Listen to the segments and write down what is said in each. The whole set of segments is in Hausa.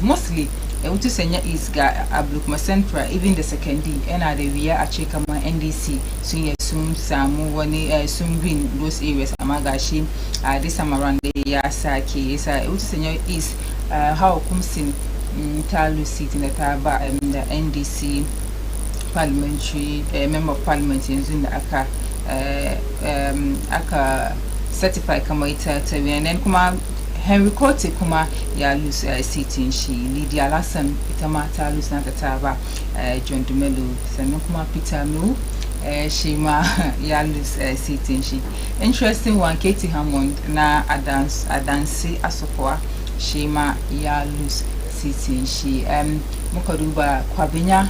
mostly to senya is ga ablukma central even the second D and the we are check my NDC soon samu wani soon win those areas amagashi this time around the yasaki is to senya is how comes in talu seat in the taba and the NDC parliamentary member of parliament in the aka certify kama ita and then kuma Henry Kote kuma ya lose seating she Lydia Lasson itamata lose na tataba John Dumelo sannan kuma Peter Mill she ma ya lose seating she interesting one Katie Hammond na adansi asokwa she ma ya lose seating she mukaduba Kwabenya.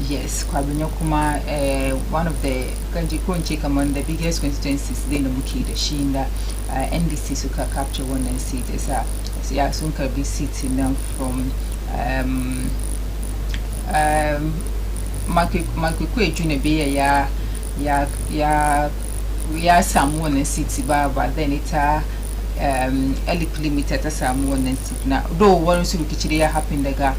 Yes, Kwabenya kuma one of the country kunchi among the biggest constituencies they look the she in the NDC suka capture one seat is yeah soon can be sitting now from Makwe Junior be ya someone city but then it elite limited as someone now though one so kichiri happen daga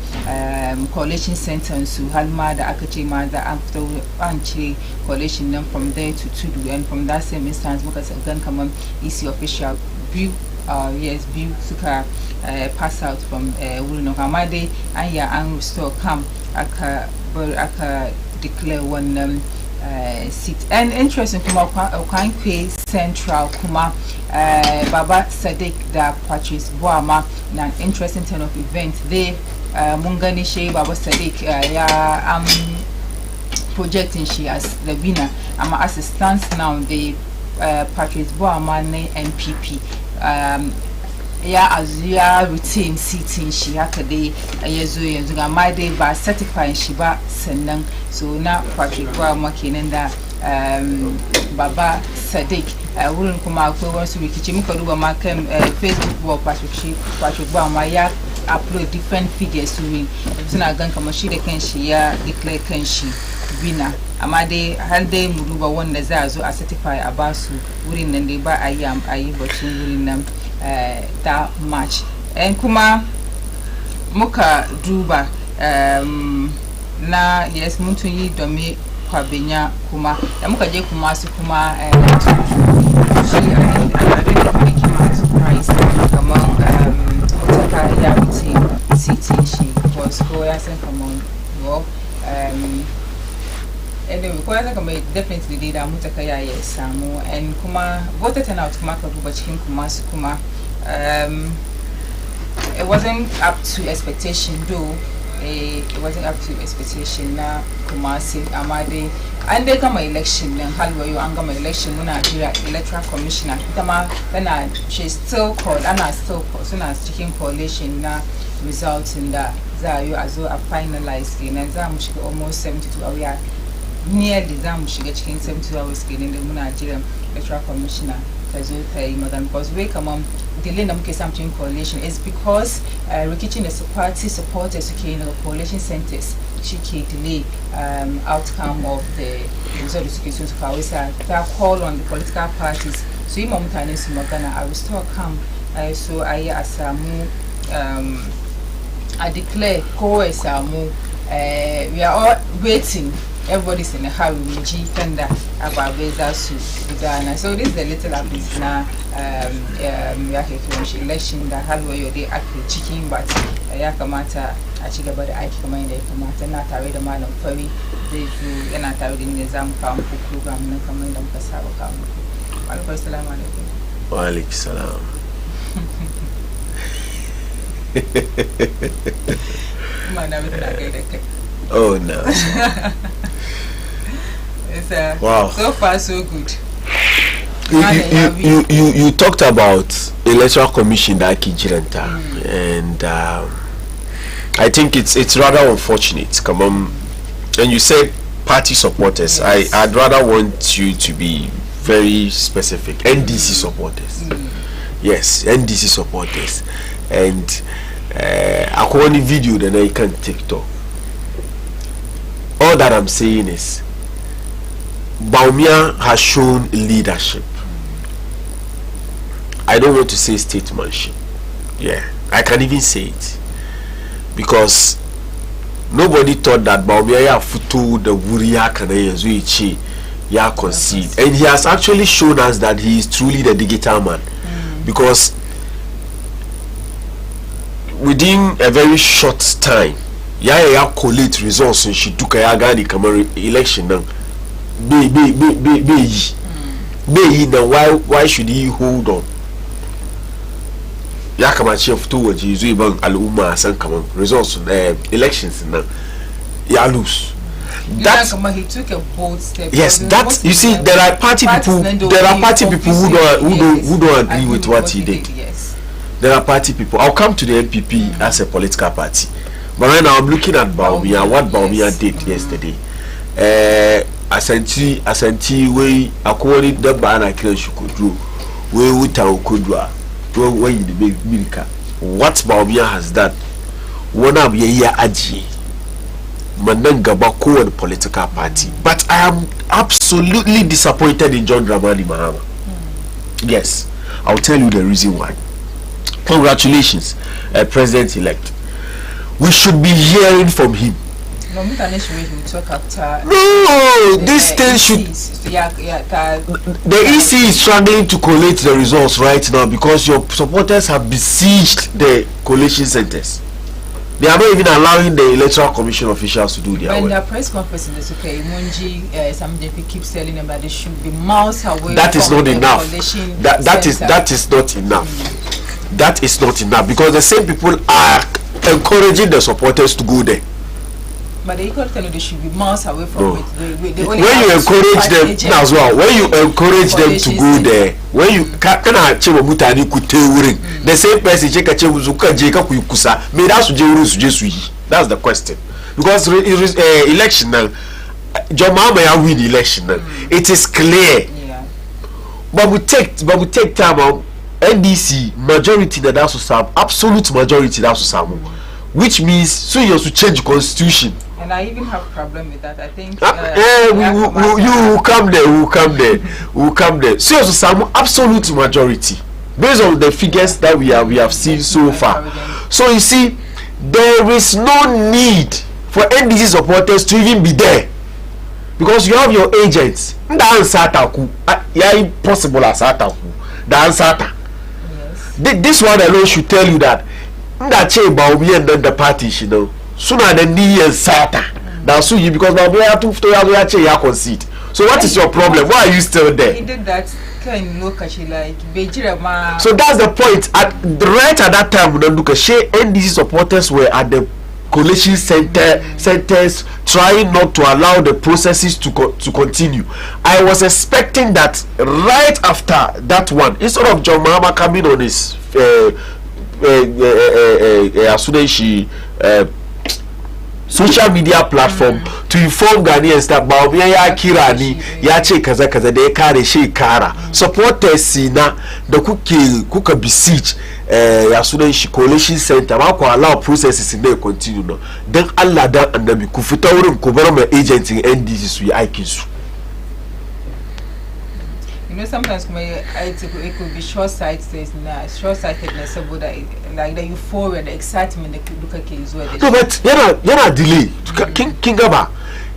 coalition center so halma da akache ma da after anchi coalition then from there to Tudu and from that same instance because again come EC official view yes view suka pass out from Wulno Hamade and ya and restore come aka declare one seat and interesting kuma Kwankwe Central kuma Baba Sadiq da Patrice Boama an interesting turn of events they Mungani Shea Baba Sadiq ya projecting she as the winner as it stands now the Patrice Boama NPP as ya routine seating she hakade yezo my day by certifying she ba senang so now Patrick Boama kenan da Baba Sadiq wouldn't come out for once we kitchen mukaduba makem Facebook wall Patrick Boama ya upload different figures to me so na gan kama shi da kanshi ya declare kanshi winner amade halde muduba wanda za zo a certify a basu wurin nan dai ba ayi batun wurin nan that match and kuma muka duba na yes muntu yi domin Kwabenya kuma da muka je kuma su kuma shi a surprise kamar otaka ya wuce city shi was ko ya san kamar well anyway ko ya san kamar definitely dai da mutaka ya samu and kuma voter turnout kuma ka duba cikin kuma su kuma it wasn't up to expectation though it wasn't up to expectation na Kumasi amade and they come election then halwayo an gama election muna jira electoral commissioner tama tana she still called and still suna cikin coalition na result in da za yo azo a finalize kenan za mu shiga almost 72 hours nearly za mu shiga cikin 72 hours kenan da muna jira electoral commissioner tazo tai magana because we come delay na muke something coalition is because rikici ne party supporters suke in the coalition centers she ke delay outcome of the result suke so su kawo sa ta call on the political parties so yi mutane su magana I will still come so ayi a samu I declare ko ya samu we are all waiting. Everybody's in a hurry. G tender about su Ghana. So this is the little update now. We are election that had where you day actually chicken, but Yakamata actually about the Ike command Yakamata not a read a man of Ferry. They do not have in the exam camp program and command them Kasaba camp. Salam alaikum. Wa alaikum salam. Oh no. It's, wow. So far so good. You talked about electoral commission that Kijiranta and I think it's rather unfortunate. Come on, and you said party supporters. Yes. I'd rather want you to be very specific. NDC supporters. Yes, NDC supporters. And I call the video then I can TikTok. All that I'm saying is Baumia has shown leadership. I don't want to say statesmanship. Yeah, I can even say it. because nobody thought that Baumia ya futu the Wuria kana yezu ichi ya concede, and he has actually shown us that he is truly the digital man, because within a very short time ya collate results in Shituka ya gani kama election now be now why should he hold on ya kama chief to waje izo iban al'umma san kaman results elections now ya lose. That's he took a bold step. Yes, that you see, there are party people who don't agree with what he did. Yes, there are party people. I'll come to the NPP as a political party, but right now I'm looking at Baumia, what Baumia did yesterday. Asante we according the banana kill shukudru we uta ukudwa when you the milka. What Baumia has done, one of ye aji manangaba kowane political party, but I am absolutely disappointed in John Dramani Mahama. Yes, I'll tell you the reason why. Congratulations, President-elect. We should be hearing from him. No, we talk after. No, this thing should. The EC is struggling to collate the results right now because your supporters have besieged the collation centers. They are not even allowing the Electoral Commission officials to do their work. In their press conference, it's okay. Munji, some JP keeps telling them that they should be miles away. That is not enough. That is not enough. That is not enough because the same people are encouraging the supporters to go there. But they equally tell you they should be miles away from it. They when you encourage them as well, when you encourage them to go there, when you the same person that's the question. Because election now, Jomama win election now. It is clear. Yeah. But we take time. NDC majority that has to absolute majority that has to which means so you have to change the constitution. And I even have a problem with that. I think you will come there. So you have absolute majority based on the figures that we have seen so far. So you see, there is no need for NDC supporters to even be there because you have your agents. Impossible as this one alone should tell you that Baumia and then the party, you know, sooner than the Sata. That's you because Baumia to concede. So what is your problem? Why are you still there? He did that kind of look at you like Bejirama. So that's the point. Right at that time, when NDC supporters were at the collation centers trying not to allow the processes to continue. I was expecting that right after that one, instead of John Mahama coming on his as soon as she social media platform to inform Ghanaians that Baumia ya kirani ya che kaza de kare she kara supporters na da kuka besiege ya sunan shi coalition center ba ku allow processes ne continue no dan Allah dan annabi ku fita wurin ku bar mai agent in NDC su yi aikin su. You know, sometimes it could be short-sightedness, about like the euphoria, the excitement, the look at is where. No, but yana delay. King Gaba,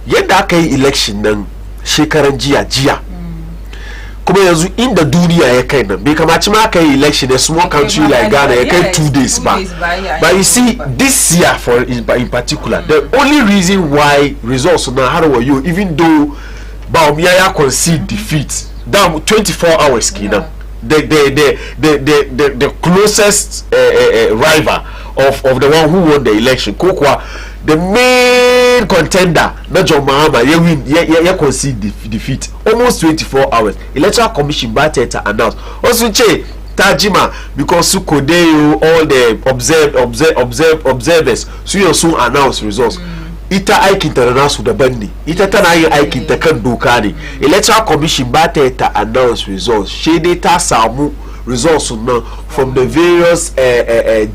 yadda aka yi election nan shekaran jiya. Kuma yanzu inda duniya ya kai nan bai kamaci ma aka yi election a small country like Ghana ya kai 2 days ba. But you see, this year in particular, the only reason why results now how were you, even though Baumia ya concede defeat. Down 24 hours kina the closest rival of the one who won the election Kokwa, the main contender na John Mahama ya concede defeat almost 24 hours. Electoral Commission batted to announce also che Tajima because Sukodeyo all the observers so you soon announce results. Ita aikin ta na su daban ne, ita tana yin aikin ta kan doka ne. Electoral Commission ba ta announce results, she dai ta samu results na from the various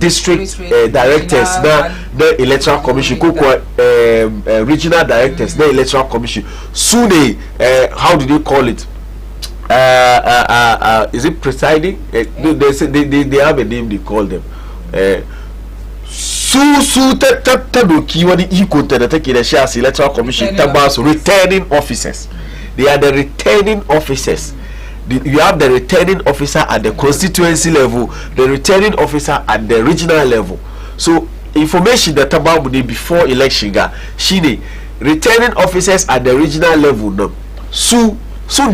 district directors na Electoral Commission ko regional directors na Electoral Commission su ne how do they call it, is it presiding? They have a name they call them. su ta doki wani iko ta da take da shi a electoral commission ta ba su returning officers. They are the returning officers. You have the returning officer at the constituency level, the returning officer at the regional level. So information that about before election ga shine returning officers at the regional level no su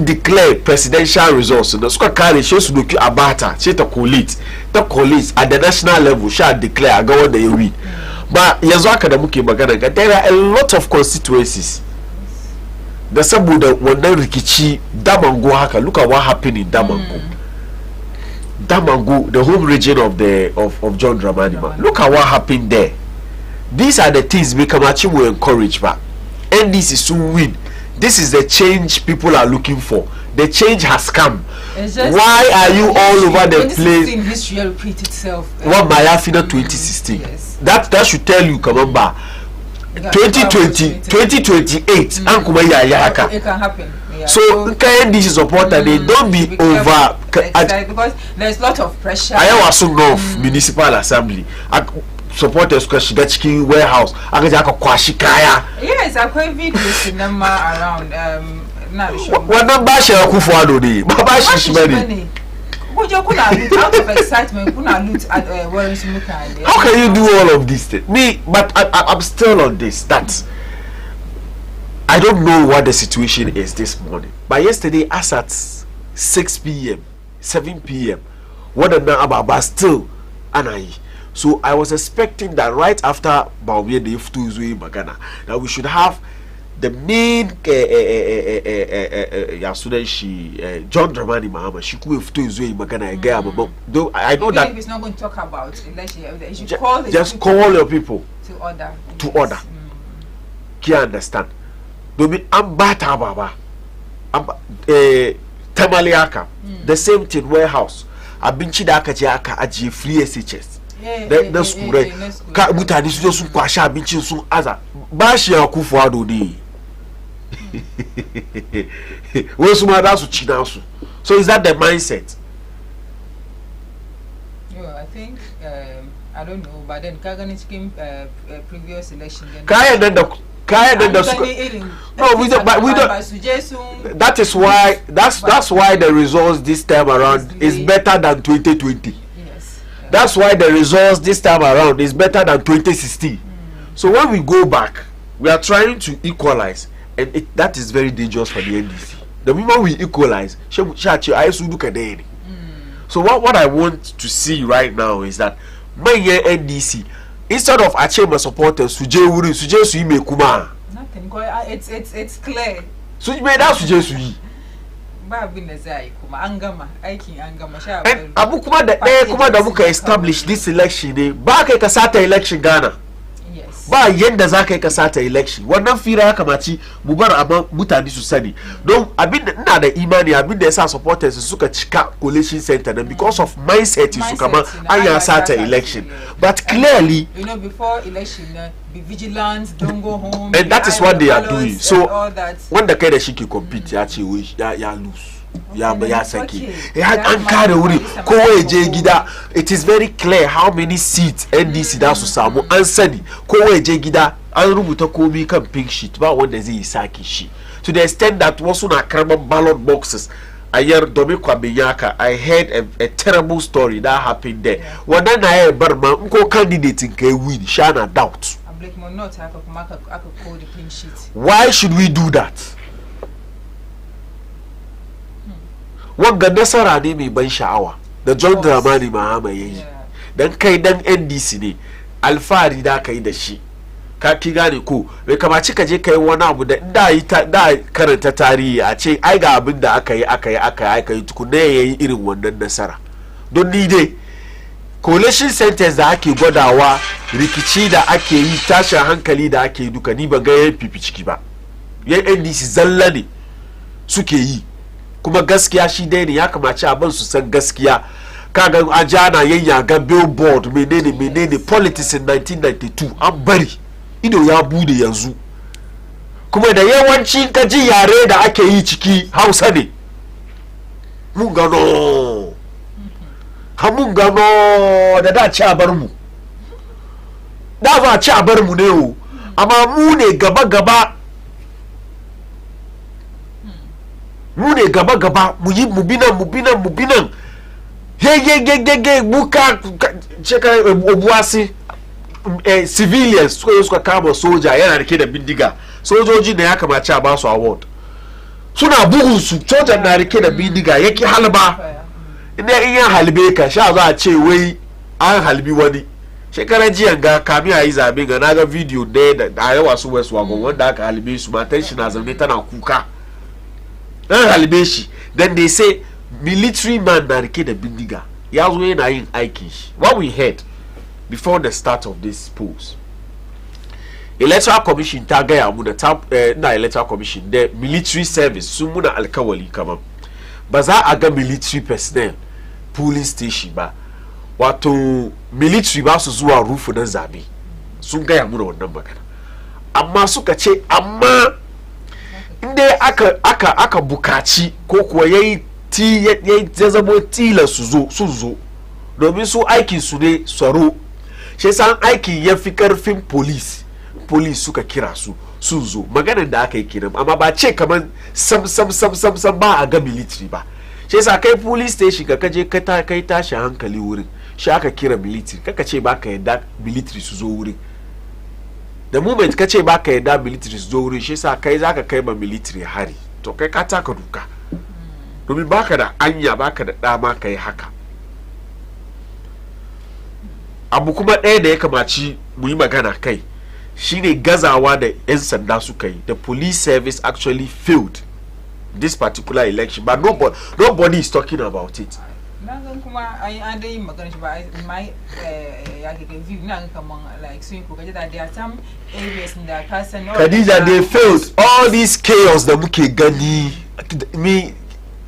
declare presidential results no suka kare shi su doki abata ce ta collate at the national level sha declare ga wanda ya win. But yanzu haka da muke magana ga there are a lot of constituencies da saboda wannan rikici Damango haka. Look at what happened in Damango. Damango, the home region of John Dramani. Look at what happened there. These are the things Mekamachi will encourage back. NDC soon win. This is the change people are looking for. The change has come. Why are you all over the place? History will repeat itself. What Mayafina 2016? Yes. That should tell you, Kamamba. 2028 it can happen. Yeah. So NDC supporter they don't be over because there's a lot of pressure. I was so north municipal assembly supporters because she got chicken warehouse yes, I quite videos in around what bash Kufuado dey bash Shimani. Out of excitement, how can you do all of this thing? Me, but I'm still on this. That I don't know what the situation is this morning. But yesterday, as at 6 p.m., 7 p.m., what about still Anai. So I was expecting that right after Bawye the F2 Magana, that we should have the main John Dramani Mahama. She could have told you Magana. Though I know that he's not going to talk about election. You should call just call your people to order. To order. Can you understand? Domin ambata baba. Tamaliaka. The same thing warehouse. Abinci da aka je aka ajiye free SHS. Na school right. Ka mutane su je sun kwashi abincin sun aza. Ba shi ya Kufuado ne. Wasu ma da su ci nasu. So is that the mindset? I think I don't know, but then Kagani came previous election. Kaya nan da suka. No, we don't. That is why. That's why the results this time around is better than 2020. Yes. That's why the results this time around is better than 2016. So when we go back, we are trying to equalize, and that is very dangerous for the NDC. The moment we equalize, so what I want to see right now is that my NDC, instead of Achema supporters, Suje Suime Kuma. Nothing. It's clear. Suje made that Suje Sui. And Abu Kuma da muka establish this election ne ba kai ka sata election Ghana. Yes. Ba yanda za ka yi ka sata election. Wannan fira ya kamaci mu bar amma mutane su sani. Don abinda ina da imani abinda yasa supporters suka cika collation center na because of mindset su kama an ya sata election. But clearly, before election be vigilant, don't go home. And that is what they are doing. So when the kai da shi ke compete ya ce ya lose. Ya saki an kare wuri kowa ya je gida. It is very clear how many seats NDC da su samu an sani kowa ya je gida an rubuta komi kan pink sheet ba wanda zai saki shi to the extent that wasu na karban ballot boxes a yar domin kwaminyaka. I heard a terrible story that happened there. Wannan na ya bar ma ko candidate kai win shana doubt. Why should we do that? Wanga nasara ne mai ban sha'awa da John Dramani Mahama yayi. Dan kai dan NDC ne alfahari da kai da shi. Ka ki gane ko bai kamaci ka je kai wani abu da da karanta tarihi a ce ai ga abin da aka yi tukunne yayi irin wannan nasara. Don ni dai coalition centers da ake gwadawa rikici da ake yi tashin hankali da ake yi duka ni ba ga yan fifi ciki ba. Yan NDC zalla ne suke yi. Kuma gaskiya shi dai ne ya kamaci abin su san gaskiya. Kaga ajana yayyaga billboard menene politics in 1992 an bari ido ya bude yanzu. Kuma da yawanci kaji yare da ake yi ciki Hausa ne. Mun gano da ci a bar mu. da ba ci a bar mu ne o amma mu ne gaba gaba mu ne gaba gaba mu yi mu binan he buka cheka obuasi civilians suka kama soja yana rike da bindiga sojoji ne ya kamace a ba su award suna bugun su soja na rike da bindiga yake halba inda in ya halbe ka sha za a ce wai an halbi wani shekarar jiya ga kami a yi zabe ga na ga video ne da yawa su wasu wagon wanda aka halbe su matan shi na zaune tana kuka an halbe shi then they say military man na rike da bindiga ya zo yana yin aikin shi. What we heard before the start of this polls, electoral commission ta gaya mu da na electoral commission da military service sun muna alkawali kaman ba za a ga military personnel polling station ba, wato military ba su zuwa rufu na zabe, sun gaya mu da wannan magana, amma suka ce amma inda aka bukaci ko kuwa yayi ya zama tila sun zo domin su aikin su ne tsaro, shi san aikin ya fi karfin police suka kira sun zo maganar da aka yi kenan, amma ba ce kamar sam ba a ga military ba, shi sa kai police station ka kaje kai tashi hankali wurin shi aka kira military, kaka ce ba ka yadda military su zo wurin, the moment ka ce ba ka yadda military su zo wurin shi sa kai zaka kai ma military hari, to kai ka taka duka domin baka da anya baka da dama kai haka. Abu kuma ɗaya da ya kamaci mu yi magana kai shine gazawa da 'yan sanda suka yi. The police service actually failed this particular election, but nobody is talking about it. Na gan kuma an da yin magana shi ba mai ya ke view na gan kaman like sun ko kaje da there are some areas in the person Khadija, they failed all this chaos da muke gani, me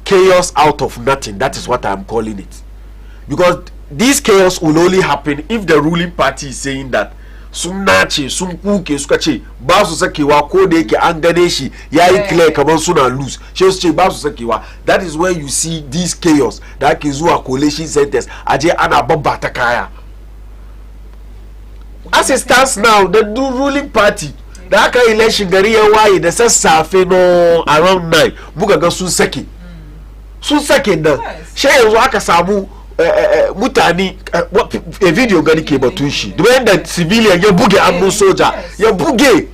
chaos out of nothing, that is what I'm calling it, because this chaos will only happen if the ruling party is saying that sun nace sun kuke suka ce ba su sakewa ko da yake an gane shi yayi clear kamar suna lose, shi su ce ba su sakewa. That is where you see this chaos da ake zuwa collation centers aje ana babbata kaya. As it stands now, the ruling party da aka election gari ya waye da sassafe no around 9 muka ga sun sake nan, shi yanzu aka samu mutane a video gani ke batun shi domin da civilian ya buge hannun soja, ya buge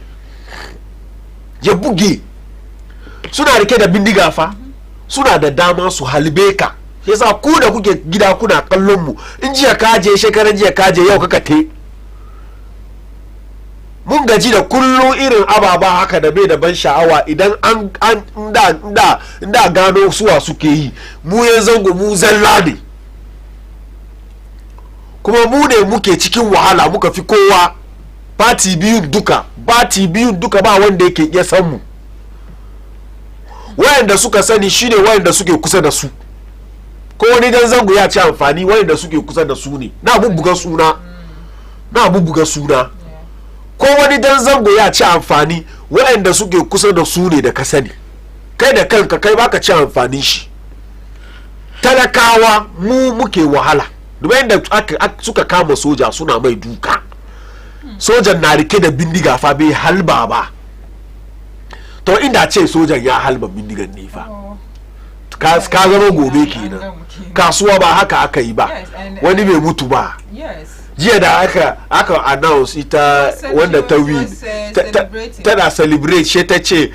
suna rike da bindiga fa, suna da dama su halbe ka, yasa ku da kuke gida kuna kallon mu, in jiya kaje shekaran jiya kaje yau kaka te, mun gaji da kullum irin ababa haka da bai da ban sha'awa. Idan an da gano suwa suke yi, mu ya zango mu zalla ne, kuma mu ne muke cikin wahala, muka fi kowa. Party biyun duka ba wanda yake iya san mu, wayanda suka sani shine wayanda suke kusa da su, ko wani dan zango ya ci amfani wayanda suke kusa da su ne, na bubbuga suna ko wani dan zango ya ci amfani wayanda suke kusa da su ne da ka sani, kai da kanka kai baka ci amfani shi. Talakawa mu muke wahala domin da suka kama soja suna mai duka, sojan na rike da bindiga fa bai halba ba, to inda ce sojan ya halba bindigan ne fa ka zama gobe kenan. Kasuwa ba haka aka yi ba, wani bai mutu ba. Jiya da aka announce ita wanda ta win tana celebrate, she ta ce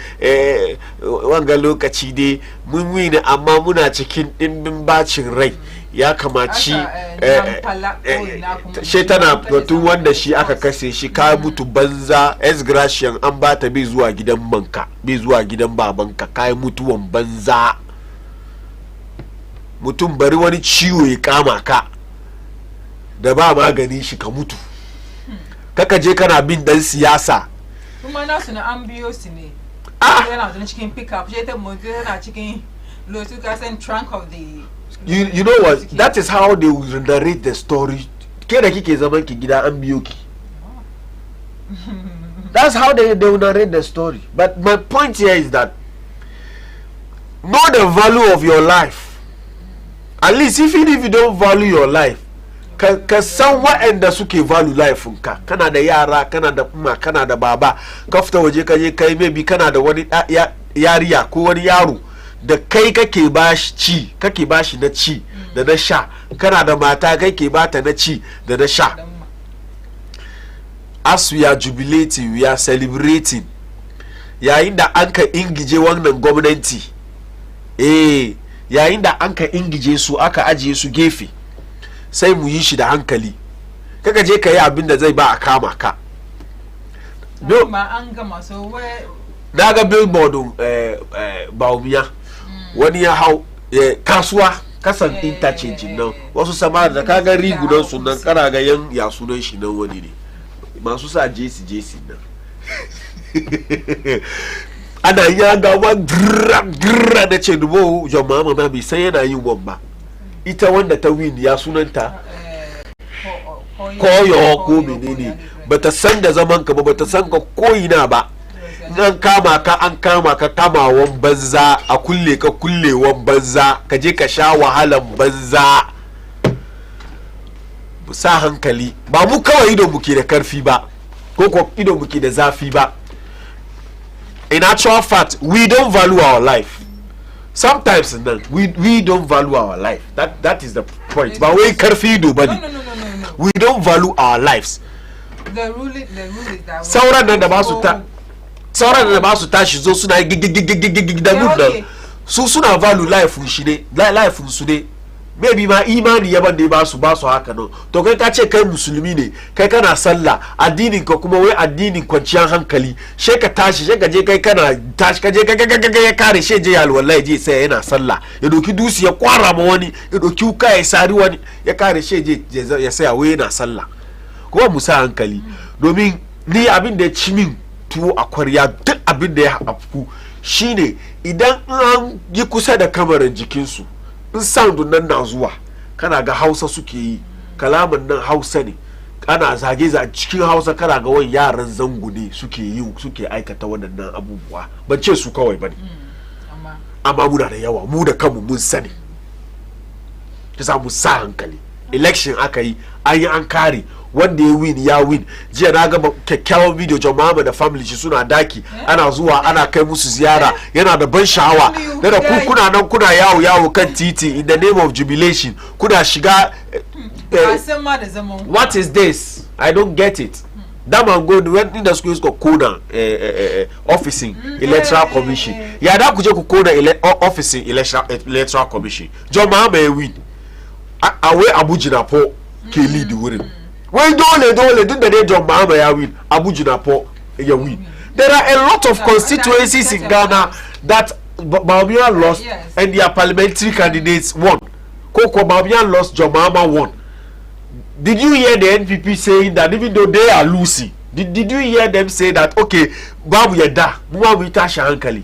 wanga lokaci dai mun win amma muna cikin dimbin bacin rai, ya kamaci she tana batun wanda shi aka kase shi ka mutu banza, esgratian an bata bai zuwa gidan banka, bai zuwa gidan babanka, kai mutuwan banza. Mutum bari wani ciwo ya kama ka da ba magani shi ka mutu, kaka je kana bin dan siyasa kuma nasu na an biyo su ne, yana da cikin pickup je ta mu yana cikin lotu ka san trunk of the you know what, that is how they will narrate the story. Ke da kike zaman ki gida an biyo ki, that's how they will narrate the story. But my point here is that know the value of your life. At least even if you don't value your life, ka san waɗanda suke value life ka, kana da yara, kana da umma, kana da baba, ka fita waje ka je kai maybe kana da wani yariya ko wani yaro da kai kake bashi na ci da na sha, kana da mata kake bata na ci da na sha. As we are jubilating, we are celebrating, yayin da an ka ingije wannan gwamnati, yayin da an ka ingije su aka ajiye su gefe, sai mu yi shi da hankali. Kaka je ka yi abin da zai ba a kama ka. Na ga billboard Baumiya, wani ya hau kasuwa kasan interchange nan, wasu sama da kaga rigunan su nan, kana ga yan ya sunan shi nan wani ne masu sa jesi nan. Ana yaga wa gra da ce dubo jama'a ma bai san yana yin wamba. Ita wanda ta win ya sunanta koyo ko menene, bata san da zaman ka ba, bata san ka koyina ba. An kama ka kamawan banza, a kulle ka kullewan banza, ka je ka sha wahalan banza. Sa hankali, ba mu kawai ido muke da karfi ba, ko ido muke da zafi ba. In actual fact, we don't value our life. Sometimes we don't value our life. That is the point. But we karfi ido bane. No. We don't value our lives. The rule is that sauran nan da ba su tashi zo suna da nuna su suna value life shi ne, life su ne. Maybe ma imani yaban da ba su haka no. To kai ka ce kai musulmi ne, kai kana sallah, addinin ka kuma wai addinin kwanciyar hankali, she ka tashi, she ka je kai kana tashi, ka je ya kare, she je wallahi je sai yana sallah, ya doki dusi ya kwara ma wani, ya doki wuka ya sari wani, ya kare, she je ya saya wai yana sallah. Kuma mu sa hankali, domin ni abin da ya ci min tuwo a kwarya, duk abin da ya afku shine idan an yi kusa da kamarin jikinsu, in sound nan na zuwa, kana ga Hausa suke yi, kalaman nan Hausa ne, ana zage cikin Hausa, kana ga wani yaran zango ne suke aikata waɗannan abubuwa. Ban ce su kawai bane, amma muna da yawa, mu da kanmu mun sani. Kisa mu sa hankali. Election aka yi, an kare, wanda ya win. Jiya na ga kyakkyawan video, jama'a da family shi suna daki, ana zuwa ana kai musu ziyara, yana da ban sha'awa. Da ku kuna nan kuna yawo kan titi in the name of jubilation, kuna shiga what is this? I don't get it. That man go when in the schools go kona officing electoral commission. Ya da ku je ku kona officing electoral commission. Jama'a mai win. Awe Abuja po ke lead wurin. Wai dole duk da dai John Mahama ya win, Abuja po ya win. There are a lot of constituencies in Ghana that Bawumia lost, and their parliamentary candidates won. Koko Bawumia lost, John Mahama won. Did you hear the NPP saying that even though they are losing, did you hear them say that okay, Babu Yada, Muamu Tasha Hankali,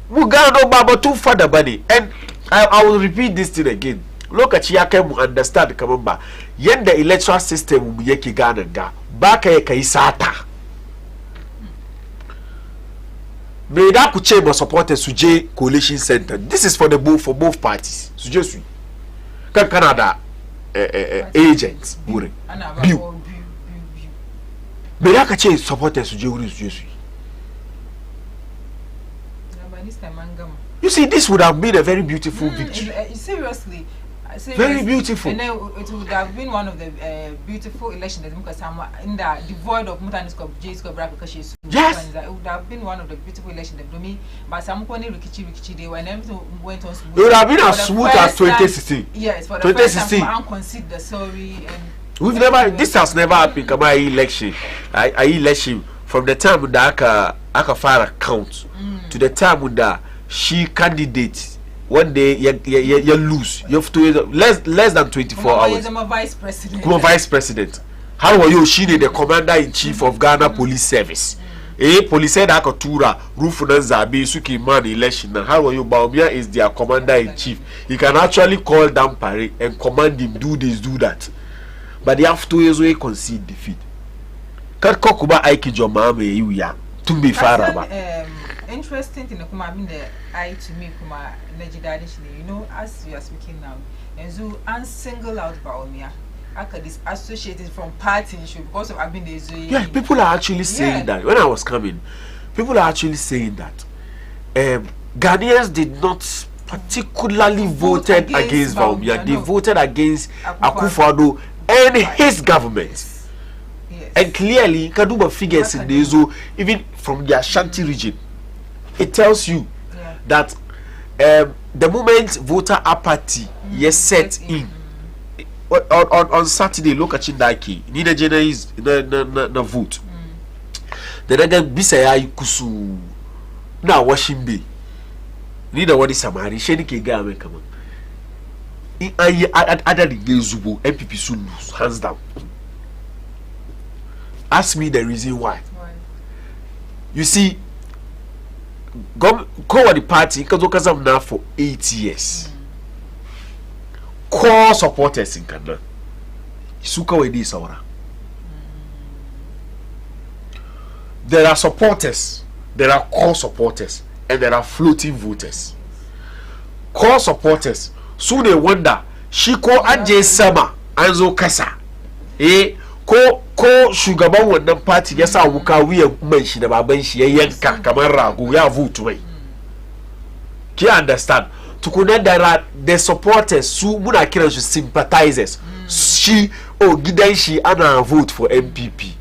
Mugano Baba too further body. And I will repeat this thing again. Lokaci ya kai mu understand kaman ba yanda electoral system mu yake Ghana ga ba ka kai sata. Me da ku ce ba supporters su je coalition center. This is for both parties. Su je su. Kan kana da agents wurin. Biyu. Me da ka ce supporters su je wurin su je su. You see, this would have been a very beautiful victory. Seriously. Very beautiful. And then it would have been one of the beautiful elections that in the devoid of Mutanisco, J-Scope because yes, it would have been one of the beautiful elections that me. But some rikichi day when everything went on smooth. It would have been as smooth as 2016. Yes, for the 2016. First time, concede the sorry and we've never. This has never happened. Come on, election. I election from the time when aka fara count to the time when she candidate. One day you lose. You have to less than 24 hours. I'm a vice president. Come vice president. How are you? She the commander in chief of Ghana Police Service. Police said Akatura, Rufunan Zabi, Suki man election. How are you? Bawumia is their commander in chief. He can actually call down parade and command him do this, do that. But they have 2 years we concede defeat. Kat kokuba aiki jomame yuya. Tumbi faraba. interesting thing kuma been the eye to me kuma legislation, you know, as we are speaking now, and so unsingle out Baomia. I could disassociate it from party issue because of having the zoo. Yeah, people are actually saying that. When I was coming, people are actually saying that Ghanaians did not particularly voted against Baumia. They voted against Akufo-Addo and his government. Yes. And clearly, Kaduma figures in the zoo, even from the Ashanti region, it tells you that the moment voter apathy is set in. On Saturday, look at Chindaki. Nina Jena is na vote. The nigga bisaya ikusu na washing bay. Nina wadi samari. Sheni ke ga me kama. Ayi ada the gezubo MPP soon lose hands down. Ask me the reason why. You see, go the party because Okazam now for 8 years. Core supporters in Ghana. Isuka we di sawara. There are supporters, there are core supporters, and there are floating voters. Core supporters, so they wonder, Shiko Anje Sama, Anzo Kasa. Ko shugaban wannan party ya sa wuka wuyan man shi da baban shi ya yanka kamar rago ya vote wai. Ki understand? Tukuna there are the supporters su muna kiran su sympathizers. She gidan shi ana vote for MPP.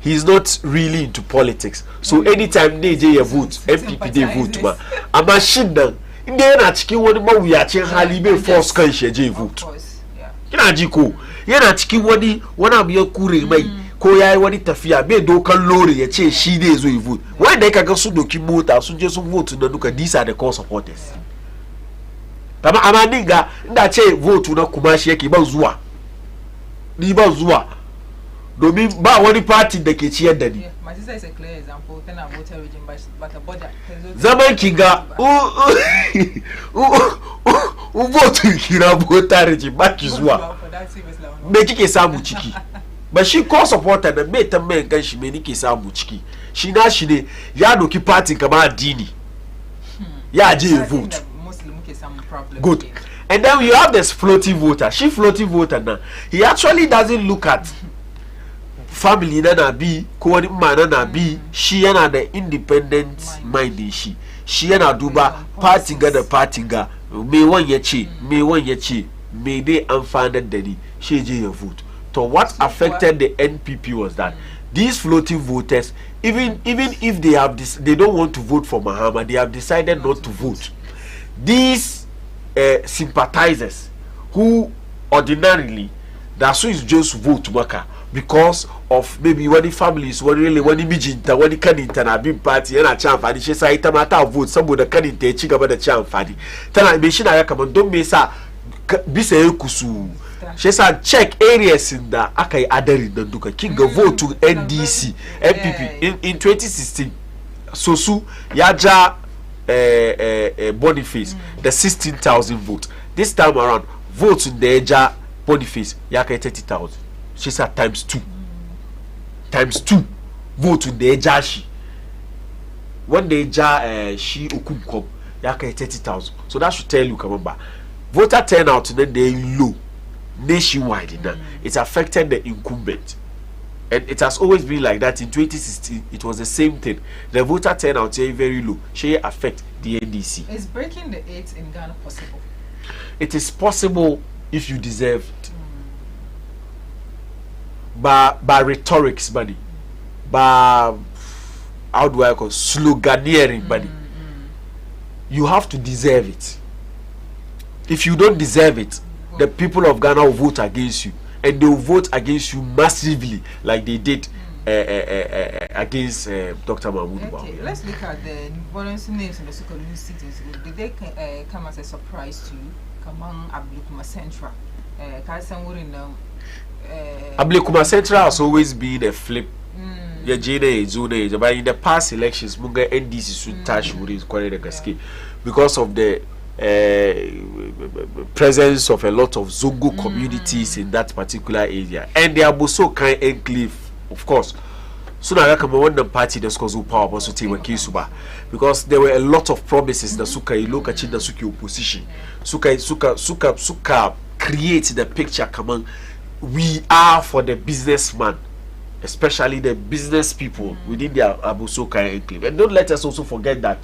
He's not really into politics. So anytime they vote, MPP they vote ma. Amma shin nan inda yana cikin wani mawuyacin hali bai force kan shi je vote. Kina ji ko yana cikin wani abu ya kure mai ko yayi wani tafiya bai dokan lori ya ce shi ne zo yi vote. Wanda ya kaga su doki mota sun je sun vote na duka these are the core supporters. Amma ninga inda ce vote na kuma shi yake ban zuwa. Ni ban zuwa. Domin ba wani party da ke ciyar da ni. My sister is a clear example. Tana voter region but a border. Zaman kinga vote kira voter region ba ki zuwa. Me kike samu ciki? Ba shi ko supporter da me tambayan kanshi me nike samu ciki. Shi na shi ne ya doki party kama addini. Ya je vote. Good. And then you have this floating voter. She floating voter now. He actually doesn't look at family na bi ko wani mana na bi. She yana da independent mind in she. She yana duba party ga da party ga me wan yace me dai amfanar da ni she je ya vote. So what affected the NPP was that these floating voters, even if they have this, they don't want to vote for Mahama, they have decided not to vote. These sympathizers who ordinarily that's who is just vote worker because of maybe when the families when really when mijinta wani kaninta na bin party yana ci amfani shi sai ita ma ta vote saboda kaninta ya ci gaba da ci amfani tana me shi na ga kaman don me yasa bisa ya kusu shi yasa check areas da aka yi adari nan duka kin ga vote to NDC MPP in 2016 Sosu ya ja Boniface the 16,000 votes. This time around votes in the Eja Boniface ya kai 30,000. She said times 2 vote in the Eja shi when the Eja shi Okunkom ya kai 30,000. So that should tell you kamamba voter turnout then they low nationwide in that. It affected the incumbent. And it has always been like that. In 2016, it was the same thing. The voter turnout is very low. She affect the NDC. Is breaking the 8 in Ghana possible? It is possible if you deserve it. By rhetorics, buddy. By how do I call sloganeering, buddy. You have to deserve it. If you don't deserve it, the people of Ghana will vote against you. And they will vote against you massively, like they did against Dr. Mahmoud. Okay, let's look at the voluntary names in the so-called new cities. Did they come as a surprise to you? Kamang Ablekuma Central. Ablekuma Central has always been a flip. But in the past elections, Munga NDC should touch because of the presence of a lot of Zongo communities in that particular area, and the Aboso kind enclave, of course, So now come when the party that's cause power was to take Kisuba, because there were a lot of promises that Suka look at the Suki opposition. Suka create the picture. Come on, we are for the businessman, especially the business people within the Abusoka enclave. And don't let us also forget that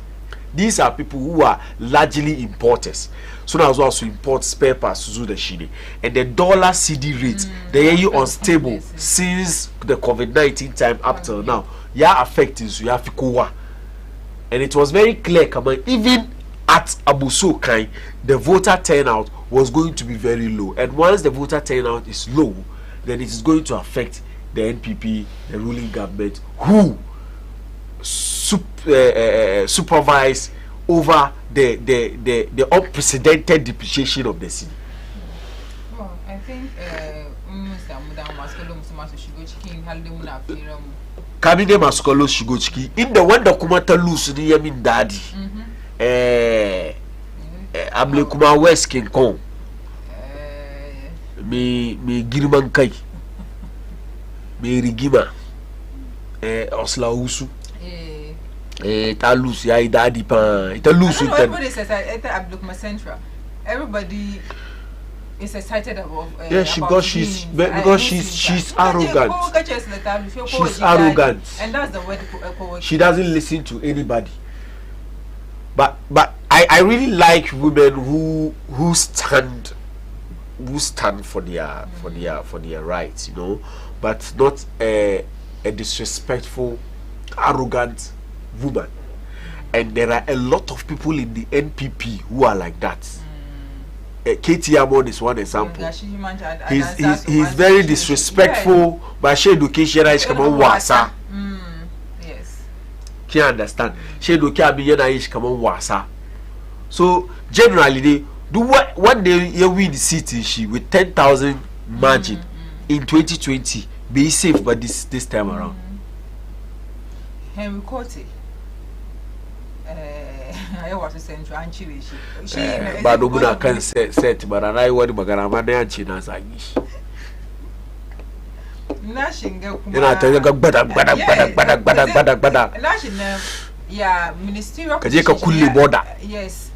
these are people who are largely importers. So now as well to import spare parts to do the shini. And the dollar CD rate, they are unstable since the COVID-19 time up till now. Yeah, affecting so you have to go. And it was very clear, come on, even at Abusokai, the voter turnout was going to be very low. And once the voter turnout is low, then it is going to affect the NPP, the ruling government, who supervise over the unprecedented depreciation of the city. Well, I think Kabine Maskolo Shigochiki in the one document loose the Yamin Daddy. Able Kuma West King Kong. Me Girman Kai. Me Rigima. Osla Usu. Ta loose ya Daddy Pan. It a loose. Everybody says Central. Everybody is excited about. Yeah, because she's arrogant. She's arrogant, and that's the word. She doesn't listen to anybody. But I really like women who stand for their rights, you know, but not a disrespectful, arrogant woman. And there are a lot of people in the NPP who are like that. Katie Amon is one example. He's very disrespectful, but she education is come on wasa. Yes. Can't understand. She education is come on wasa. So generally they do what they win the city she with 10,000 margin in 2020. Be safe, but this time around. Henry Cote. I was a central and she but no can set but I want magana and china zagish. Yeah, ministerial border. Yes.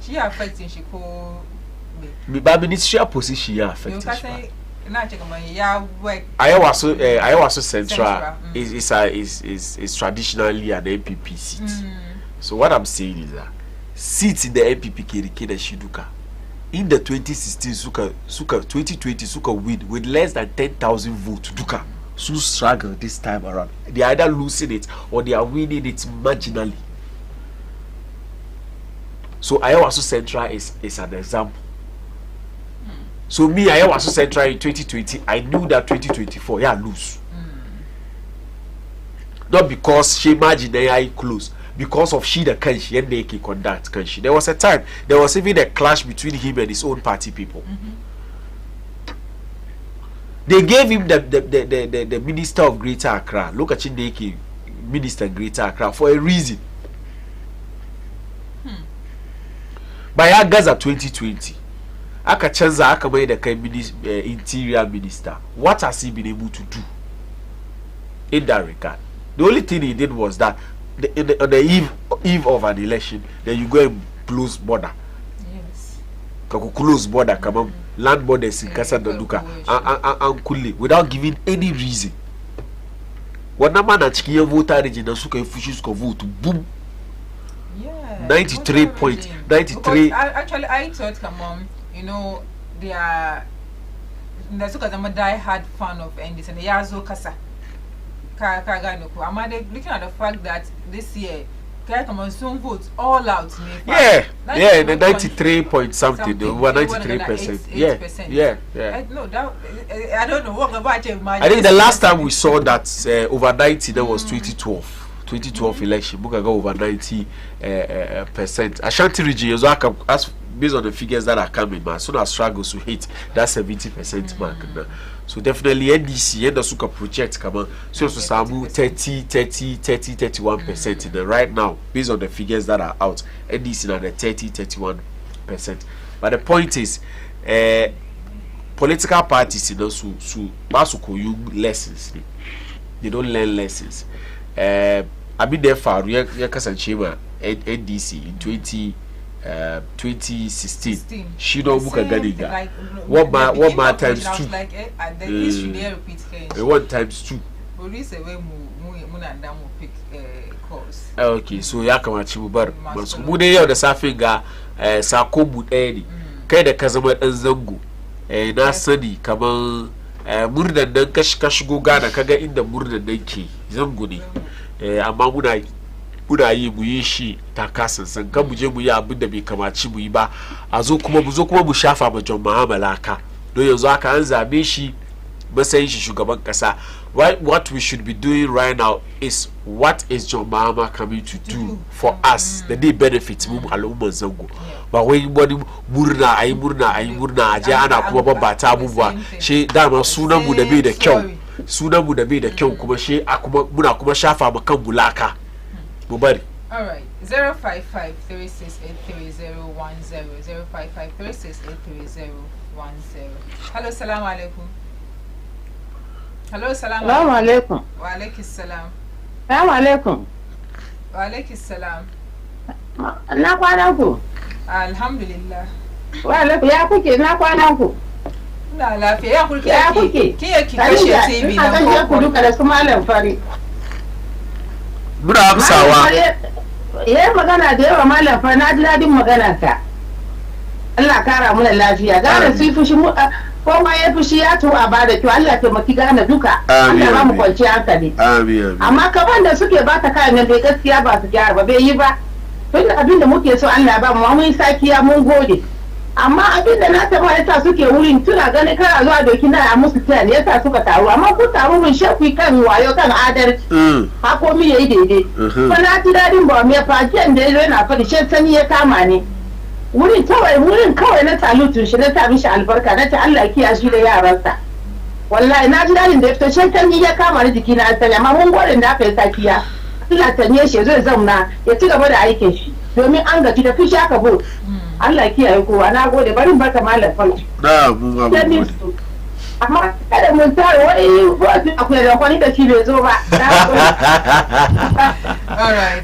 She affecting she call me by ministerial position affecting. I was so central is traditionally an MPP seat. So what I'm saying is that seats in the MPP Kerikeda Shiduka in the 2016 Suka 2020 Suka win with less than 10,000 votes. Duka so struggle this time around. They are either losing it or they are winning it marginally. So Ayawaso Central is an example. So me Ayawaso Central in 2020, I knew that 2024 yeah lose. Not because she imagined they are close. Because of she the Kanshi and they can conduct Kanshi. There was a time, there was even a clash between him and his own party people. They gave him the Minister of Greater Accra. Look at Chindeki, Minister Greater Accra, for a reason. By Agaza 2020, Akachanza Akamai the Interior Minister. What has he been able to do in that regard? The only thing he did was that on the eve of an election, then you go and close border. Yes. Close border, come on, land borders in Casa Danduka and Kuli without giving any reason. What number that Chikia voter region and Suka Fushis can vote boom. Yeah. 93.93. Actually, I thought, come on, you know, they are. That's because I'm a die-hard fan of Endis and the Yazo Kasa. I'm looking at the fact that this year, some votes all out. Yeah, the 93 point something, over 93%. Yeah. I don't know what about it. I think the last time we saw that over 90, that was 2012 election. Book go over 90%. Ashanti region is as based on the figures that are coming, man. Soon as struggles to hit that 70% mark. So definitely NDC and the Suka project come on. So Samu 31% in the right now, based on the figures that are out. NDC at the 31%. But the point is, political parties, you know, so Masuko you lessons. they don't learn lessons. Abin da ya faru ya kasance ma NDC in 2016 shi don muka gani ga one ma times 2 one times 2. Okay, so ya kamaci mu bar masu mu dai yau da safin ga sako mu ɗaya ne kai da ka zama ɗan zango na sani kaman murnan nan ka shigo Ghana kaga inda murnan nan ke zango ne, amma muna yi mu yi shi takasansan kan mu je mu yi abin da bai kamaci mu yi ba a zo kuma mu shafa ma John Mahama ka don yanzu haka an zabe shi matsayin shi shugaban kasa. What we should be doing right now is what is John Mahama coming to do for us da dai benefit mu al'umman zango, ba wai wani murna ayi murna a je ana kuma babbata abubuwa shi dama sunan mu da bai da kyau kuma shi muna kuma shafa ma kan bulaka mu bari. All right, 055 3683 055 3683 Hello, salamu alaikum. Hello, salamu alaikum. Wa alaikis salam. Salamu alaikum. Wa alaikis salam. Na kwana ku? Alhamdulillah. Wa alaikum, ya kuke na kwana ku? Na lafiya, ya kuke? Ki kashe TV na ko? Ina ku duka da su malam fari. Muna amsawa. Yayi magana da yawa malam fari, na ji dadin magana ka. Allah kara mu lafiya. Gane su fushi mu kowa ya fushi ya tuwa ba da kyau. Allah taimaki Ghana duka. Allah ba mu kwanci hankali. Amin. Amma kaman da suke ba ta kayan nan bai gaskiya ba su gyara ba bai yi ba. Tunda abin da muke so Allah ba mu mun sakiya mun gode. Amma abin da na taba yasa suke wurin tuna gani kana zuwa doki na a musu tayar yasa suka taru, amma ku taru mun shafi kan wayo kan adalci. Hako mi yayi daidai. Kuma na ji dadin ba mai fajiyan da yazo yana fadi shan sani ya kama ni. Wurin kawai na salutun shi na sa mishi albarka na ta Allah kiya shi da yaransa. Wallahi na ji dadin da ya fito shan sani ya kama ni jiki na sani, amma mun gode da aka yi sakiya. Allah tanye shi zai zauna ya ci gaba da aikin shi domin an gaji da fushi aka bo. Allah kiyaye kowa, na gode, bari in baka malam fanki. Na mu gode. Amma kada mun tare wai wasu akwai da kwani da shi bai zo ba. All right,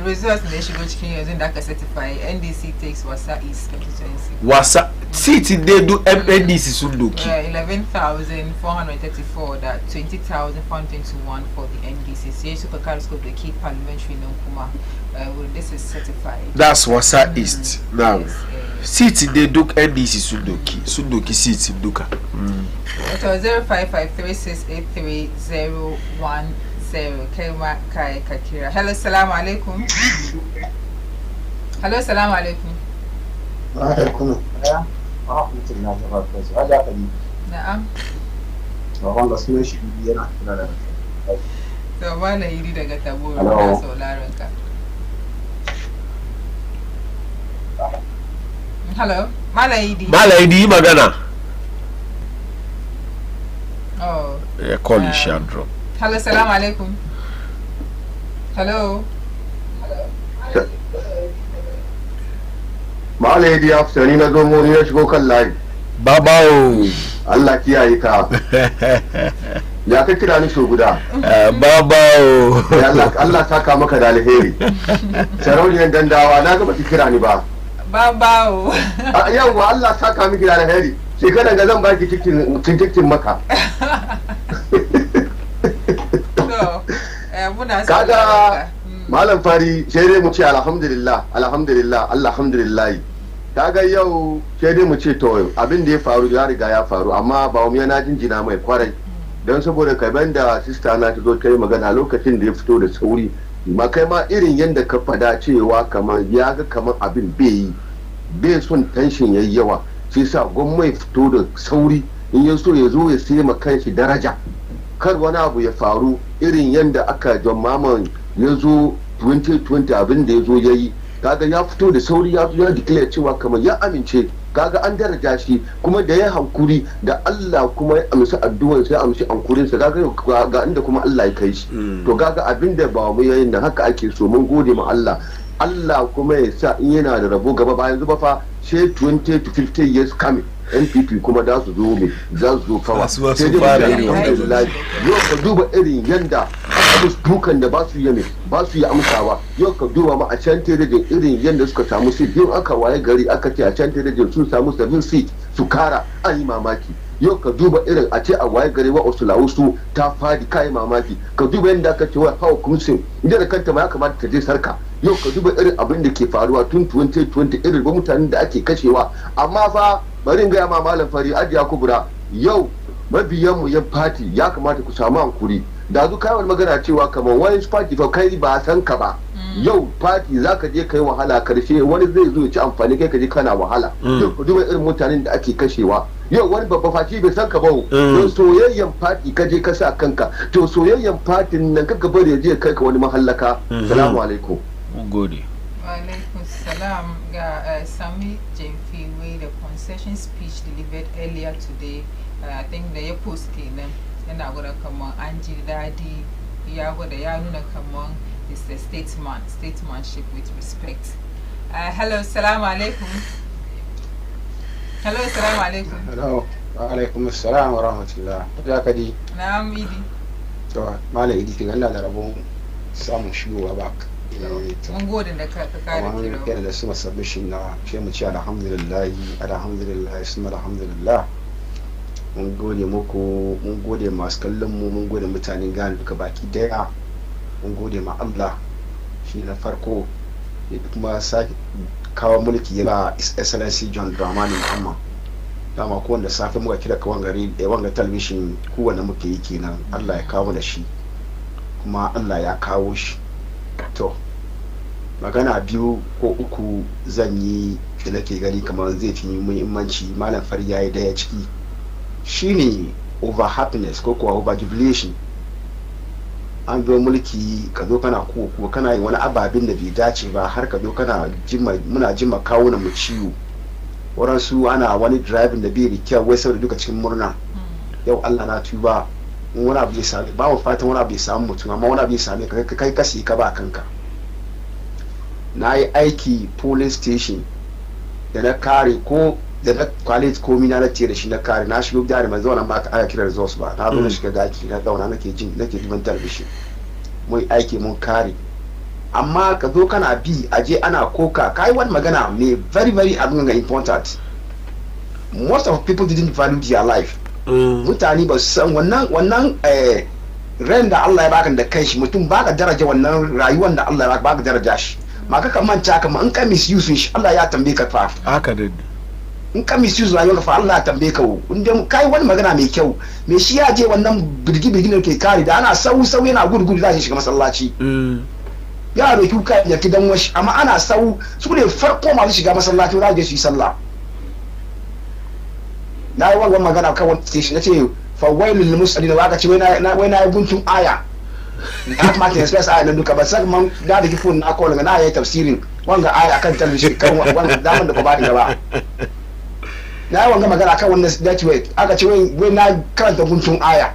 results ne shigo cikin yanzu da aka certify NDC takes Wasa East 2026. Wasa city dai do NDC sun doki. 11,434 da 20,421 for the NDC. Sai suka kare su da key parliamentary nan kuma. This is certified. That's Wasa East. Now, Yes, city they do NDC Sundoki city duka. It was 055368310. Kema Kai Kakira. Hello, salamu alaikum. Hello, salamu alaikum. Alaikum. Na'am. Wanda sunan shi yana kira da To bana yiri daga Taboro na sauraron ka. Hello, Malaidi. Malaidi magana. Oh. Yeah, call you Shandro. Hello, salamu alaikum. Hello. Malaidi ya fita ni na zo mu ne shigo kan layi. Babao. Allah kiyaye ka. Ya ka kira ni so guda. Babao. Allah saka maka da alheri. Sarauniyar dandawa na ga baki kira ni ba. Babao. Yawwa Allah saka miki da alheri. Shekaran ga zan baki tikitin maka. So, muna Kaga Malam Fari sai dai mu ce alhamdulillah alhamdulillah. Kaga yau sai dai mu ce to abin da ya faru ya riga ya faru, amma ba mu yana jinjina mai kwarai don saboda kai banda sister na ta zo kai magana lokacin da ya fito da sauri ma kai ma irin yanda ka fada cewa kamar ya ga kamar abin bai son tension yayi yawa, sai sa gwamnati fito da sauri in ya so ya zo ya sai ma kanshi daraja kar wani abu ya faru irin yanda aka John Mahama ya zo 2020 abin da ya zo ya yi. Kaga ya fito da sauri ya declare cewa kamar ya amince, kaga an daraja shi kuma da ya hankuri da Allah kuma ya amsa addu'ar sai amshi hankurin sa, kaga ga inda kuma Allah ya kai shi. To kaga abinda ba mu yayin nan haka ake so, mun gode ma Allah kuma ya sa in yana da rabo gaba bayan zuba fa sai 20 to 50 years coming NPP kuma da su zo me za su zo fawa Kasuwa sai sun dai fara mu yin ce alhamdulillah yau ka duba irin yanda aka musu dukan da ba su yi ba su yi amsawa yau ka duba ma a can tere da irin yanda suka samu seat yau aka waye gari aka ce a can tere da sun samu 7 seat su kara an yi mamaki yau ka duba irin a ce a waye gari wa usulawusu ta fadi kai mamaki ka duba yadda aka ce wa hawa kunsin inda da kanta ma ya kamata ta je sarka yau ka duba irin abin da ke faruwa tun 2020 irin ba mutanen da ake kashewa amma fa bari in gaya ma malam fari ajiya kubura yau mabiyanmu yan fati ya kamata ku samu hankuri da zu kai wani magana cewa kamar wani fati fa kai ba san ka ba yau fati za ka je kai wahala karshe wani zai zo ya ci amfani kai ka je kana wahala yau ka duba irin mutanen da ake kashewa yau wani babba fati bai san ka ba to soyayyen fati ka je ka sa kanka to soyayyen fatin nan kaka bari ya je kai ka wani mahallaka salamu alaikum mun gode Walaikum salam. Sami Jemfiwe, the concession speech delivered earlier today. I think the post kenan yana gwada kaman an ji daɗi ya gwada ya nuna kaman it's a statesmanship with respect. Hello, salamu alaikum. Hello, salamu alaikum. Hello, wa alaikum assalam wa rahmatullah. Ya kadi. Na'am Idi. To, Malam Idi ke ganna da rabon samun shigowa ba. Mun gode da ka kare kiro. Yana da suma submission na ce mu ce alhamdulillah, suma alhamdulillah. Mun gode muku, mun gode masu kallon mu, mun gode mutanen Ghana duka baki daya. Mun gode ma Allah shi na farko ya kuma sake kawo mulki ya ba His Excellency John Dramani Mahama. Dama ko wanda safe muka kira ka wanga television kowanne muke yi kenan Allah ya kawo da shi kuma Allah ya kawo shi. To magana biyu ko uku zan yi da nake gani kamar zai fi muhimmanci malam fari yayi daya ciki shine over happiness ko kuwa over jubilation. An zo mulki ka zo kana ko kana yin wani ababin da bai dace ba har ka zo kana muna jima kawo na mu ciwo waransu ana wani driving da bai da kyau wai saboda duka cikin murna yau Allah na tuba wani abu ya same ba mu fatan wani abu ya samu mutum amma wani abu ya same ka kai kasi ka ba kanka. Na yi aiki polling station da na kare ko da na college komi na ce da shi na kare na shigo da mai zauna ba aka kira results ba na zo na shiga daki na zauna nake duban talabishin mun aiki mun kare amma ka zo kana bi aje ana koka kai wani magana me very very important. Most of people didn't value their life. Mutane ba su san wannan ran da Allah ya baka da kanshi mutum baka daraja wannan rayuwar da Allah ya baka daraja shi ma ka manta kamar in ka misuse shi Allah ya tambaye ka fa haka da in ka misuse rayuwar ka fa Allah ya tambaye ka inda kai wani magana mai kyau me shi ya je wannan birgi ne ke kare da ana sau yana gudu za shi shiga masallaci ya roki ka ya kidan washi amma ana sau su ne farko masu shiga masallaci za je su yi sallah. Na yi wannan magana kan wani station na ce fawailul lil musallin wa ka ce wai na yi guntun aya na ma ta express aya nan duka ba sai man da kifo na call na yi tafsirin wanga aya kan television kan wanga daman da ko ba da ba. Na yi wannan magana kan wannan that way aka ce wai na karanta guntun aya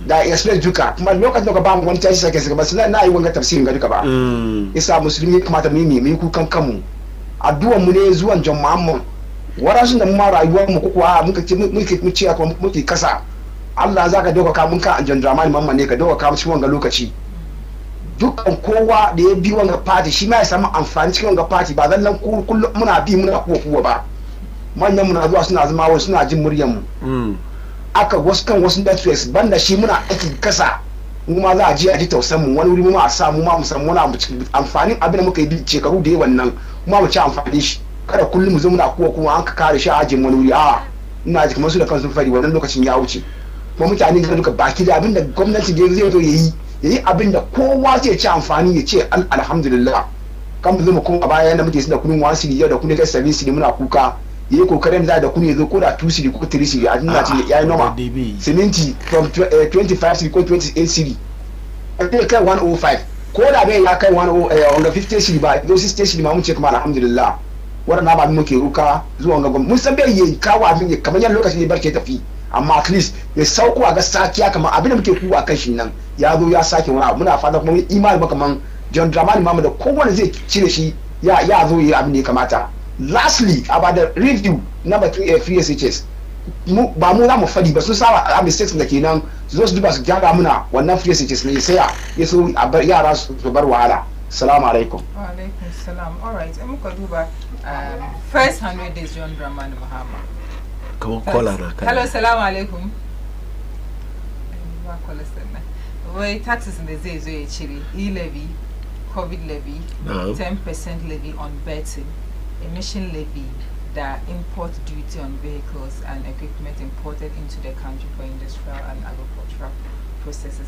da express duka kuma lokacin da ka ba mu wani tashi sake ba sai na yi wannan tafsirin ga duka ba. Isa musulmi kamata mu yi kukan kanmu addu'an mu ne zuwan John Muhammad warasun da mu ma rayuwar mu kuwa muke kasa Allah za ka doka mun ka John Dramani Mahama ne ka doka cikin wanga lokaci dukkan kowa da ya bi wanga party shi ma ya samu amfani cikin wanga party ba zallan kullum muna bi muna kuwa ba manyan muna zuwa suna zama wasu suna jin muryar mu aka wasu networks banda shi muna aiki kasa mu ma za a je a ji tausan mu wani wuri mu ma a sa mu ma mu samu wani amfanin abin da muka yi shekaru da yawan nan mu ci amfani shi kada kullum mu zo muna kuma an ka kare shi a ajin wani wuri a ina ji kamar su da kansu fari wannan lokacin ya wuce kuma mutane da duka baki da abin da gwamnati da zai zo yayi abin da kowa zai ci amfani ya ce alhamdulillah kan mu zo mu kuma baya da muke da kunun wasiri yau da kunun kai sabin siri muna kuka yayi kokarin da kunin ya zo ko da 2 siri ko 3 siri a dinga ce yayi noma siminti from 25 siri ko 28 siri a kai 105 ko da bai ya kai 150 siri ba zo 60 siri ma mun ce kuma alhamdulillah waɗanda ba muke ruka zuwa ga mun san bai yi kawo abin kamar yan lokacin ne barke tafi amma at least ya sauko a ga sakiya kamar abin da muke kuwa kan shi nan ya zo ya sake wani abu muna fata kuma imani ba kamar John Dramani Mahama da kowane zai cire shi ya zo yi abin da ya kamata Lastly, about the review number 3 free SHS. Ba mu za mu fadi ba sun saba a mistakes da kenan su zo su duba su gyara muna wannan free SHS ne sai ya so a bar yara su bar wahala. Assalamu alaikum. Wa alaikum salam. All right, in muka duba first 100 days John Dramani Mahama. Come on, call her. Hello, assalamu alaikum. Wa call us. Wai taxes in the zai zo ya cire e-levy, COVID levy, 10% levy on betting, emission levy, the import duty on vehicles and equipment imported into the country for industrial and agricultural processes.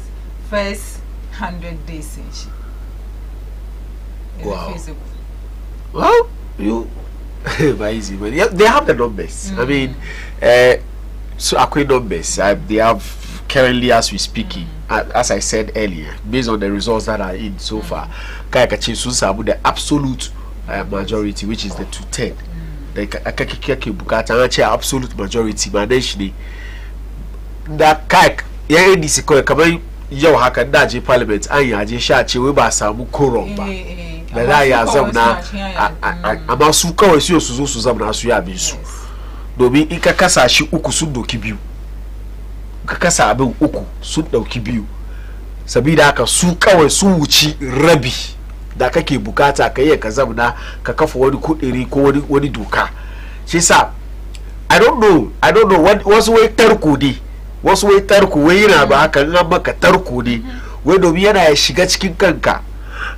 First 100 days since. Wow. Well, you easy, but yeah, they have the numbers. I mean, so acquired numbers. They have currently, as we speaking, as I said earlier, based on the results that are in so far, the absolute majority, which is the 210. The absolute majority, managed that kike, yeah, this is coming. Yo, haka daji parliament an yaje sha ce wai ba samu koron ba da za ya zamna amma su kawai su zo su zamna su ya bin su domin in ka kasa shi uku sun doki biyu ka kasa abin uku sun dauki biyu sabida haka su kawai sun wuci rabi da kake bukata ka yi ka zamna ka kafa wani kudiri ko wani doka shi sa I don't know wasu wai tarko dai wasu wai tarko wai yana ba haka an maka tarko ne wai domin yana ya shiga cikin kanka.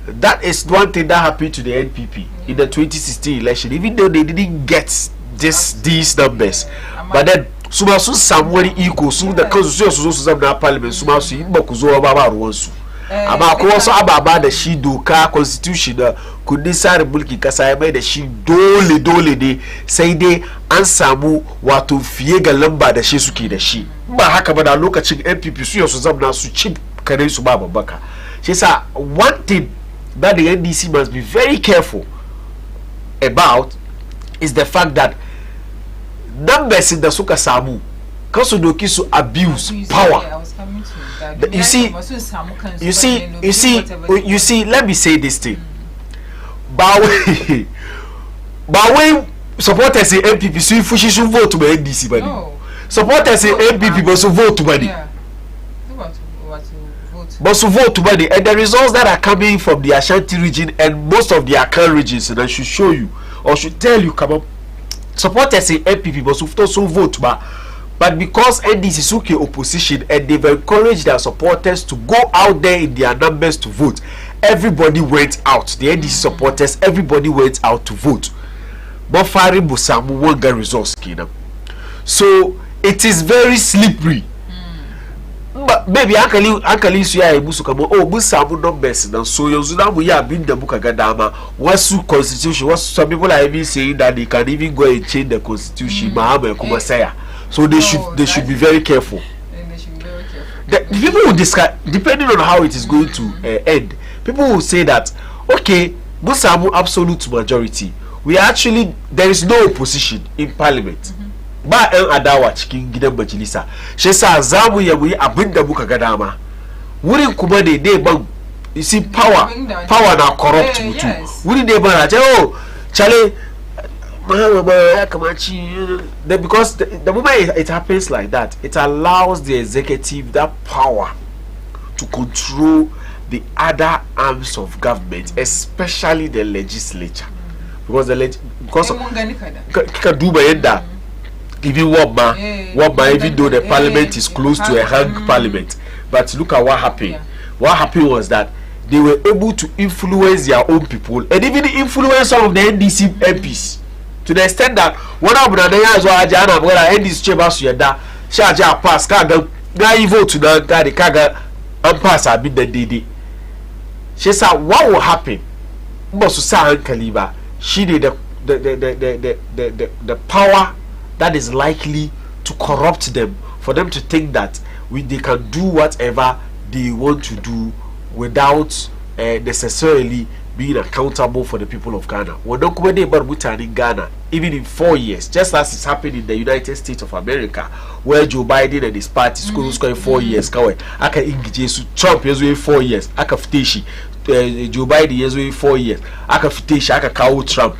That is one thing that happened to the NPP in the 2016 election, even though they didn't get these numbers, but then su ma sun samu wani iko su da kansu su zo su zama parliament su ma su yi ba ku zo ba ruwan su amma akwai wasu ababa da shi doka constitution da kundin tsarin mulki kasa ya mai da shi dole ne sai dai an samu wato fiye ga lamba da shi suke da shi ba haka ba da lokacin NPP su su zamna su ci kare su ba babbaka shi yasa one thing that the NDC must be very careful about is the fact that numbers da suka samu kasu doki su abuse power. You see, let me say this thing. But when supporters say MPP, so if she should vote to my NDC, buddy. Supporters say MPP, but so vote to buddy. But so vote to buddy, and the results that are coming from the Ashanti region and most of the Akan regions, and I should show you or should tell you, come up. Supporters say MPP, but so vote but because NDC suke opposition and they've encouraged their supporters to go out there in their numbers to vote, everybody went out. The NDC supporters, everybody went out to vote. But Fari Musamu won't get results, so it is very slippery. But maybe Uncle Suya Musukamo, oh, Musamu numbers, and so Yozuna, we have been the Bukagadama. What's the constitution? What some people are even saying that they can even go and change the constitution, Mahama and Kumasaya. So they should be very careful. The people will discuss, depending on how it is going to end. People will say that, okay, Musamu absolute majority. We actually, there is no opposition in parliament. Ba en adawa cikin gidan majalisa. Shi yasa zamu yayi abinda muka ga dama. Wurin kuma ne ban, you see power na corrupt mutu. Wurin ne ban aje oh chale because the moment it happens like that, it allows the executive that power to control the other arms of government, especially the legislature. Because even even though the parliament is close to a hung parliament, but look at what happened. What happened was that they were able to influence their own people and even influence some of the NDC MPs. To the extent that one of the days were Jana, where I end this chamber, so that Shaja pass, Kaga, guy vote to the guy, the Kaga, and pass. I mean, the DD. She said, what will happen? Bosusa Kaliba, she did the power that is likely to corrupt them for them to think that they can do whatever they want to do without necessarily being accountable for the people of Ghana. We don't come in Ghana, even in 4 years, just as it's happened in the United States of America, where Joe Biden and his party scoring 4 years. Aka Ingijesu Trump is 4 years. Aka Fiteshi Joe Biden is 4 years. Aka Fiteshi Aka Kawo Trump.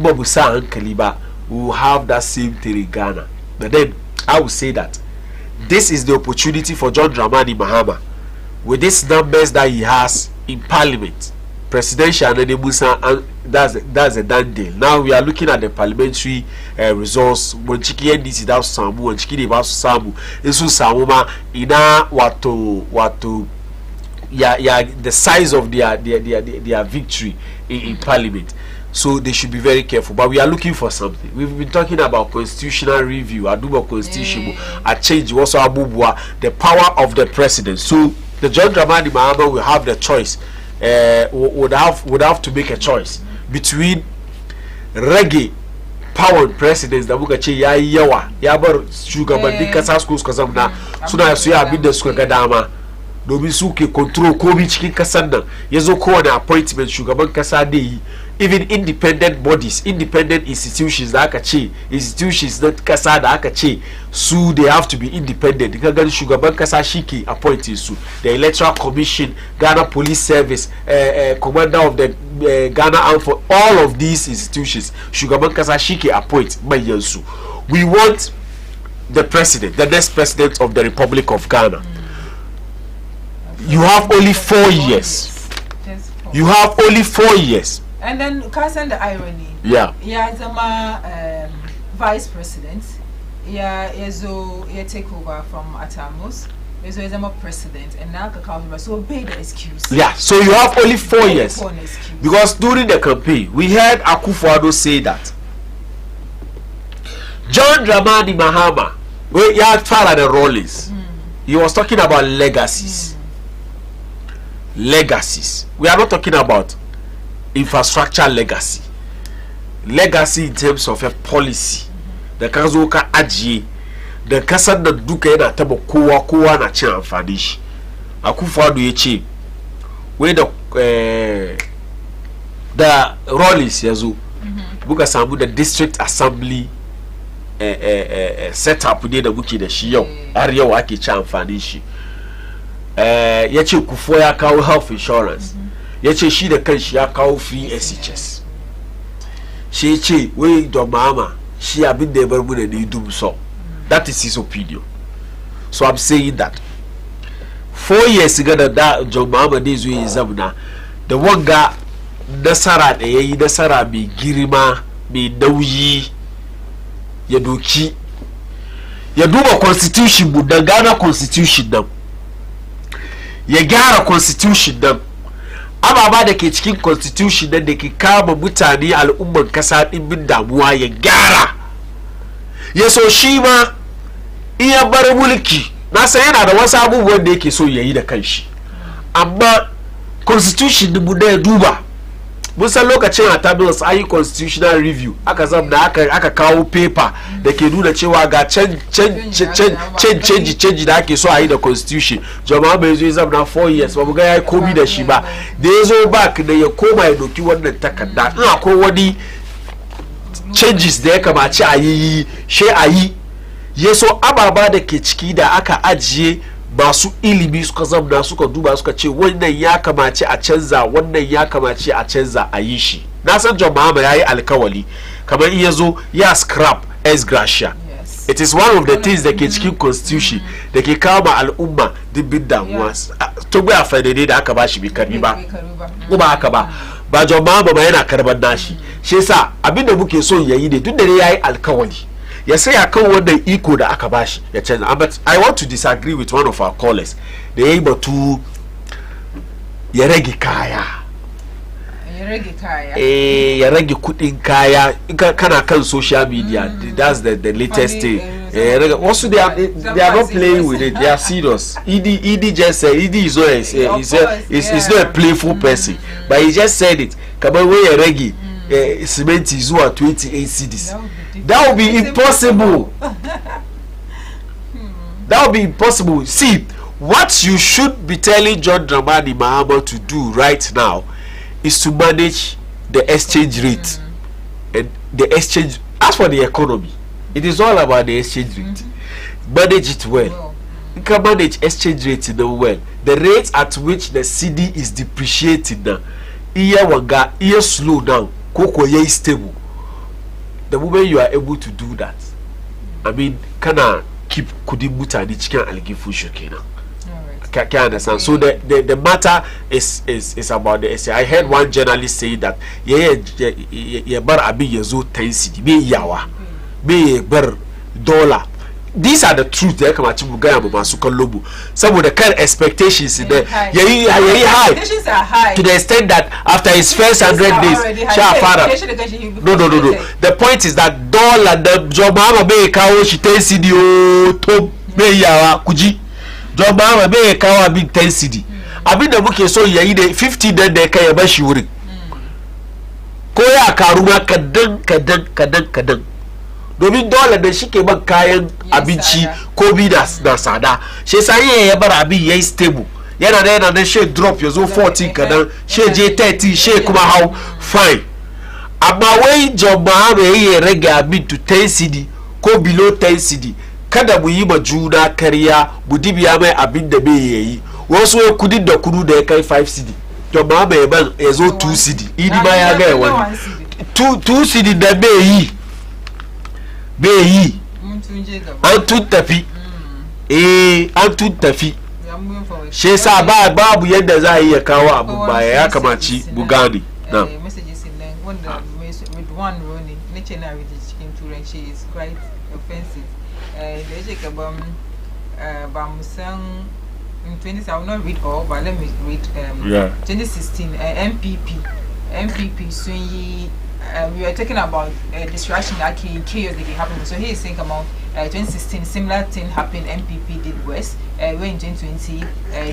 Mbabusa and Kaliba will have that same thing in Ghana. But then I will say that this is the opportunity for John Dramani Mahama, with these numbers that he has in Parliament, presidential and that's a done deal. Now we are looking at the parliamentary results. When Chiki NDC that Samu, when Chiki Deba Samu, Isu Samuma ina watu yeah the size of their victory in Parliament. So they should be very careful. But we are looking for something. We've been talking about constitutional review, Aduba constitution, a change also abubwa, the power of the president. So the John Dramani Mahama will have the choice. Would have to make a choice between reggae powered presidents da muka ce yayi yawa ya bar shugabannin kasa su zamna suna so ya abin da suka ga dama domin su ke control komai cikin kasan nan yazo kowane appointment shugaban kasa da yi, even independent bodies, independent institutions da aka ce institutions na kasa da aka ce su they have to be independent. Ka ga shugaban kasa shike appointing su, the electoral commission, Ghana police service, commander of the Ghana armed forces, all of these institutions shugaban kasa shike appoint manyan su. We want the president, the next president of the Republic of Ghana. You have only 4 years. You have only 4 years. And then Kasan the irony. Yeah. Yeah, Zama vice president. Yeah, Yezo take over from Atamos. Yezo Zama president, and now Kakao so obey the excuse. Yeah, so you have only 4 years. Because during the campaign, we heard Akufo-Addo say that John Dramani Mahama, where he had followed the rulings, he was talking about legacies. Legacies. We are not talking about infrastructure legacy in terms of a policy da ka zo ka ajiye da kasar da duka yana taba kowa na cin amfani shi. Akufo-Addo ya ce wai da Rollins ya zo muka samu da district assembly setup ne da muke da shi yau har yau ake cin amfani shi. Ya ce Kufo ya kawo health insurance, ya ce shi da kanshi ya kawo free SHS. Shi ce wai John Mahama shi abin da ya bar mu da ni dum so. That is his opinion. So I'm saying that 4 years ago da John Mahama ne zo yi zamna da wanga nasara da yayi nasara mai girma mai nauyi ya doki ya duba constitution mu da Ghana constitution nan ya gyara constitution nan, ababa da ke cikin constitution nan da ke kama mutane al'umman kasa ɗimbin damuwa ya gyara. Ya so shi ma iya bar mulki na san yana da wasu abubuwan da yake so ya yi da kanshi, amma constitution mu da ya duba. Mun san lokacin a tabbas ayi constitutional review aka zamna aka kawo paper da ke nuna cewa ga change da ake so a yi da constitution. Jama'a bai zo ya zamna 4 years ba mu ga yayi komi da shi ba, da ya zo back da ya koma ya doki wannan takarda in akwai wani changes da ya kamace a yi she a yi. Ya so ababa da ke ciki da aka ajiye masu ilimi suka zamna suka duba suka ce wannan ya kamace a canza, wannan ya kamace a canza a yi shi. Na san John Mahama ya yi alkawali kamar iya zo ya scrap ex gratia. It is one of the things da ke cikin constitution da ke kama al'umma dibbin damuwa. To gbe a fadade da aka bashi bai karbi ba kuma haka ba John Mahama ba yana karban nashi. Shi yasa abinda muke so yayi ne tun da ya yi alkawali ya sai akan wannan iko da aka bashi ya canza. But I want to disagree with one of our callers da yayi batu ya rage kaya. Ya rage kudin kaya. Kana kan social media, that's the latest thing. Also they are not playing with it, they are serious. ED just said ED is not a playful person, but he just said it. Kama we ya rage cement zuwa 28 cedis. That would be impossible. That would be impossible. See, what you should be telling John Dramani Mahama to do right now is to manage the exchange rate. And the exchange, as for the economy, it is all about the exchange rate. Manage it well. You can manage exchange rate well. The rate at which the CD is depreciating now, iya slow down, koko ye stable. the moment you are able to do that, I mean, kana keep kudin mutane cikin algifu shi kenan. Can understand? So the matter is about the essay. I heard one journalist say that ye bar abi yezo 10 cedi be yawa be bar dollar. These are the truth da ya kamaci mu gaya mu masu kallo mu saboda kan expectations there yayi high. Expectations are high to the extent that after his first 100 days sha fara no the point is that dollar da jama'a be kawo shi 10 cedi o to be yawa kuji jama'a be kawo abin 10 cedi abin da muke so yayi da 50 da kai ya bashi wurin ko ya karu ma kadan domin dole da shi ke ban kayan abinci ko bi da sada shi sai ya bar abin yayi stable yana da she drop ya zo 14 kadan she je 30 she kuma how fine amma wai jama'a ya rage abin to 10 cedi ko below 10 cedi kada mu yi ma juna kariya mu dibiya mai abin da bai yayi wasu kudin da kudu da ya kai 5 cedi jama'a mai ban ya zo 2 cedi idi ma ya ga wani 2 cedi da bai yi an tun tafi an tun tafi shi sa babu yadda za a yi ya kawo abu baya ya kamaci bugani na messages in there wanda with one running nature na with cikin turanci is quite offensive da yake gaban ba mu san in 20 I will not read all but let me read 2016 MPP sun yi we were talking about distraction that chaos that can happen. So he is saying about 2016 similar thing happened. MPP did worse. When in 2020,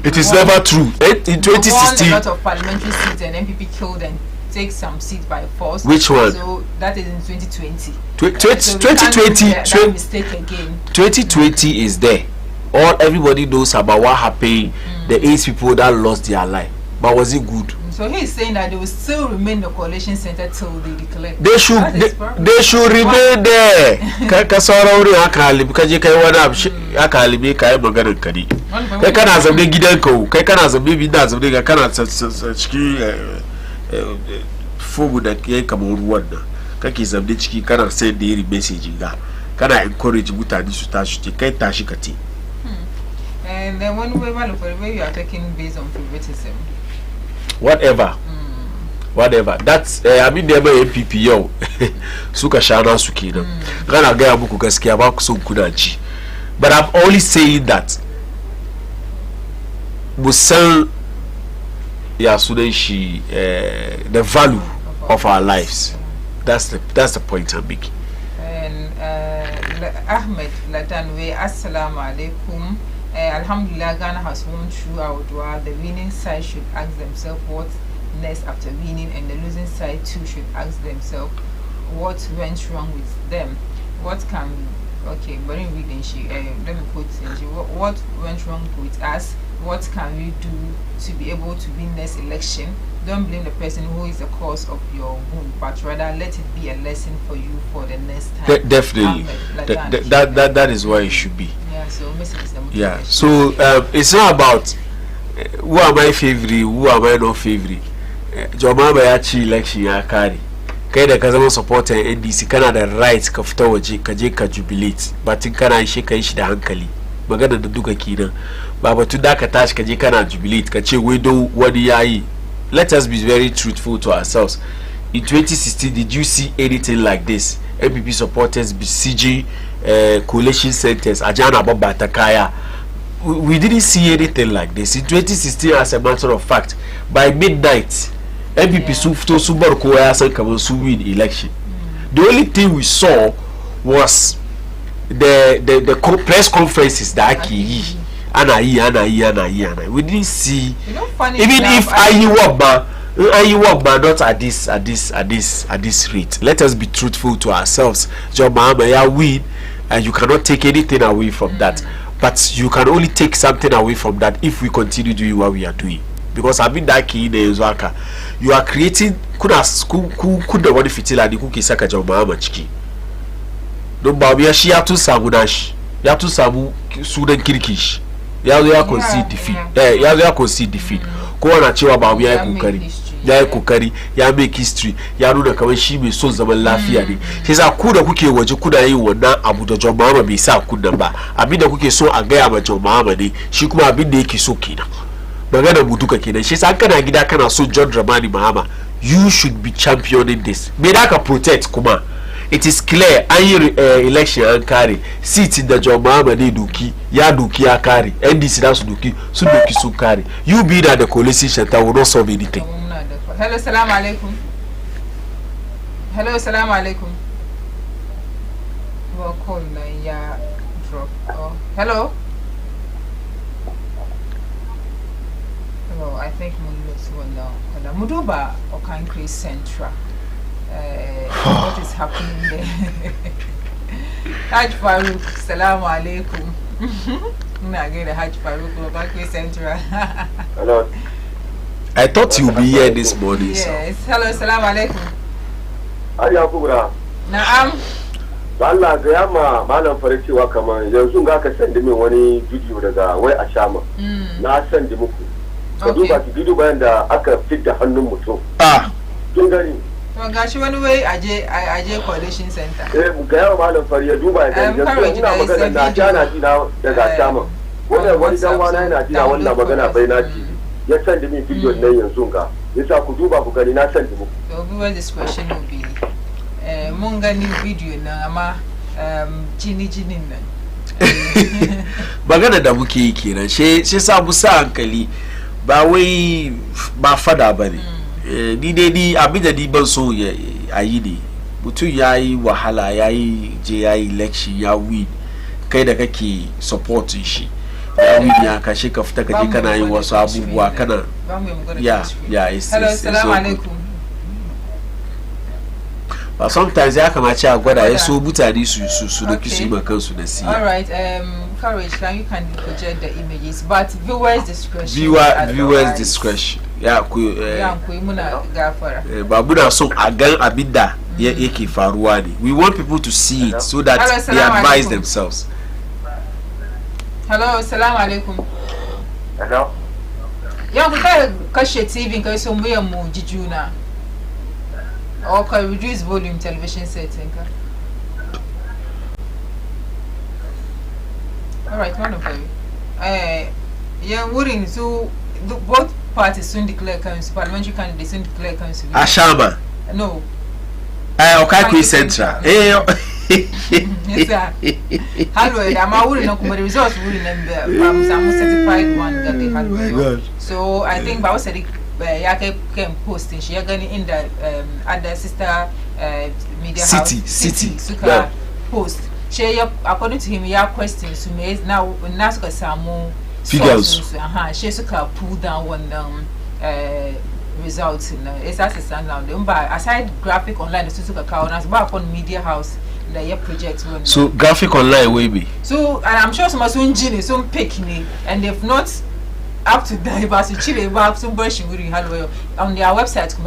it is never true. In 2016, won a lot of parliamentary seats and MPP killed and take some seats by force. Which one? So that is in 2020. 2020. Mistake again. 2020 is there. Everybody knows about what happened. The 8 people that lost their life, but was it good? So he is saying that they will still remain the coalition center till they declare. They should remain there. Ka saurari aka halibi kaje kai wani abu aka halibi kai maganar kadi. Kai kana zaune gidanka kai kana zaune binda zaune ga kana ciki fogu da yayi kamar ruwan nan. Kake zaune ciki kana send the message ga. Kana encourage mutane su tashi kai tashi kati. And then when we look for the way you are talking based on favoritism. Whatever that's I mean da mai MPP yau suka shana su kenan kana ga muku gaskiya ba ku son kuna ji but I'm only saying that musan ya sunan shi the value of our lives. That's the point I'm making. And Ahmed Ladanwe, assalamu alaikum. Alhamdulillah, Ghana has won through our dua. The winning side should ask themselves what next after winning, and the losing side too should ask themselves what went wrong with them. What can but in reading let me quote what went wrong with us? What can we do to be able to win next election? Don't blame the person who is the cause of your wound, but rather let it be a lesson for you for the next time. Definitely, that is why it should be. Yeah, so yeah, so it's not about who am I favoring, who am I not favoring. Jomama ya ci election ya kare. Kai da ka zama supporter NDC kana da right ka fita waje ka je ka jubilate, batin kana shi kai shi da hankali. Magana da duka kenan. Ba batun da ka tashi ka je kana jubilate ka ce wai don wani yayi. Let us be very truthful to ourselves. In 2016, did you see anything like this? MPP supporters besieging coalition centers, Ajana Baba Takaya. We didn't see anything like this. In 2016, as a matter of fact, by midnight, MPP Sufto Subar Koya San Kamansu win election. The only thing we saw was the press conferences that Ana. We didn't see, even if I work not at this rate. Let us be truthful to ourselves. Job Mahama win, and you cannot take anything away from that. But you can only take something away from that if we continue doing what we are doing. Because I've been that key in the Uzwaka. You are creating could one fitila the cookie saka Job Mahama chiki. No Babia she have to samudash. You have to samu Sudan Kirkish. You have to concede defeat. You have to concede defeat. Ko wana cewa ba mu yayi kokari ya yi kokari ya make history ya nuna kamar shi mai son zaman lafiya ne shi yasa ku da kuke waje kuna yin wannan abu da John Mahama bai sa kunnan ba abin da kuke so a gaya ma John Mahama ne shi kuma abin da yake so kenan magana mu duka kenan shi yasa kana gida kana so John Dramani Mahama you should be championing this me da ka protect kuma it is clear an yi election an kare seat da John Mahama ne doki ya kare NDC da su doki sun kare you be that the coalition center will not solve anything. Hello, salamu alaikum. Hello, salamu alaikum. Well, call na ya drop. Oh, hello. Hello, I think Mundos will know. Muduba Okankri Central. What is happening there? Haj Farouk, salamu alaikum. Na get Haj Farouk Okankri Central. Hello. I thought you'd be here this morning. Yes. Hello, salamu alaikum. Ayya kubra. Na'am. Allah ga yamma malam fare cewa kaman yanzu ga ka sanda min wani video daga wai a shama. Na sanda muku. Ka duba ki video bayan da aka fidda hannun mutum. Kin gani? To gashi wani wai aje coalition center. Ga yamma malam fare ya duba ya gani yanzu ina magana na jana ji na daga shama. Wannan wani dan wana yana ji na wannan magana bai na ji. Ya sanda min video nan yanzu ga. Yasa ku duba ku gani na sanda muku. To viewer discretion will be mun gani video nan amma jinin nan magana da muke yi kenan shi sa mu sa hankali ba wai ba fada bane ni dai ni abin da ni ban so a yi ne mutum ya yi wahala ya yi je ya yi election ya win kai da kake supporting shi ya win ya kashe ka fita kaje kana yin wasu abubuwa kana ya hello assalamu alaikum. But sometimes ya kamace a gwada ya so mutane su doki su yi ma kansu da siya. Alright, Courage, you can project the images, but viewers discretion. Viewers discretion. Ya ku muna gafara. Ba muna so a gan abin da yake faruwa ne. We want people to see it so that they advise themselves. Hello, assalamu alaikum. Hello. Ya ku kai kashe TV kai so mu mu jijuna. Or can reduce volume television setting. Alright, one of them. Yeah, wouldn't so both parties soon declare council, parliamentary candidates soon declare council. Ashama. No. Okay, Central. Yes, sir. Hello, I'm wouldn't know the results wouldn't from some certified one that they had. So I think Bao said Yake came posting. She again in the other sister media house city Suka post. She according to him, your questions to me now Nasuka Samu figures. She Suka pull down one results in it's as a stand now. But aside graphic online, the Suka Kaunas, but upon media house. The project so graphic online will be so and I'm sure some soon genie some pick me and if not up to diversity Chile about some brushing with on their website so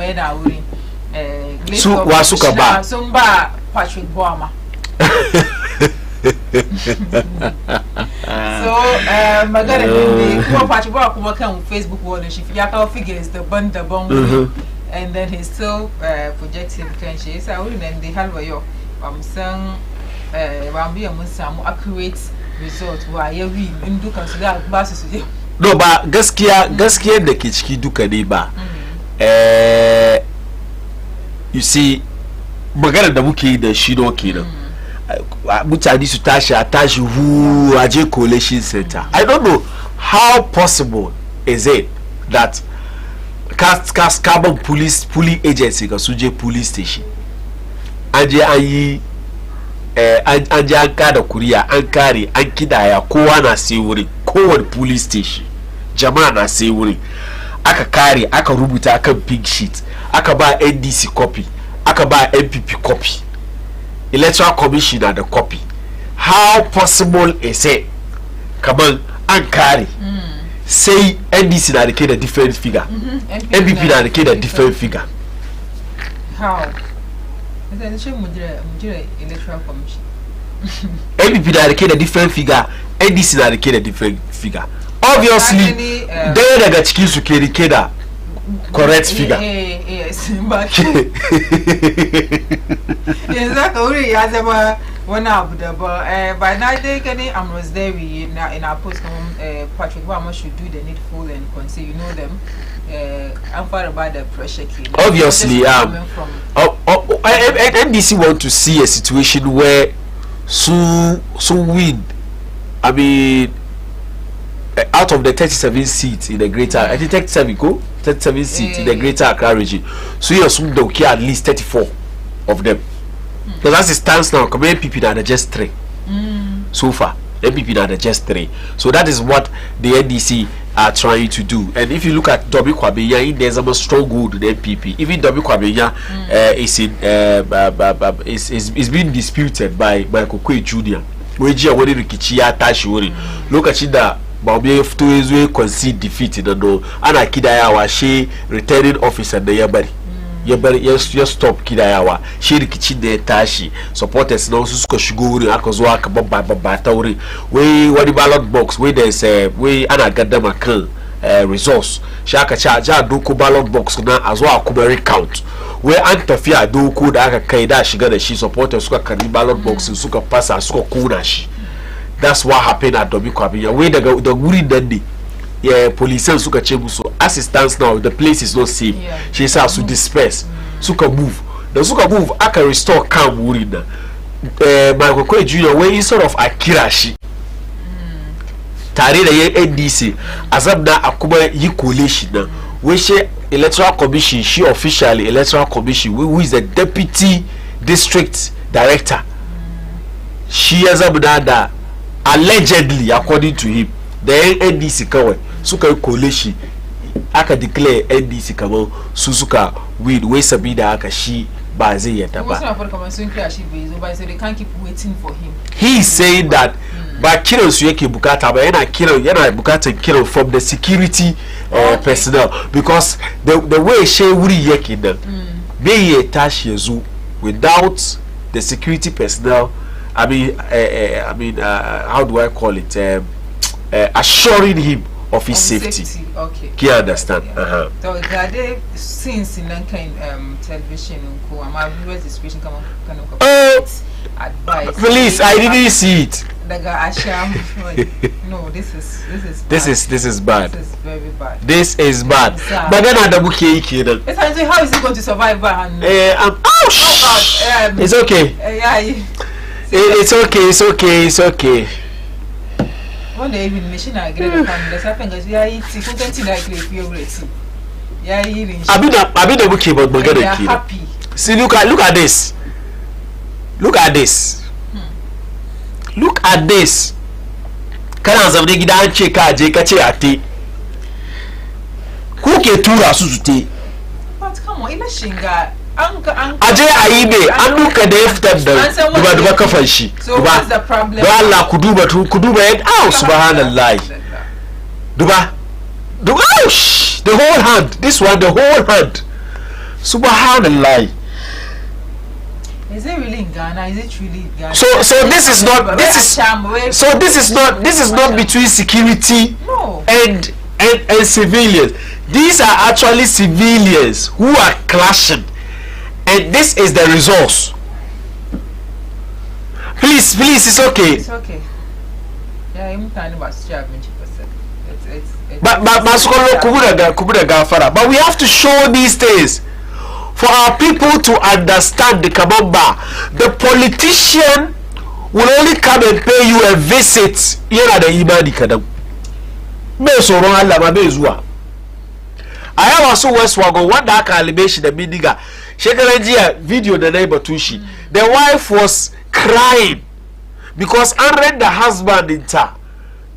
wasuka ba some bar Patrick Boama so magana Patrick Boama come on Facebook wall and she figures the bond and then he's still projecting potential so I wouldn't end the halwa yo saying be a some accurate result why you win in duka su da ba su no ba gaskiya da ke ciki duka ne ba you see magana da muke yi da shi no kenan mutane su tashi hu aje coalition center. I don't know how possible is it that carbon police agency ka suje police station aje an yi an je an kada kuriya an kare an kidaya kowa na sai wurin kowane police station jama'a na sai wurin aka kare aka rubuta akan pink sheet aka ba NDC copy aka ba MPP copy electoral commission na da copy. How possible is it kaman an kare sai NDC na da different figure MPP na da different figure. How? Electoral commission. MPP na da different figure, NDC na da different figure. Obviously, daya daga cikin su ke rike da correct figure. Yes, but exactly. As one up the by now they can was there in our post Patrick Obama should do the needful and consider, you know them. I'm far about the pressure. Obviously, NDC want to see a situation where so win. I mean, out of the 37 seats in the greater, I think 37 seats in the greater Accra region. So you assume they will get at least 34 of them. Because as it stands now, MPP are just 3 so far. MPP are just 3. So that is what the NDC are trying to do. And if you look at W Kwabenya, there's a stronghold in MPP. Even W Kwabenya is being disputed by Kokwe Jr. Look at that. Bobby to concede defeat in the no. And I Kidaya she returning officer the Yabari. Yes, stop Kidayawa. She kitchen de tashi. Supporters now Susko Shuguri, Akozwa, Batauri. We what the ballot box, where there's a way and I got them a resource. Shaka charge Doko ballot box now as well Kuberi count. Where Antafia Doko Daka Kaida, she got a she supporters who can ballot box and Suka Passa, Suko Kunashi. That's what happened at Dobi Kwabenya. Where the Guri Dandy. Yeah, police and suka chebu. So as it stands now, the place is not safe. She has to disperse. Suka move. The suka move. I can restore calm. Urina. Michael Kwe Jr. Where instead of Akirashi, Tari the NDC, Azabna Akuma yi coalition. Where she electoral commission, she officially electoral commission. Who is the deputy district director? She Azabna allegedly, according to him, the NDC kawe. Suka coalition aka declare NDC kama Suzuka win we sabida aka shi ba zai yadda ba. So they can't keep waiting for him. He is saying that ba kiran su yake bukata ba yana bukatan kiran from the security personnel, because the way she wuri yake nan bai ya tashi yazo without the security personnel. I mean how do I call it, assuring him of his safety. Okay. Can you understand? So there are scenes in that kind television viewers discretion come advice. Please, I didn't see it. No, this is bad. This is bad. This is very bad. This is bad. But then how is he going to survive? It's okay. It's okay. One day even machine I get a family. That's happened because we are eating. Something like if yeah, eating. I've been the book but we're gonna kill. Happy. See, look at this. Look at this. Look at this. Kana zamne gida an ce ka je ka ce ate. Ku ke tura su su te. But come on, election ga aje ayi ne an duka da ya fitar da duba kafan shi. So what's the problem? Ba Allah ku duba yadda subhanallah. Duba the whole hand. This one, the whole hand. Subhanallah. Is it really in Ghana? Is it really in Ghana? So this is not between security and civilians. These are actually civilians who are clashing, and this is the resource. Please, it's okay. It's okay. Yeah, I'm kind of but we have to show these things for our people to understand the Kabamba. The politician will only come and pay you a visit. Here are the Imani Kadam. I have also West Wagon, one dark allegation, the Miniga. Shekaranjia video the neighbor Tushi. The wife was crying because I read the husband in ta.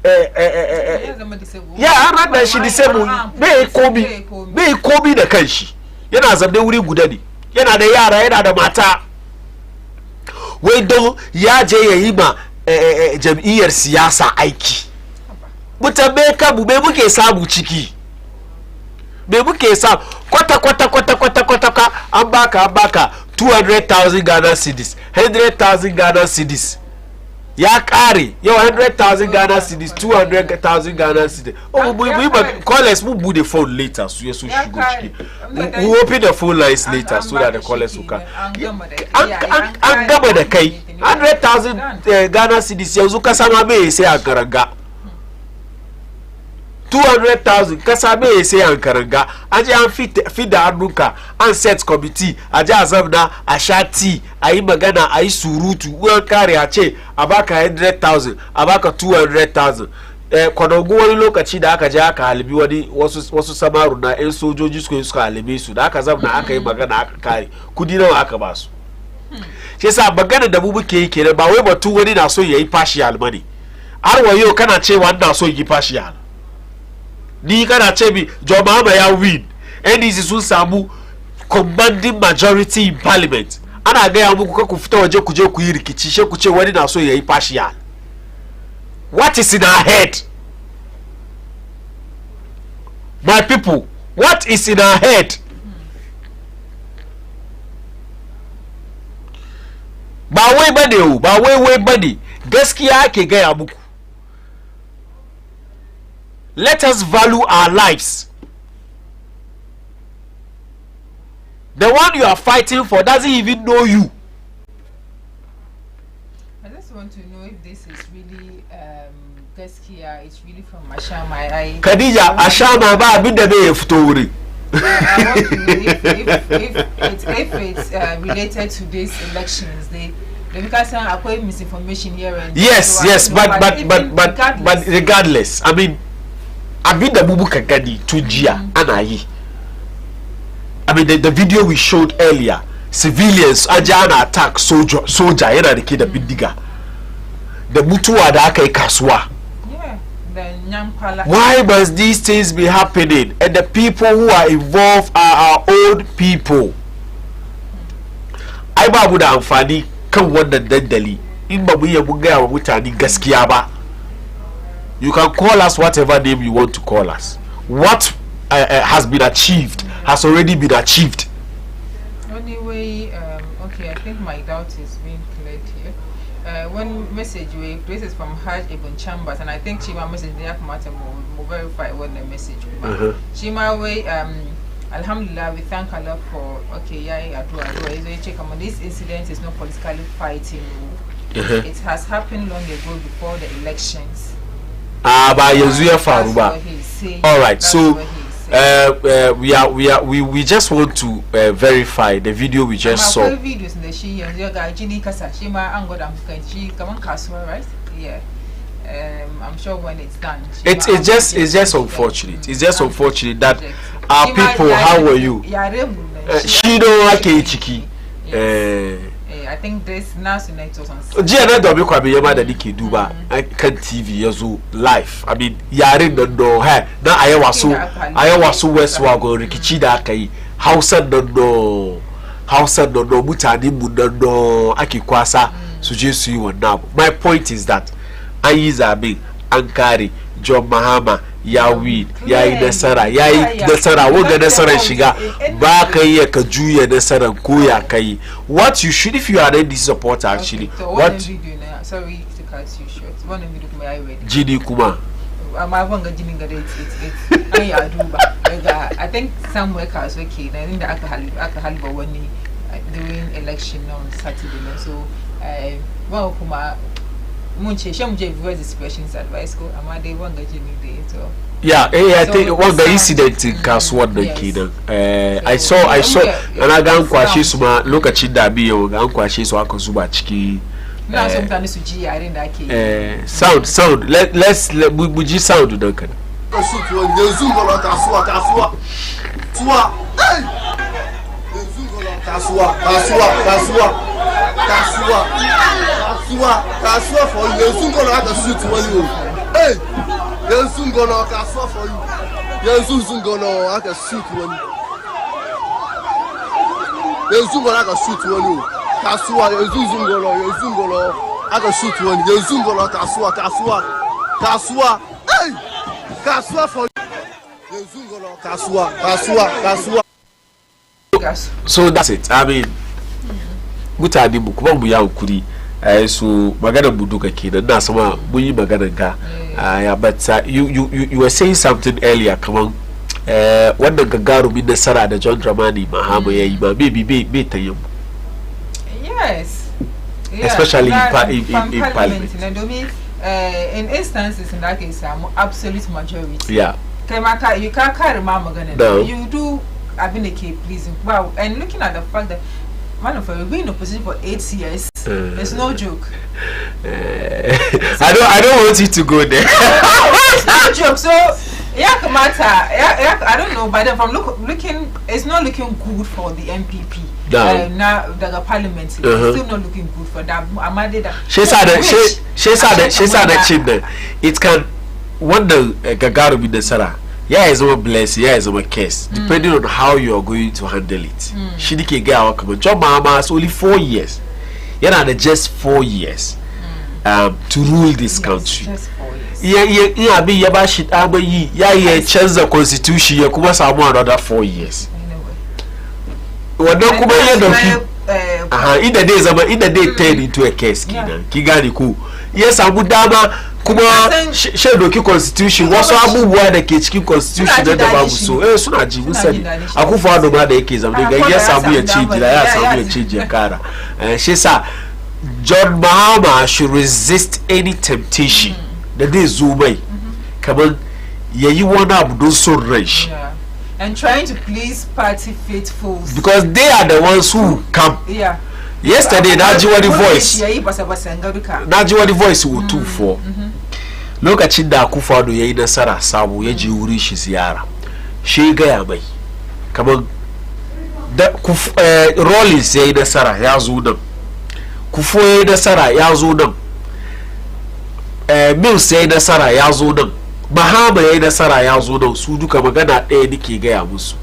Yeah, I read that she disabled. May Kobe the Kanshi. Yana zamne wuri guda ne, yana da yara, yana da mata. Wai don ya je ya yi ma jam'iyyar siyasa aiki. Mutabe kabu me muke samu ciki, me muke samu kwata an baka 200,000 Ghana cedis, 100,000 Ghana cedis. ya kare yo 100,000 Ghana cedis 200,000 Ghana cedis. Oh, we callers will boot the phone later so yes we should go check. We open the phone lines later so that the callers will come. And gaba da kai 100,000 Ghana cedis yanzu kasa ma bai sai a karanga 200,000 kasa bai sai a karanga aje an fit da hannunka an set committee aje azabna a shati ayi magana ayi surutu uwan kare a ce a baka 100,000 a baka 200,000 kwanago wani lokaci da aka je aka halibi wani wasu samaru na yan sojoji suka halibe su da aka zamna aka yi magana aka kare kudi nawa aka ba su shi yasa magana da mu muke yi kenan ba wai batu wani na so yayi partial bane har wayo kana cewa ina so yi partial ni kana ce bi John Mahama ya win NDC sun samu commanding majority in parliament ana gaya muku ka ku fita waje ku je ku yi rikici she ku ce wani na so yayi partial. What is in our head? My people, what is in our head? Ba wai bane o, ba wai bane. Gaskiya ake gaya muku. Let us value our lives. The one you are fighting for doesn't even know you. I just want to know if this is really gaskiya. It's really from Ashama. Khadija, Ashama ba abin da bai fito wuri. I want to know if it's related to these elections. Because akwai misinformation here and yes, but regardless, I mean, abin da bubu kagadi tujia ana yi. I mean, the video we showed earlier, civilians ajana attack soldier yana da ke da bindiga. Da mutuwa da aka yi kasuwa. Why must these things be happening? And the people who are involved are our old people. Ai babu da amfani kan wannan dandali in ba mu iya mun gaya wa mutane gaskiya ba. You can call us whatever name you want to call us. What has been achieved has already been achieved. Anyway, okay, I think my doubt is being cleared here. One message this is from Haj Ibn Chambers, and I think she might message the matter more verify what the message was. She might way Alhamdulillah, we thank Allah for this incident is not politically fighting. It has happened long ago before the elections. Ba yanzu ya faru ba. All right, so we just want to verify the video we just saw. Videos in the she right? Yeah. I'm sure when it's done. It's just unfortunate. It's just unfortunate that our people. How were you? She don't like chiki. I think this now tonight was on. Jiya da bi kwa bi yama da nike duba kan TV yazo live. I mean yaren don do ha na ayawa so West Wago rikici da aka yi. Hausa don do mutane mu don do ake kwasa su je su yi wannan. My point is that an yi zabe an kare John Mahama ya win yayi nasara wanga nasarar shiga ba ka yi ka juya nasarar ko ya kai. What you should, if you are a supporter actually, so what sorry to cut you short, one video kuma yayi ready Jini kuma amma wanga jinin ga it's ai ya duba I think somewhere cars okay na inda aka halba wani during election on Saturday, so well kuma mun ce shan je viewers expressions advice ko amma dai wanga jini da ito. Yeah, I think wanga incident in kasuwar nan kenan. I saw ana ga an kwashe su ma lokacin da biyo ga an kwashe su aka zuba ciki. Na so mutane su ji yaren da ake. Sound let's buji sound dan kan. Yanzu gona kasuwa tuwa yanzu gona kasuwa for you. Yanzu gona aka shoot wani. Hey, yanzu gona kasuwa for you. Yanzu gona aka shoot wani. Yanzu gona aka shoot wani. Kasuwa yanzu gona aka shoot wani. Yanzu gona kasuwa. Hey, kasuwa for you. Yanzu gona kasuwa. So that's it. I mean, mutane mu kuma mu ya hukuri so magana buduka kenan na sama mun yi magana ga ya but you were saying something earlier kaman wannan gagarumin nasara da John Dramani Mahama yayi ma bai tayin yes especially in parliament in instances in that case absolute majority yeah you can't carry magana no. You do abinake pleasing wow and looking at the fact that man of being in opposition for 8 years it's no joke. I don't want you to go there. It's no joke. So I don't know, but then from looking it's not looking good for the MPP. Now the parliament is still not looking good for that. She said that it can wonder Gagaru be the Sarah. Yeah, it's a blessing, yeah, it's a curse, depending on how you are going to handle it. She didn't get our comment. John Mahama has only 4 years. Yeah, just 4 years to rule this country. Just 4 years. Yeah, be Yabashit Abayi, yeah, change the constitution, you come another 4 years. Well, no, come in the day turn into a case, Kigani ku. Yes, Abudama. Kuma shedo ki constitution wasu abubuwa da ke cikin constitution da babu so suna ji musani akufa do ma da yake zambe ga ya samu ya ci jira ya samu ya ci je kara shi sa John Mahama should resist any temptation da zai zo mai kamar yayi wani abu don son rai shi and trying to please party faithfuls because they are the ones who come yesterday Najiwadi voice will too for lokacin da Akufo-Addo yayi nasara samu ya je wurin shi ziyara shi ga ya mai kaman da Rollins yayi nasara ya zo nan Kufo yayi nasara ya zo nan Mills yayi nasara ya zo nan Mahama yayi nasara ya zo nan su duka magana ɗaya nake ga ya musu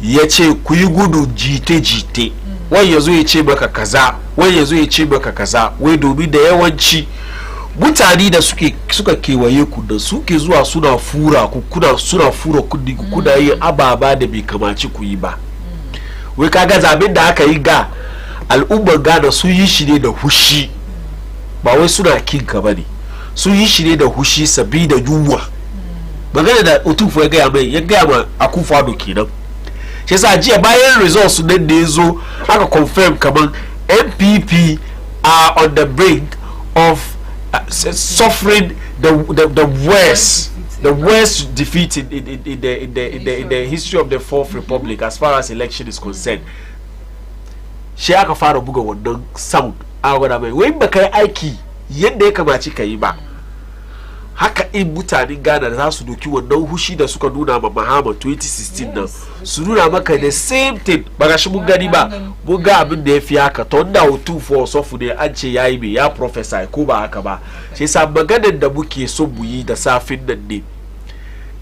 yace ku yi gudu jite wai yazo ya ce maka kaza wai yazo ya ce maka kaza wai domin da yawanci mutane da suka kewaye ku da suke zuwa suna fura ku suna fura kudi ku kuna yin ababa da bai kamaci ku yi ba wai kaga zabin da aka yi ga al'ummar Ghana sun yi shi ne da hushi ba wai suna kinka bane sun yi shi ne da hushi sabida yunwa magana da Otufo ya gaya ma Akufo-Addo kenan shi yasa jiya bayan results nan da yazo aka confirm kaman MPP are on the brink of suffering the worst defeat in the history of the Fourth Republic as far as election is concerned. Shi aka fara buga wannan sound a gwada mai wai baka aiki yadda ya kamaci ka yi ba haka in mutanen Ghana da za su doki wannan hushi da suka nuna ma Mahama 2016 nan su nuna maka the same thing ba shi mun gani ba mun ga abin da ya fi haka to da Otufo sofu ne an ce yayi me ya professor ko ba haka ba shi sa maganar da muke so mu yi da safin nan ne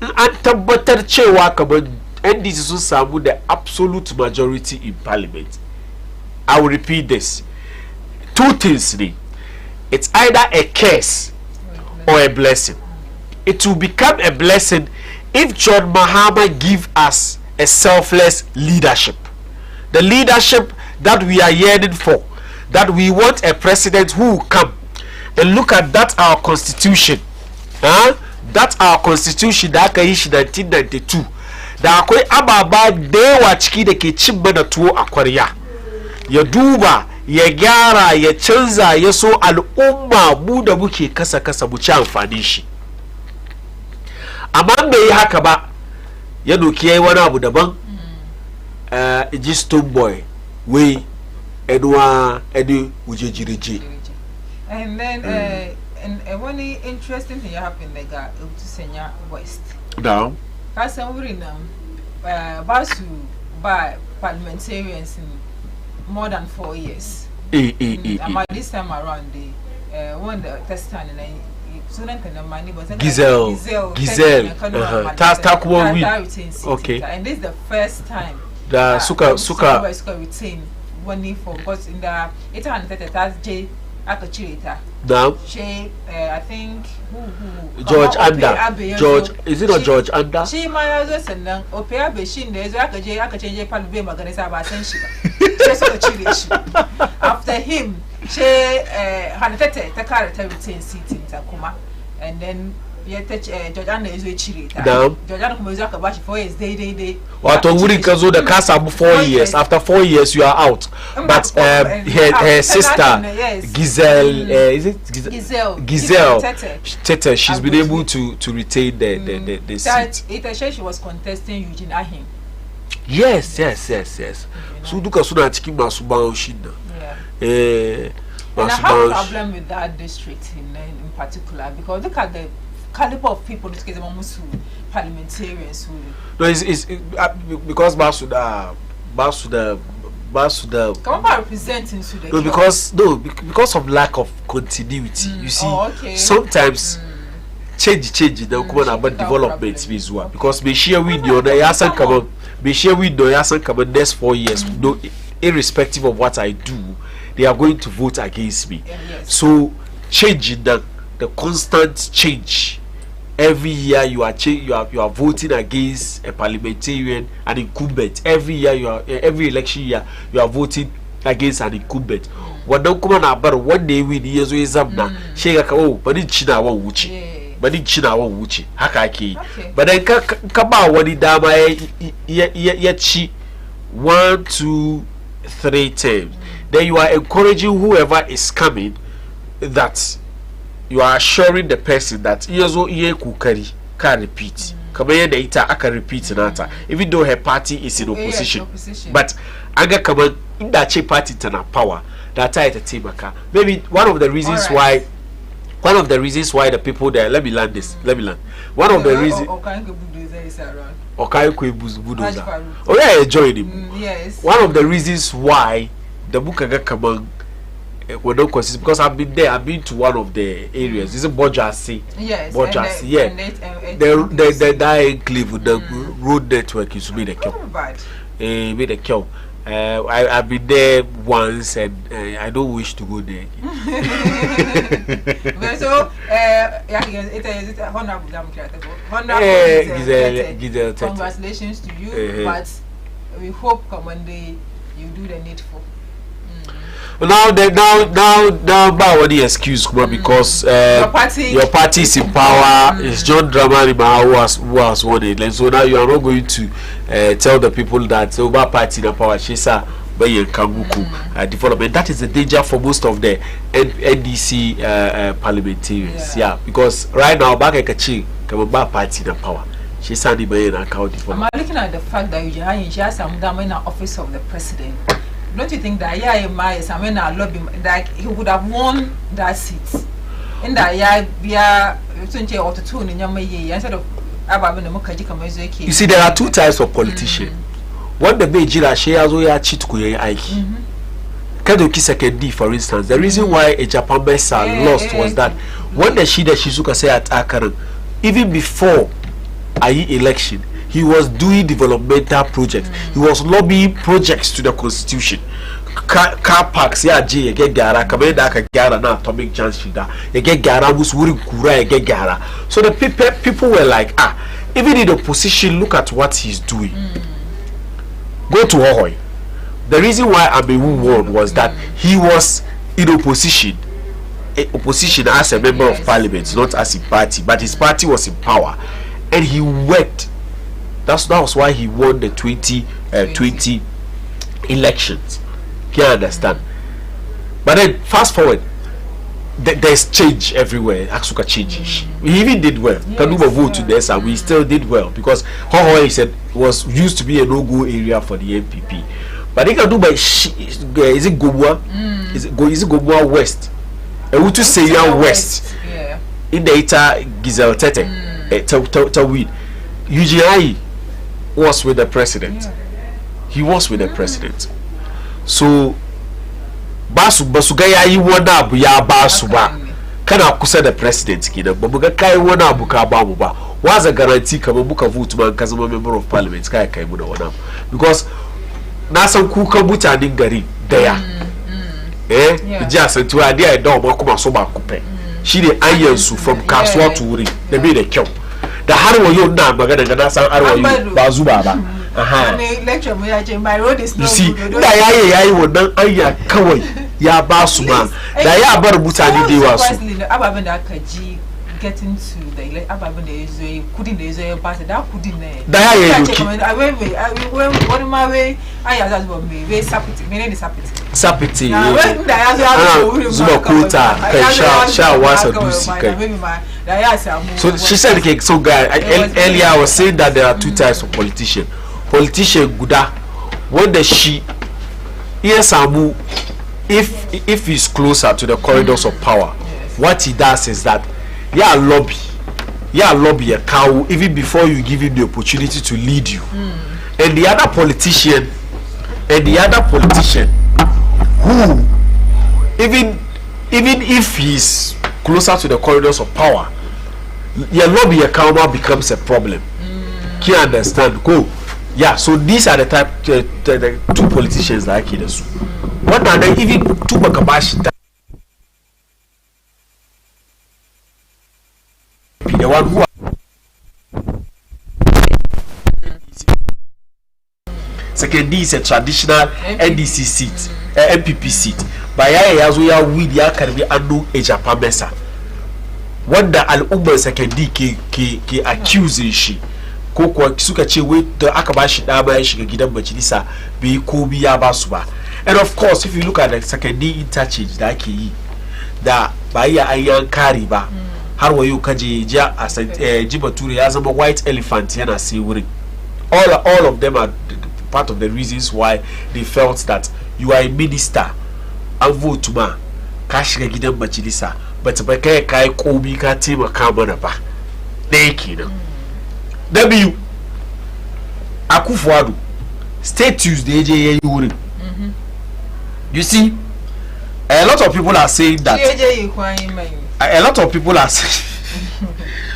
in an tabbatar cewa kamar NDC sun samu the absolute majority in parliament. I will repeat this. Two things ne. It's either a curse or a blessing. It will become a blessing if John Mahama give us a selfless leadership, the leadership that we are yearning for, that we want a president who will come and look at that our constitution, that our constitution da aka yi shi 1992 da akwai ababa da yawa ciki da ke cin mana tuwo a kwarya ya duba ya gyara ya canza ya so al'umma mu da muke kasa mu ci amfani shi amma bai yi haka ba ya doki yayi wani abu daban ji stone boy we edwa edu ujejirije and then and one interesting thing happened like to Senya West down kasa wuri na basu by parliamentarians in more than 4 years. This time around, the one the test and student and money was Giselle. Okay. And this is the first time the Suka retain money for because in the 830 J Akachirita. Now she I think who George Anda. George is it not George Anda? She might just and then Opea Beshin there's Akaje Palube Maganesa Basenshi. After him she had the character retain seat in Takuma, and then Georgiana is with Chile. Georgiana comes back about 4 years. They. What on would because the casa 4 years. After 4 years, you are out. But her sister Giselle, is it Giselle? Tete. She's been able to retain the seat. She was contesting Eugene Ahim. Yes. So look at Sudan Chiki Masuba Oshina. And I have a problem with that district in particular because look at the caliber of people in this case, almost parliamentarians who. No, it's because Basuda. Come on, representing Sudan. No, because of lack of continuity. You see, sometimes change. Then come on about development visual because we share with you. The yasan come on. We share with the yasan come on next 4 years. No, irrespective of what I do, they are going to vote against me. Yes. So changing the constant change. Every year you are voting against a parliamentarian, an incumbent. Every year every election year you are voting against an incumbent. What don't come on about one day we years we examine. Shega oh, but in China won't wuchi. But in China won't wuchi. Hakaki. But then kaba wadi dama ye 1, 2, 3 times. Then you are encouraging whoever is coming that you are assuring the person that yezo ye kukari can repeat. Kamaye de ita aka repeat nata. Even though her party is in opposition. But aga kama in that party tana power. That I team aka. Maybe one of the reasons why the people there, let me land this. One of the reasons oh yeah, enjoyed him. Yes. One of the reasons why the book aga kama we don't consist because I've been there. I've been to one of the areas. Is it Bojasi? Yes. Bojasi, yeah. The enclave with the road network is made a kill. Made a kill. I've been there once and I don't wish to go there again. So, congratulations to you, but we hope one day you do the needful. Now, about what the excuse because your party is in power. It's John Dramani who has won it. And so now you are not going to tell the people that over party in power. Shesa Bayen Kanguku development. That is the danger for most of the NDC parliamentarians. Yeah. Yeah, because right now back at Kachi, come about party in power. Shesa the Bayen account development. I'm looking at the fact that you have some in the office of the president. Don't you think that lobby like he would have won that seat? In that instead of you see, there are two types of politicians. What the Bejira shares we cheat kuye aiki. Kadoki second for instance, the reason why a Japan Mesa lost was that when the Shizuka say at Akaran, even before election, he was doing developmental projects. He was lobbying projects to the constitution. Car parks, yeah, J, you get gara, Kameda Gara, na atomic chance shida. You get gara, who's wearing Kura, you get gara. So the people were like, even in the opposition, look at what he's doing. Go to Ahoy. The reason why Abewu won was that he was in opposition as a member of parliament, not as a party, but his party was in power, and he worked. That was why he won the 2020 elections. Can you understand? But then fast forward, there's change everywhere. Aksuka change. We even did well. Kanuba vote to this, and we still did well because Hohoe said was used to be a no-go area for the MPP. But they can do by is it Gobwa? Is it Gobwa West? And we to say West. Yeah. In the Ita Giselle Tete, Tawid. UGI was with the president. He was with the president. So Basugaya wona bu ya basuba. Kana kusa the president kina babuga kai wona buka babu ba. Was a guarantee kama buka vote man kazama member of parliament kai mu da wona. Because na san kuka mutanen gari daya. Ja san tuwa dia da ba kuma so ba kupe. Shi ne ayyansu from kasuwa to wuri da bai da kyau. Da har wayo na magana ga na san arwayo ba zuba ba lecture my road is you see da yayi wannan anya kawai ya ba su ma da ya bar mutane da yawa su ababen da aka ji getting to the ababen da yazo kudin da yazo ya ba ta da kudin ne da ya yi doki wani ma we aya za zuwa me we sapiti menene sapiti da ya zo ya wurin zuba kota kai sha wasa dusi kai da ya samu so she said okay so guy earlier I was saying that there are two types of politician guda wanda shi iya samu if he's closer to the corridors of power what he does is that lobby a cow even before you give him the opportunity to lead you and the other politician who even if he's closer to the corridors of power your lobby a cow becomes a problem. Can you understand? Go. Yeah, so these are the two politicians that I so what are they even two bakabashi the one who second D is a traditional NDC seat, MPP seat. But ya zo ya win ya karbi annu Ejapa Mesa. Wanda al'ummar second D ke accusing shi ko kuwa suka ce wai da aka bashi dama ya shiga gidan majalisa bai ko biya ba su ba. And of course if you look at the second D interchange da ake yi da ba ya ayyan kari ba har wayo kaje ja a Jibature ya zama white elephant yana sai wurin. All of them are part of the reasons why they felt that you are a minister and vote ma ka shiga gidan majalisa but ba kai komi ka taimaka mana ba da yake nan da biyu Akufo-Addo status da yaje yayi wurin you see a lot of people are saying that a lot of people are saying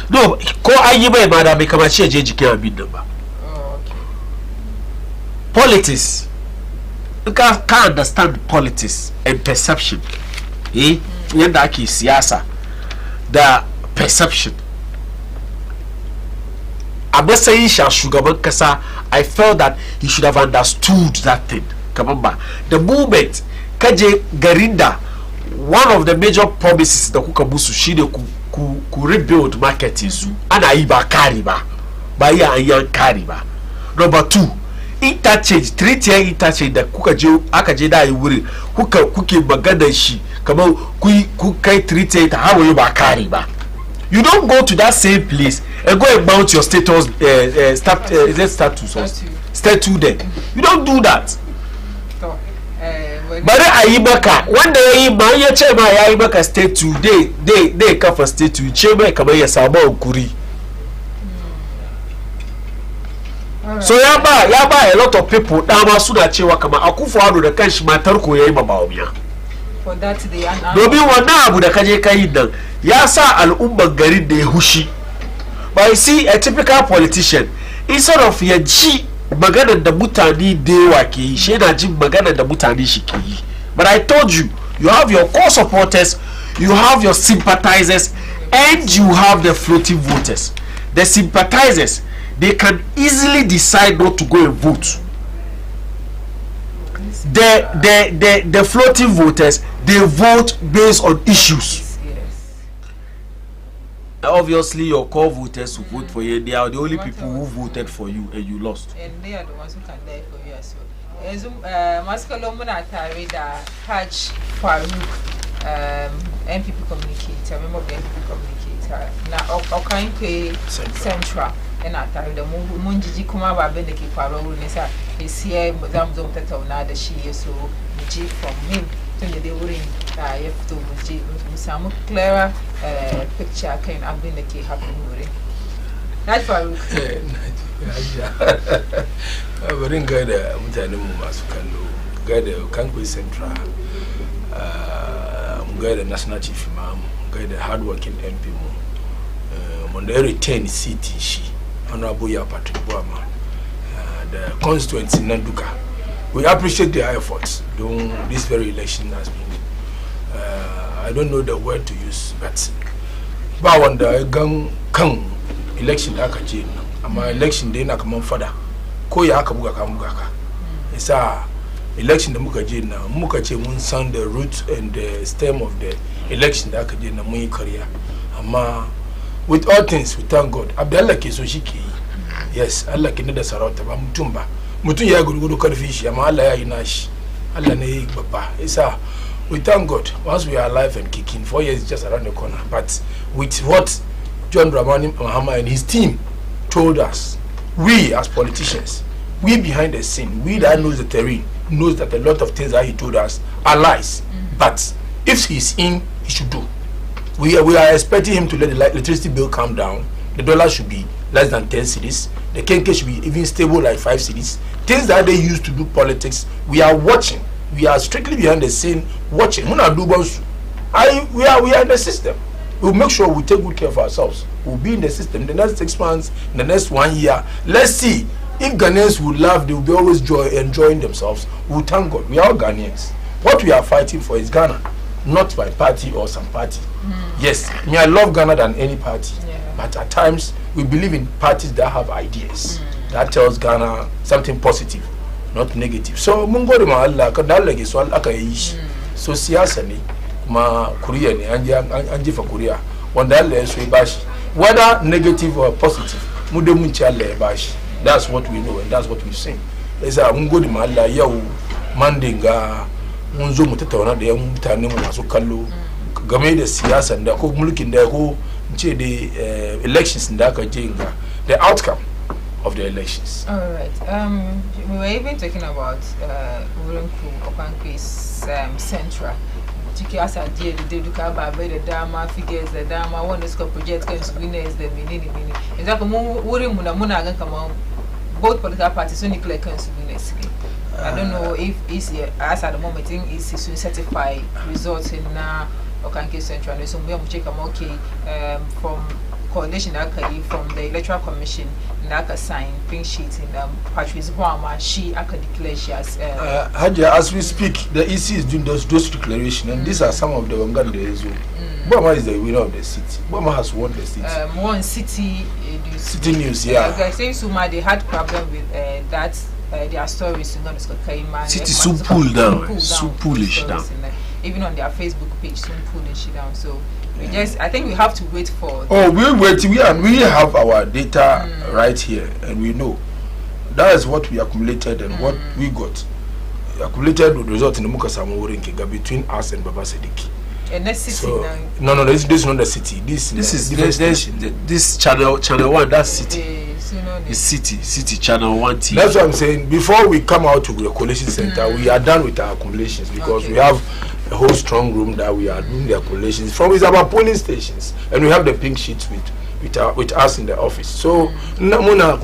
no ko ayi bai ma da bai kamace yaje jikin abin nan ba politics you can't understand politics and perception yanda ake siyasa da perception a matsayin shi shugaban kasa I felt that he should have understood that thing kaman ba the moment kaje garinda one of the major promises da kuka musu shine ku rebuild marketing su ana yi ba kari ba ya ayyan kari ba. Number 2 interchange 3-tier interchange da kuka je aka je da yi wuri kuke magana shi kamar ku kai 3-tier ta hawaye ba kari ba. You don't go to that same place and go and mount your status status there. You don't do that. Bari a yi maka wanda ya yi ma ya ce ma ya yi maka state 2 dai kafa state 2 ce mai kamar ya samu hankuri. So ya ba a lot of people dama suna cewa kamar Akufo-Addo da kanshi matar ko yayi mabawumiya. For that they are domin wannan abu da kaje kai nan ya sa al'umman garin da ya hushi. But you see a typical politician instead of ya ji maganar da mutane da yawa ke yi shi yana jin maganar da mutane shi ke yi. But I told you have your core supporters, you have your sympathizers, and you have the floating voters. The sympathizers, they can easily decide not to go and vote. The floating voters, they vote based on issues. Obviously your core voters who vote for you, they are the only people who voted for you and you lost. And they are the ones who can die for you as well. Maskalo muna tare da Hajj Farouk, MPP communicator, member of the MPP communicator. Na Okainpe Central. Ina tare da mun jiji kuma ba abin da ke faruwa wurin nesa sai za mu zo mu tattauna da shi yaso mu ji from him tun da dai wurin ya fito mu samu clearer picture kan abin da ke happening wurin. Hajj Farouk. Barin gaida mutanen mu masu kallo gaida Kankwe Central mu gaida National Chief Imam gaida hardworking MP mu mun da retain seat shi Honorable Patrick Boama, the constituency Nanduka. We appreciate their efforts during this very election has been. I don't know the word to use, but wanda gang kan election da aka je amma election da yana kaman fada ko ya aka buga ka isa election da muka je na muka ce mun san the root and the stem of the election da aka je na mun yi kariya amma with all things we thank God abdallah ke so shi ke yi yes Allah ke da sarauta ba mutum ya gurgudu karfi shi amma Allah ya yi nashi Allah ne yi babba isa we thank God once we are alive and kicking 4 years is just around the corner but with what John Dramani Mahama and his team told us, we as politicians, we behind the scene, we that knows the terrain, knows that a lot of things that he told us are lies. But if he's in, he should do. We are expecting him to let the electricity bill come down. The dollar should be less than 10 cedis. The KK should be even stable like 5 cedis. Things that they use to do politics, we are watching. We are strictly behind the scene watching. We are in the system. We'll make sure we take good care of ourselves. We'll be in the system the next 6 months, the next 1 year. Let's see. If Ghanaians will laugh, they will be always enjoying themselves. We'll thank God. We are all Ghanaians. What we are fighting for is Ghana, not my party or some party. Yes, I love Ghana than any party. But at times, we believe in parties that have ideas. That tells Ghana something positive, not negative. So, Mungo de Allah, kadalagi swal akayish. So, siyasa ni ma Korea ni anje for Korea. Wandale so bashi. Whether negative or positive, mude munchale bashi. That's what we know and that's what we've seen. Esa Mungo de Allah yau mandinga munzo mutatawana da yan mutane mu masu kallo game da siyasa da ko mulkin da ko ce da elections da aka je ga the outcome of the elections. All right. We were even talking about Urenku Okankwe's Central. Tiki asa die the duka ba the dama figures the dama one is project can winners the mini. Example wurin muna gan kaman both political parties only clear can winners. I don't know if it's as at the moment is to certify results in Okanke Central. So we have check from coalition from the Electoral Commission and sign pink sheet in Patrice Boama she declare she as Hadia, as we speak the EC is doing those declarations and these are some of the Wangan days. Boama is the winner of the city. Boama has won the city. One city news, yeah. Like saying Suma they had problem with that their stories city so pull down, so pulish down. Even on their Facebook page, soon pulling shit down. So we just, I think we have to wait for. Oh, we wait. We have our data right here, and we know that is what we accumulated and what we got. Accumulated would result in the Mukasamu Rinkiga between us and Baba Sediki. And that's city. So, no, this is not the city. This is this channel 1. That's city. It's city channel 1 TV. That's what I'm saying. Before we come out to the coalition center, we are done with our accumulations because we have a whole strong room that we are doing the accumulations from. It's our polling stations, and we have the pink sheets with us in the office. So muna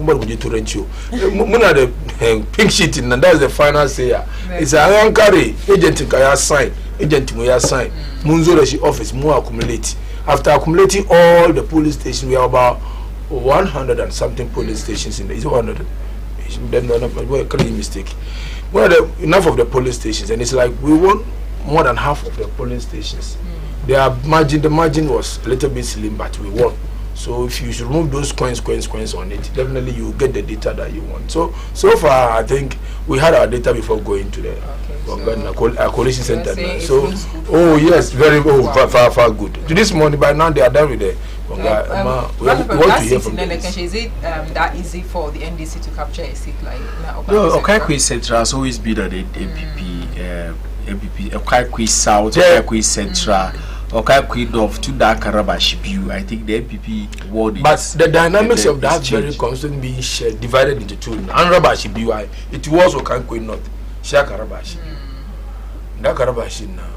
the pink sheet and that's the final say. It's a Ankara agent kaya sign. Agent we sign. Munzo the office more accumulate. After accumulating all the polling stations, we have about 100 and something polling stations in the. Is it 100? Then mistake. Enough of the polling stations, and it's like we won more than half of the polling stations. The margin was a little bit slim, but we won. So if you should remove those coins on it, definitely you will get the data that you want. So far, I think we had our data before going to the coalition center. So, yes, very far good. To this morning, by now they are done with the. We want to hear from them. Is it that easy for the NDC to capture a seat like now? No, Okaikwe Central has always been an MPP. Okaikwe South, Okaikwe Central. Okaikwe North to that Karabashibu. I think the MPP won it. But the dynamics of that very constant being shared, divided into two. And Rabashibu, it was Okaikwe North, Share Karabashi. That Karabashi now,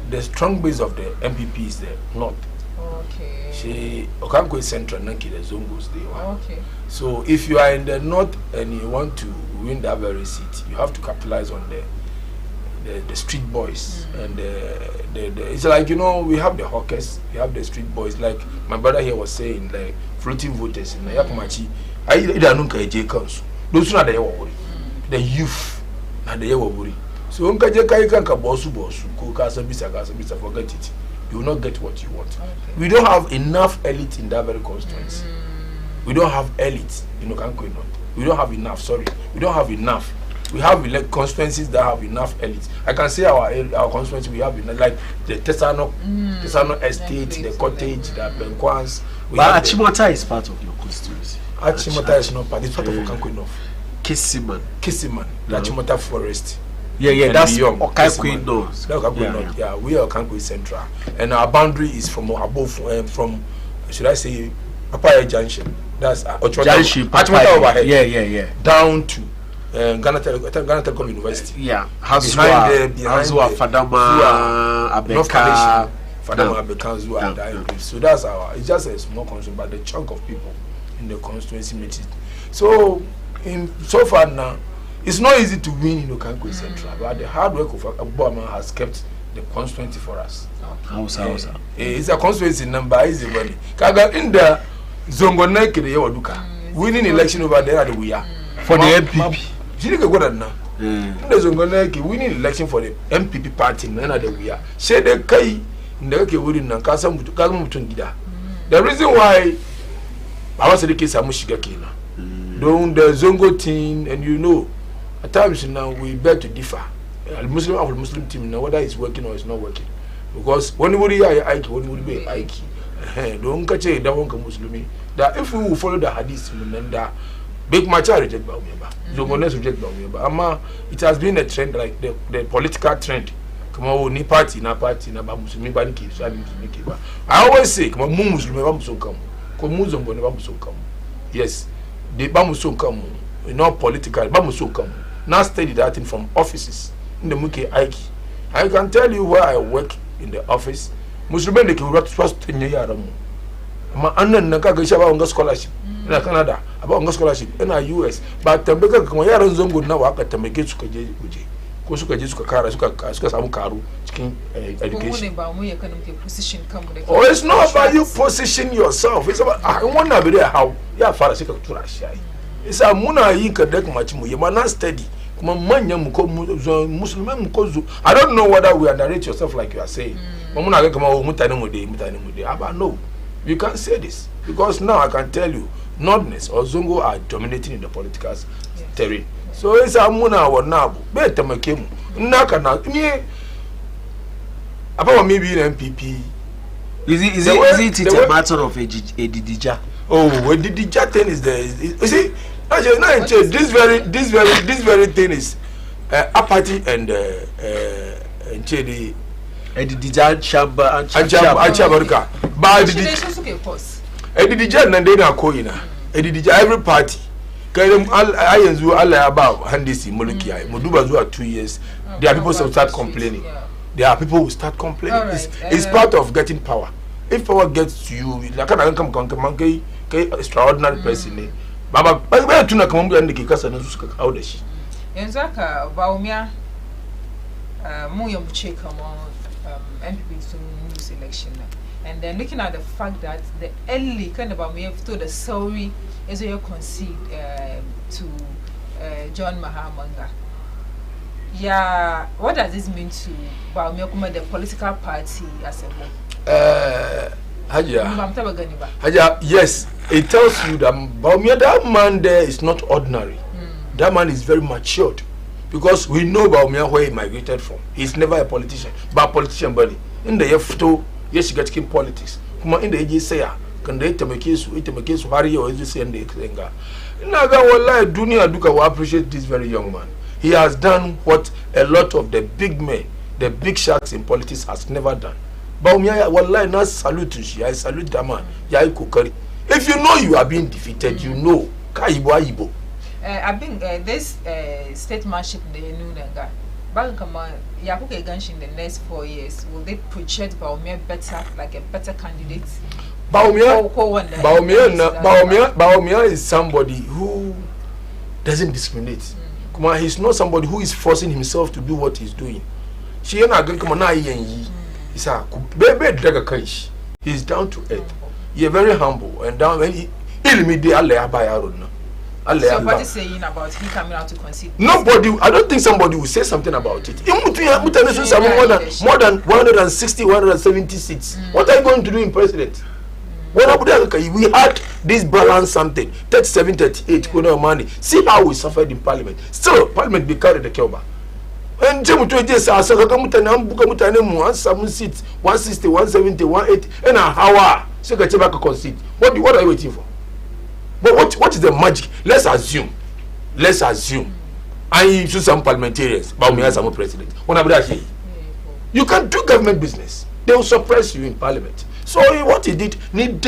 the strong base of the MPP is the North. Okay. She Okaikwe Central, Nanki the Zongos they want. Okay. So if you are in the North and you want to win that very seat, you have to capitalize on the street boys and it's like, you know, we have the hawkers, we have the street boys, like my brother here was saying, like floating voters in the Yakumachi. Those are the youth and the Yawaburi. So forget it. You will not get what you want. Okay. We don't have enough elite in that very constituency. We don't have elite in Okankwe North. We don't have enough. Sorry, we don't have enough. We have constituencies that have enough elites. I can say our constituency we have enough, like the Tsarin Estate, the Cottage, the Benquans. But Achimota is part of your constituency. Achimota is not part. It's part of Okanko North. Kisiman, the Achimota Forest. Yeah, that's Okanko North. Yeah, we are Okanko Central, and our boundary is from above, from should I say, Apaya Junction. That's Achimota overhead. Yeah. Down to Ghana Telecom University. Yeah, behind Fadama, Abeka, Abeka. So that's it's just a small constituency, but the chunk of people in the constituency makes it. So so far now, it's not easy to win in Okanko Central, but the hard work of Obama has kept the constituency for us. It's a constituency number easy money. Kaga in the Zongoneke the Yawaduka winning election over there at the Wia for the MPP. She didn't go now. The Zongoneke winning election for the MPP party none of the Wia. Say the Kai in the Kake winning Nankasa Mutungida. The reason why I was the case Amushigakina. Don't the Zongo team, and you know, at times now we beg to differ. Muslim team now whether it's working or it's not working. Because when we Ike, when we be Ike, don't catch a double Muslim. That if we will follow the hadith, that big match reject by member, Zongones reject by member. Ama it has been a trend like the political trend. Come on, ni party, na Muslim banki, so Muslim. I always say, come on, Muslim bamuso come, come Muslim bamuso come. Yes, the bamuso come, not political, bamuso come. Now study that thing from offices in the Muke Ike. I can tell you where I work in the office. Muslim they can work first 10 years. Ma anan naka ga shaba on scholarship in Canada about on scholarship in US but tambaka kuma yaran zongo na wa aka tambake su kaje guje ko suka je suka kara suka samu karu cikin education. Oh, it's not about you position yourself. It's about I want to be there how ya fara sai ka tura shi ai. Isa muna yin ka da kuma ci mu yama na study kuma manyan mu ko musulmai mu ko zu. I don't know whether we narrate yourself like you are saying. Muna ga kuma mutane mu dai aba no. You can't say this because now I can tell you, Nordness or Zongo are dominating in the political terrain. So it's a muna or nabu. Better make him. Naka na me. About me being MPP. Is it a matter of a didija? Oh, a didija thing is there. You see, actually, this very thing is apathy and the. Edidija Chamba and Chabarka. But Edidija Nandena Koina. Edidija every party. I and Allah about Handisi Molukia. Moduba Zua 2 years. There are people who start complaining. There are people who start complaining. It's part of getting power. If power gets to you, like I can come extraordinary person. Baba, I tuna come and the Kikasa and Zuka Audashi. Yenzaka Baumia Muyam Chekam MPP news election, and then looking at the fact that the early kind of we have told the sorry is you concede to John Mahamanga. Yeah, what does this mean to Baumia, the political party as a whole? Haja, yes, it tells you that Baumia, that man there is not ordinary. That man is very matured. Because we know about where he migrated from. He's never a politician, but a politician body. In the F2, yes, you get in politics. Kuma in the AJ say, can they make case Harry or is and the Kenga? Naga Wallahi Dunia Duka will appreciate this very young man. He has done what a lot of the big men, the big sharks in politics has never done. Baumia Wallahi not salute you. I salute that man. Yai Kokari. If you know you are being defeated, you know. Kaibo. I think this statesmanship they knew that back come on Yakuke Gansh in the next 4 years will they project Baumia better like a better candidate? Baumia is somebody who doesn't discriminate. Kuma he's not somebody who is forcing himself to do what he's doing. She ain't going come na yi. He's a baby draga kanshi. He's down to earth. He's very humble and down when he ilmidi alle abayarona. So what is saying about him coming out to concede? Nobody, I don't think somebody will say something about it. More than 160, 170 seats. What are you going to do in president? We had this balance something 37, 38 kuna money. See how we suffered in parliament. Still parliament be carried the kelba. And Jemu to just say so kamuta buka mutane mu answer seats 160, 170, 180 and a hour. So ka cheba ka concede. What are you waiting for? But what is the magic? Let's assume. I choose some parliamentarians, but we have some president. You can do government business. They will suppress you in parliament. So what he did, need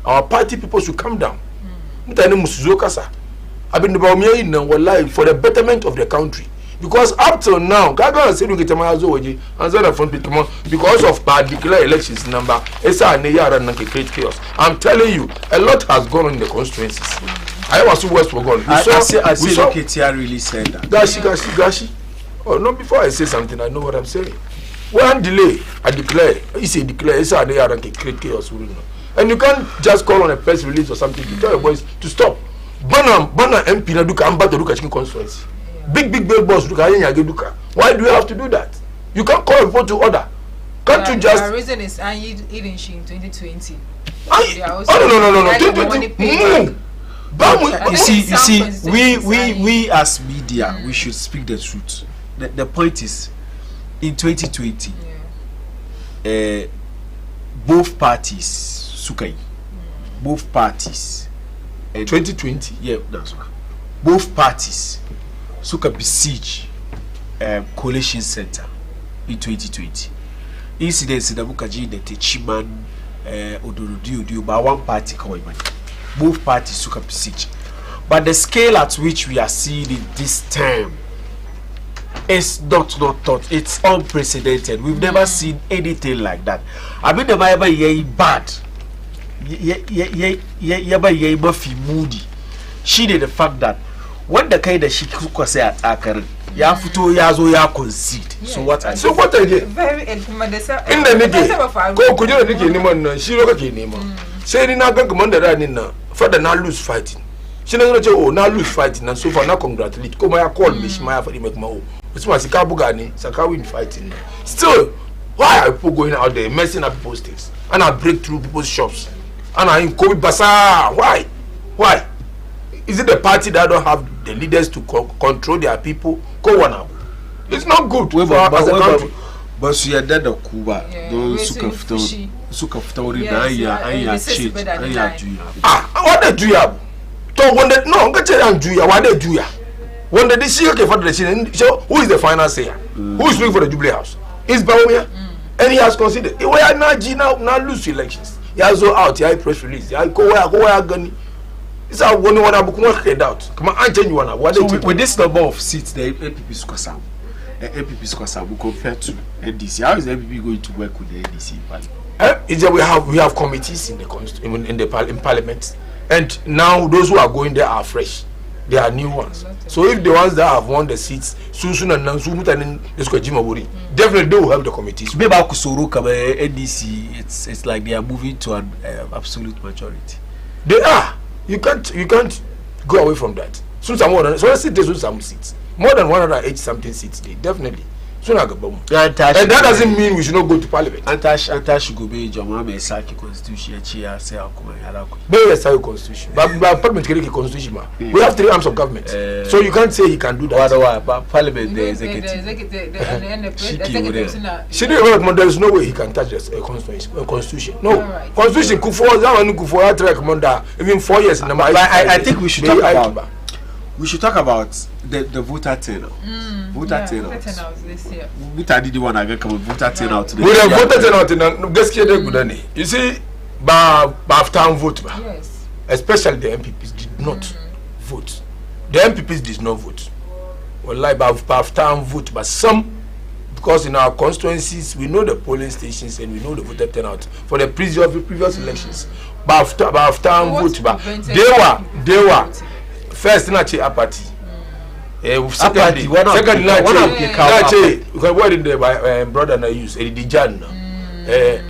our party people should come down. I've been for the betterment of the country. Because up till now, because of bad declared elections number, create chaos. I'm telling you, a lot has gone on in the constituencies. I was West for gone. I see Ketia really said that. Gashi. Oh no! Before I say something, I know what I'm saying. One delay, I declare. It's a declare. It's a create chaos. And you can't just call on a press release or something to tell your boys to stop. Bana MP na duka amba to duka chicken constituency. Big boss duka yenge duka. Why do you have to do that? You can't call people to order. Can't you just? The reason is in 2020. No. 2020. You see, we as media, we should speak the truth. The point is, in 2020, both parties, Sukai, both parties, 2020, yeah, that's right. Both parties, Suka besiege coalition center in 2020. Incidents in the Bukaji, the Techiman, Odurudu, by one party, both parties Suka besiege. But the scale at which we are seeing it this time is not thought. It's unprecedented. We've never seen anything like that. I mean, the Bible is bad. Murphy moody. She did the fact that when the kind of she could say at Akar, ya futo yazo ya concede. So what I did? Very in the nigga. Go could you nigga anyone? She look at him. Say na ga commander na for the now lose fighting. She no know now lose fighting and so far now congratulate. Come I call me Shmaya for the make my it's my Sikabugani, Saka win fighting. Still, why are people going out there messing up people's things? And I break through people's shops. And I in COVID Bazaar. Why? Is it the party that don't have the leaders to control their people? Go one up. It's not good for as a country. But she had that Kuba. Those Sukaftori, what they do ya? So when they no, get and do ya, what they do ya? When they see okay for the decision, so who is the final sayer? Who is looking for the Jubilee House? It's Baumia, and he has considered. We are now lose elections. He has go out. He has press release. He has go where gani. It's how one book head out. Come on, I tell you one. What so with this number of seats, the APP Squasam, we compare to NDC. How is the APP going to work with the NDC party? Is that we have committees in parliament, and now those who are going there are fresh. They are new ones. So if the ones that have won the seats, soon and now definitely they will help the committees. Maybe NDC, it's like they are moving to an absolute majority. They are. You can't go away from that. Soon some more some seats. More than 180 something seats. They definitely. Soon I go boom. And that doesn't mean we should not go to parliament. Antash should go be Jomame Saki constitution. Chia say constitution. But parliament can constitution. We have 3 arms of government. So you can't say he can do that. But parliament the executive. There is no way he can touch the constitution. No. Constitution could for that one could for that even 4 years in the I think we should talk about the voter turnout. Voter turnout this year. Voter did one again come voter turnout. We have voter turnout in good. You see, after vote, yes. Especially the MPPs did not vote. The MPPs did not vote. Well, like after vote, but some, because in our constituencies we know the polling stations and we know the voter turnout for the previous elections. But after vote, they were first in a party. Second, what did the brother na use?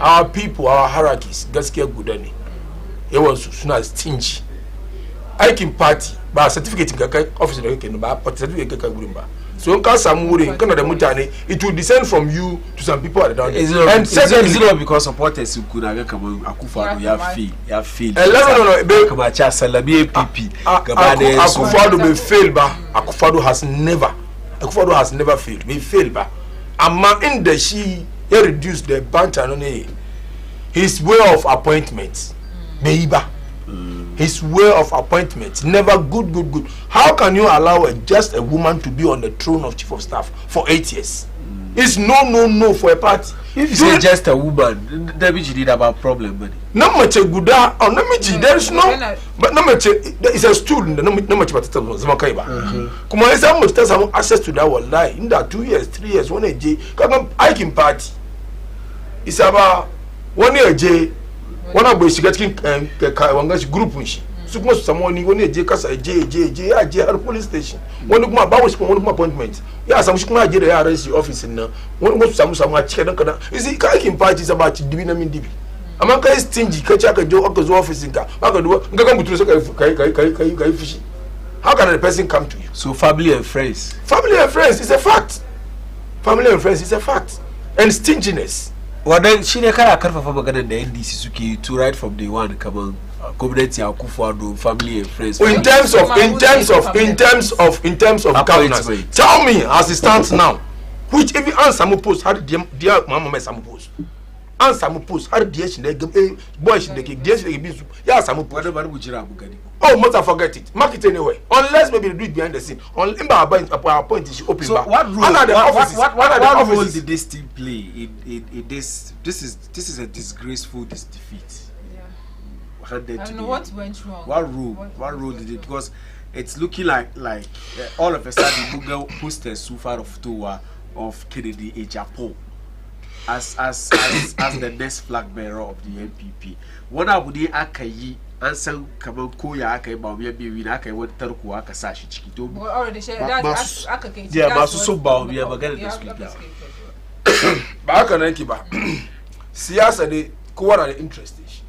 Our people, our hierarchies, gaskiya gudani. It was sooner stingy. I can party ba certificate kaka office na keke no ba but certificate kaka gurimba so nka some wurin kana da mutane it will descend from you to some people at down and secondly is it not because supporters who could have come Akufo-Addo ya fail no come at Salabi APP Akufo-Addo be fail ba Akufo-Addo has never failed me fail ba amma in the she reduce the bunch and his way of appointment meiba his way of appointment never good. How can you allow just a woman to be on the throne of chief of staff for 8 years? It's no for a party. If you say just a woman, that means you need about problem, buddy. No much a good there is no, but no much it's a stool. No much about it. Come on, some must have access to that one lie in that 2 years, 3 years. One a J, I can party. It's about 1 year J. One of which getting group so most someone when you J police station. One of my bows one of my appointments. Yeah, some should arrest the office in now. One most some check. Is it kayaking parties about Divina Mindibi? Among is stingy, catch a joke office in car. How can a person come to you? So family and friends is a fact. And stinginess. Well then she ne kara karfafa maganar da NDC suke to right from day one kaman community Akufo-Addo family and friends. In terms of governance, tell me as it stands now, which if you answer my post, how did dear mama some post? Answer my post, how did she boy she be yeah some post. What would you have? Oh, must forget it. Mark it anyway. Unless maybe they do it behind the scene. On our point is open. So what role did this team play in this? This is a disgraceful defeat. Yeah. And what went wrong? What role did it? Because it's looking like all of a sudden Google posted so far of Towa of Kennedy a Japan as the next flag bearer of the NPP. What would they akayi? An san kaman koya aka yi ba biya biyu na aka yi wani tarko aka sa shi ciki to masu sun ba biya magana da su ba haka nan ki ba siyasa ne kowa na da interest shi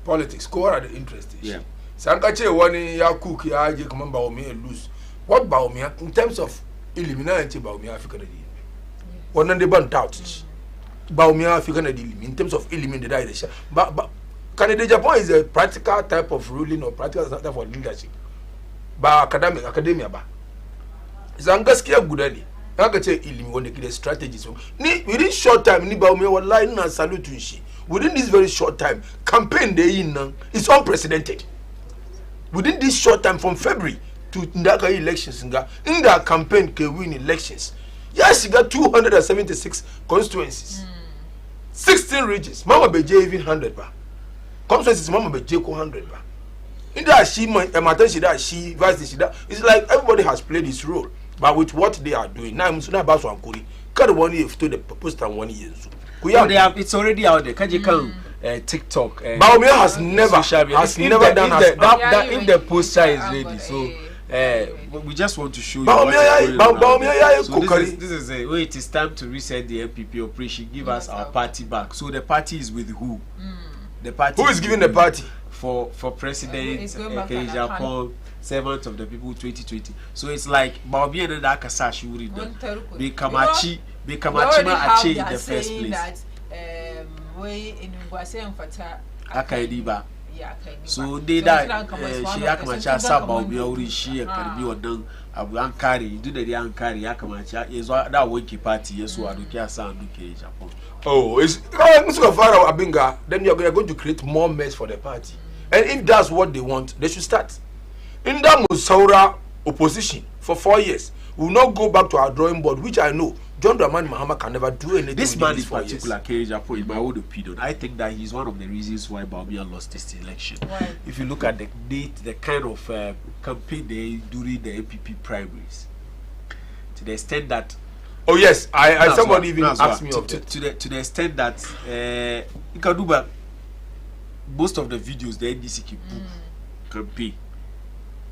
politics kowa na da interest shi san ka ce wani ya cook ya je kaman ba wumi lose what ba wumi in terms of eliminate ba wumi Africa da wannan dai ban doubt shi ba wumi Africa na in terms of eliminate da shi ba Canada Japan is a practical type of ruling or practical type of leadership. Ba academia ba. Zan gaskiya guda ne. Haka ce ilimi wanda ke da strategies. Ni within short time ni ba mu wallahi ina salute shi. Within this very short time campaign dey yin nan is unprecedented. Within this short time from February to ndaka elections nga inda campaign ke win elections. Yes, he got 276 constituencies. 16 regions. Mama Beje even 100 ba. Constituencies mama be Jeko 100 ba. In that she vice she that it's like everybody has played his role, but with what they are doing now musuna ba so ankuri kada wani if to the post and one years it's already out there. Can you come TikTok Baumia has never done that if the poster is ready so we just want to show you this is a wait, it's time to reset the MPP operation. Give us our party back. So the party is with who? The party who is giving the party for president Japan, servant of the people 2020. So it's like Bobby and that Kasashi would be Kamachi Ache in the first place. Akaidiba. So they that she Akamacha Sababi or she can be or done Ankari, do the Ankari Akamacha is that wiki party, yes, who are Dukia San Duke Japan. Oh, it's Abinga, then you're going to create more mess for the party. And if that's what they want, they should start. In that Musaura opposition for 4 years, we will not go back to our drawing board, which I know John Dramani Mahama can never do anything. This man in particular, Kerejapo, in my own opinion, I think that he's one of the reasons why Baumia lost this election. Why? If you look at the date, the kind of campaign they during the MPP primaries, to the extent that oh yes, I somebody even asked me of to the extent that Ikaduba, most of the videos the NDC campaign,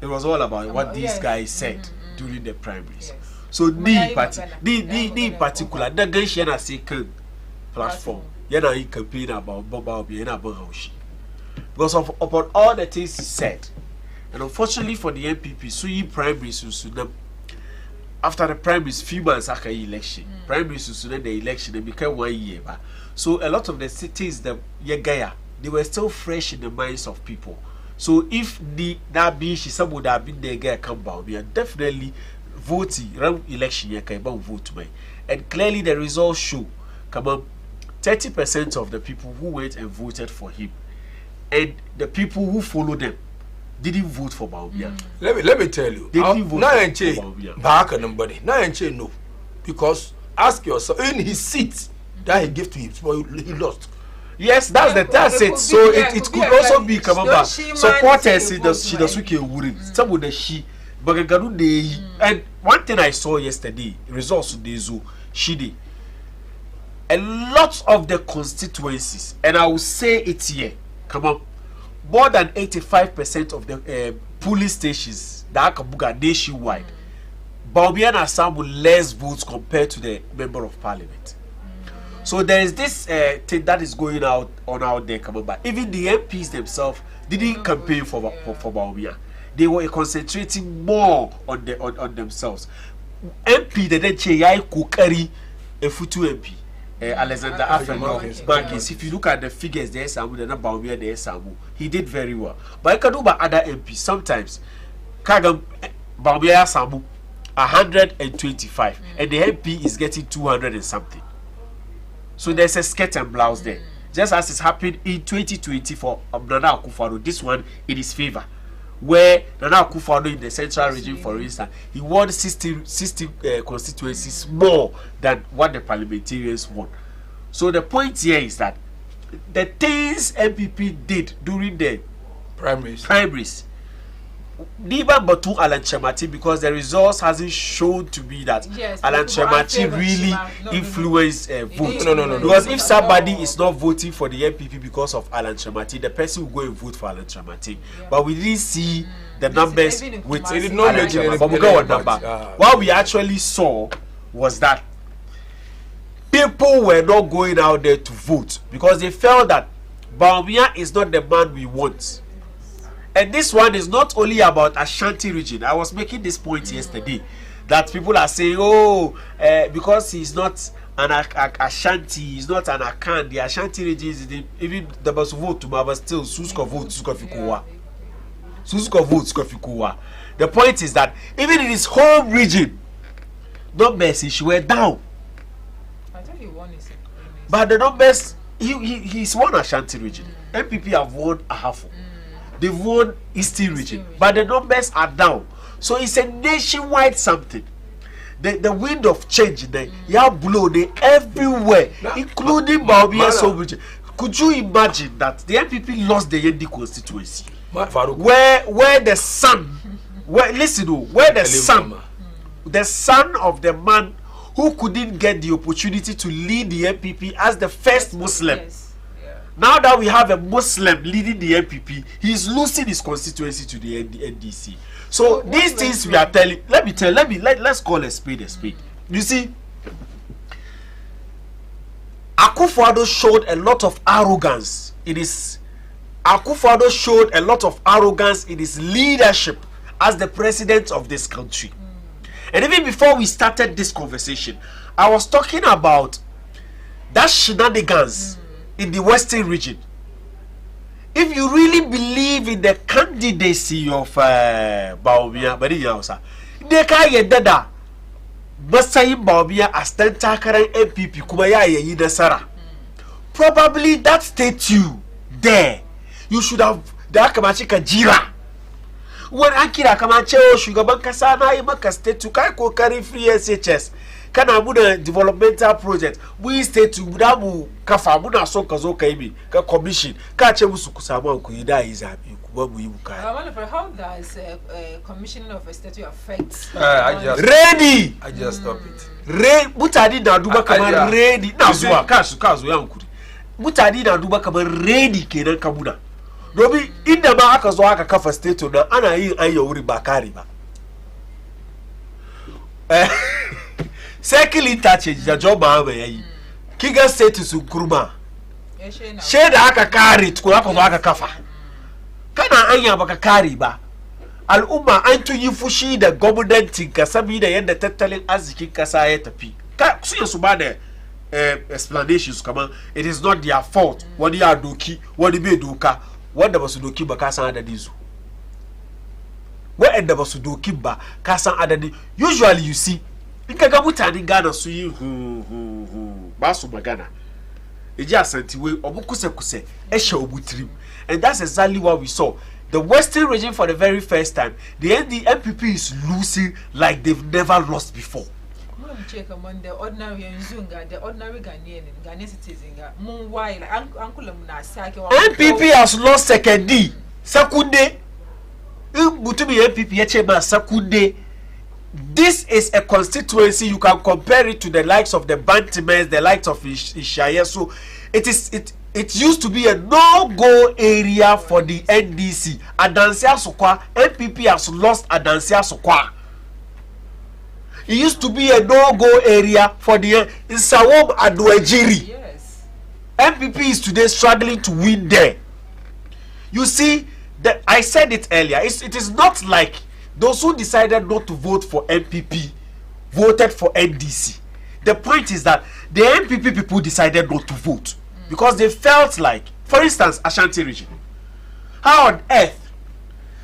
it was all about what these guys said during the primaries. Yes. So in particular, the guys yana second platform, yana he campaign about Boba Obi and about Haushi. Because of upon all the things he said, And unfortunately for the MPP, so you primaries so after the primaries, few months after the election, primaries so then the election they became 1 year. So a lot of the cities that they were still fresh in the minds of people. So if that be she some would have been there guy come down, we are definitely voting around election you can vote me. And clearly the results show 30% of the people who went and voted for him and the people who followed them didn't vote for Baumia. Let me tell you. They didn't vote for Baumia. Back and nobody. No. Because ask yourself in his seat that he gave to him, he lost. Yes, that's it. So it could also be supporters she does worry. Some of the she but and one thing I saw yesterday, results of the she did. A lot of the constituencies, and I will say it here, more than 85% of the police stations that are nationwide, Baumia and Assam less votes compared to the member of parliament. So there is this thing that is going out there, but even the MPs themselves didn't campaign for Baumia. They were concentrating more on themselves. MP they didn't say I could carry a futu MP. Alexander Afenokis. If you look at the figures, there is Samu, not Baumia, there is Samu. He did very well. But I can do by other MPs. Sometimes Kagam Baumia Samu 125 and the MP is getting 200 and something. So there's a skirt and blouse there. Just as it's happened in 2020 for Nana Akufo-Addo, this one in his favor. Where Nana Akufo-Addo in the central region, for instance, he won 60 constituencies more than what the parliamentarians won. So the point here is that the things MPP did during the primaries even but to Alan Chemati, because the results hasn't shown to be that Alan Chemati really influenced vote. No. Because if somebody is not voting for the MPP because of Alan Chemati, the person will go and vote for Alan Chemati. But we didn't see the numbers with Alan Chemati. But we got one number. What we actually saw was that people were not going out there to vote because they felt that Baumia is not the man we want. And this one is not only about Ashanti region. I was making this point yesterday that people are saying, because he's not an Ashanti, he's not an Akan. The Ashanti region is even the best vote to but still Susko vote, Susko Fikuwa. The point is that even in his home region, numbers were down. I thought he won his but the numbers, he's won Ashanti region. MPP have won a half. They've won Eastern region, but the numbers are down. So it's a nationwide something. The wind of change there, blow they everywhere, including Baumia's home region. Could you imagine that the MPP lost the Yendi constituency, where the son, where the son of the man who couldn't get the opportunity to lead the MPP as the first Muslim. Now that we have a Muslim leading the MPP, he is losing his constituency to the NDC. So these things we are telling. Let's call a spade a spade. You see, Akufo-Addo showed a lot of arrogance in his. Akufo-Addo showed a lot of arrogance in his leadership as the president of this country. And even before we started this conversation, I was talking about that shenanigans in the Western region. If you really believe in the candidacy of Baumia, they can't get that. But saying Baumia as ten takaran MPP kumaya ye Nasara. Probably that statue there, you should have the Akamachika Jira. When Akira Kamache Shugaban Kasana Imaka statue Kaiko carry free SHS. Kana muna developmental project we stay to mudamu kafa muna so kazo kaibi ka commission ka che musu kusama ku ida izabi kuba mu yibuka. I wonder for how does commissioning of a statue affect ready. I just stop it. Mutadi na duba kama ready na zuwa kazo yankuri mutadi na duba kama ready kenan kabuna dobi inda ma aka zo aka kafa statue na ana yin ayyuri bakari ba. Circle interchange the job yayi kiga status kurma sheda aka kare tukura ko aka kafa kana anya baka kare ba al'umma an tun yi fushi da gwamnatin kasa bi da yadda tattalin arzikin kasa ya tafi su su ba da explanations kamar it is not their fault wani ya doki wani bai doka wanda ba su doki ba ka san adadin su wa'anda ba su doki ba ka san adadin usually you see in ka ga mutanen Ghana su yi ba su magana eji asanti we obu kuse esha obutrim and that's exactly what we saw. The Western region for the very first time, the NPP is losing like they've never lost before. Check among the ordinary Nzunga, the ordinary Ghanaian citizen. NPP has lost Sekunde. Sekunde. This is a constituency you can compare it to the likes of the Bantimers, the likes of Ishaya. So it used to be a no-go area for the NDC. Adansia Sokwa, NPP has lost Adansia Sokwa. It used to be a no-go area for the Nsawam Adwejiri. Yes. NPP is today struggling to win there. You see, I said it earlier. It is not like those who decided not to vote for NPP voted for NDC. The point is that the NPP people decided not to vote. Because they felt like, for instance, Ashanti region. How on earth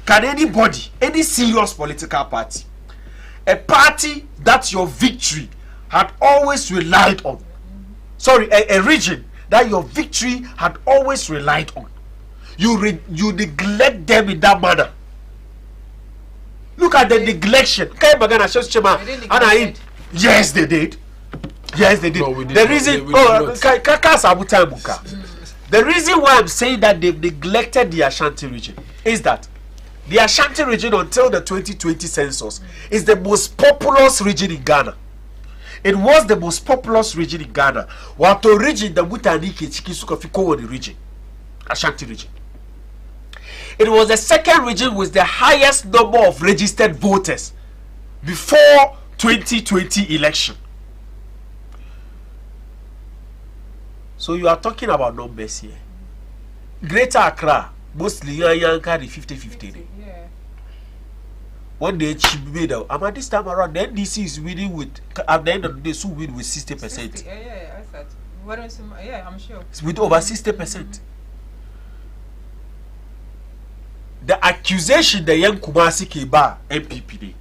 can anybody, any serious political party, a party that your victory had always relied on, a region that your victory had always relied on, you neglect them in that manner? Look at the neglection. Yes, they did. Yes, they did. No, we did the not. reason, the reason why I'm saying that they've neglected the Ashanti region is that the Ashanti region until the 2020 census is the most populous region in Ghana. It was the most populous region in Ghana. Wato region the Mutani Kichiki Sukafiko the region, Ashanti region. It was the second region with the highest number of registered voters before 2020 election. So you are talking about numbers here. Greater Accra, mostly young carry 50-50. Yeah. One day she made out. And this time around, the NDC is winning with, at the end of the day, so win with 60%. Yeah, I thought. Yeah, I'm sure. With over 60%. The accusation the young Kumasi Keba MPP.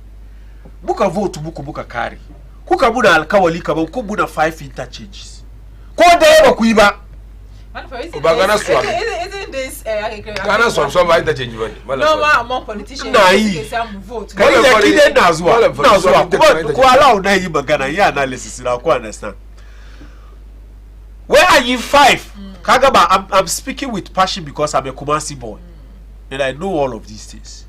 Buka vote buka carry. Kuka muna alkawali kama kubuna 5 interchanges. Kuiba. Isn't this Ghana some interchange money. No, among politicians. Vote. Understand. Where are you 5? Kagaba, I'm speaking with passion because I'm a Kumasi boy. And I know all of these things.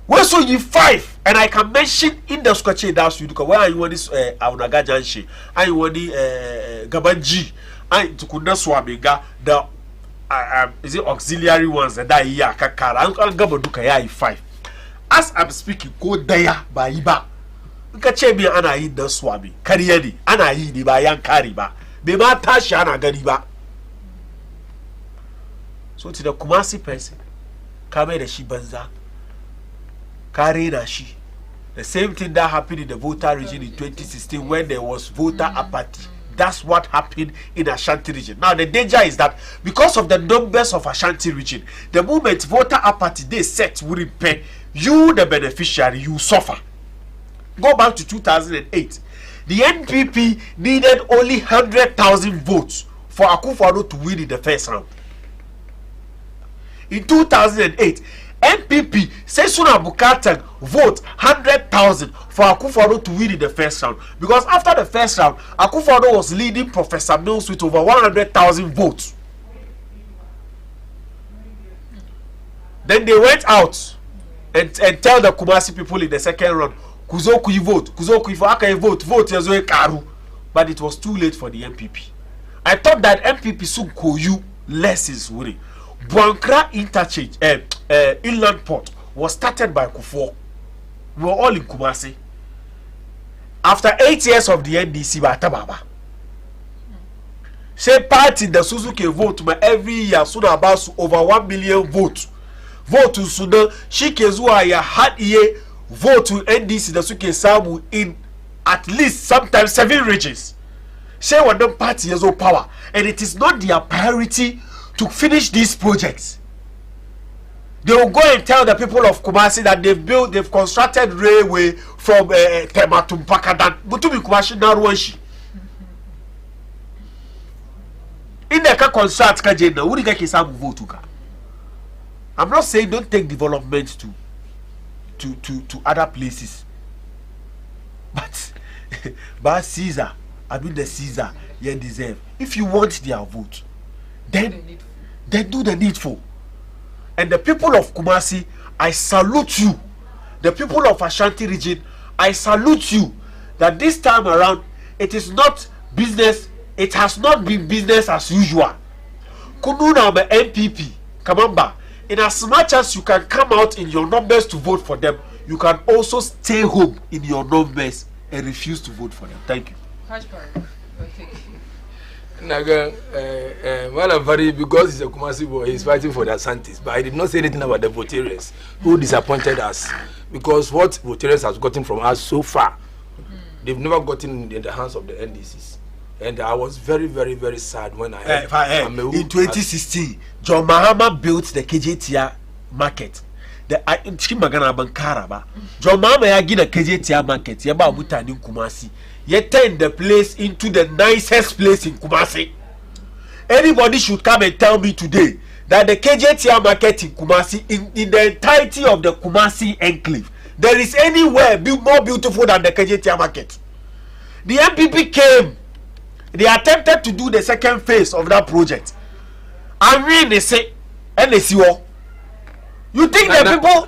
Where so you 5? And I can mention in the squache that's you where are you want this Aunagajanshi, and you want the Gabanji, and to Kundaswamiga, the is it auxiliary ones that die here, Kakara, and Gabaduka 5. As I'm speaking, go there by Iba. Kachemi ana yi the swami, Kariedi, ana yi di ba yan kariba, Bema Tashi ana Gariba. So to the Kumasi person, Kame the Shibanza. Karinashi. The same thing that happened in the voter region in 2016 when there was voter apathy. That's what happened in Ashanti region. Now the danger is that because of the numbers of Ashanti region, the moment voter apathy they set will pay, you the beneficiary, you suffer. Go back to 2008. The NPP needed only 100,000 votes for Akufo-Addo to win in the first round. In 2008, NPP says Suna Bukatan vote 100,000 for Akufo-Addo to win in the first round. Because after the first round, Akufo-Addo was leading Professor Mills with over 100,000 votes. Then they went out and tell the Kumasi people in the second round, Kuzoku vote, vote, Yazoe Karu. But it was too late for the NPP. I thought that NPP soon Koyu lessons with it. Buankra interchange, inland port was started by Kufuor. We were all in Kumasi. After 8 years of the NDC, Batababa. Say party the Suzuki vote every year soon about over 1 million votes. vote su na shi ke zuwa ya haɗiye vote NDC da suke samu in at least sometimes 7 regions. Say wannan party ya zo power, and it is not their priority to finish these projects. They will go and tell the people of Kumasi that they've constructed railway from Tema to Mpakadan. Butumi Kumasi na ruwanshi. Inda ka construct ka je na wuri ka ke samu vote ka. I'm not saying don't take development to other places, but Caesar, I mean the Caesar, you deserve. If you want their vote, then do the needful. And the people of Kumasi, I salute you. The people of Ashanti region, I salute you. That this time around, it is not business. It has not been business as usual. Kununa be MPP, Kamamba. In as much as you can come out in your numbers to vote for them, you can also stay home in your numbers and refuse to vote for them. Thank you. Naga, well, very because he's a Kumasi boy, he's fighting for the Asantis. But I did not say anything about the Votarians who disappointed us, because what Votarians has gotten from us so far, they've never gotten in the hands of the NDCs. And I was very, very, very sad when I heard in 2016, John Mahama built the KJTR market. The Chimagana Bankaraba. John Mahama yagi the KJTR market. Yaba Mutani Kumasi. You turn the place into the nicest place in Kumasi. Anybody should come and tell me today that the KJTR market in Kumasi, in the entirety of the Kumasi enclave, there is anywhere more beautiful than the KJTR market. The MPP came. They attempted to do the second phase of that project. I mean, they say, and they see what. You think the people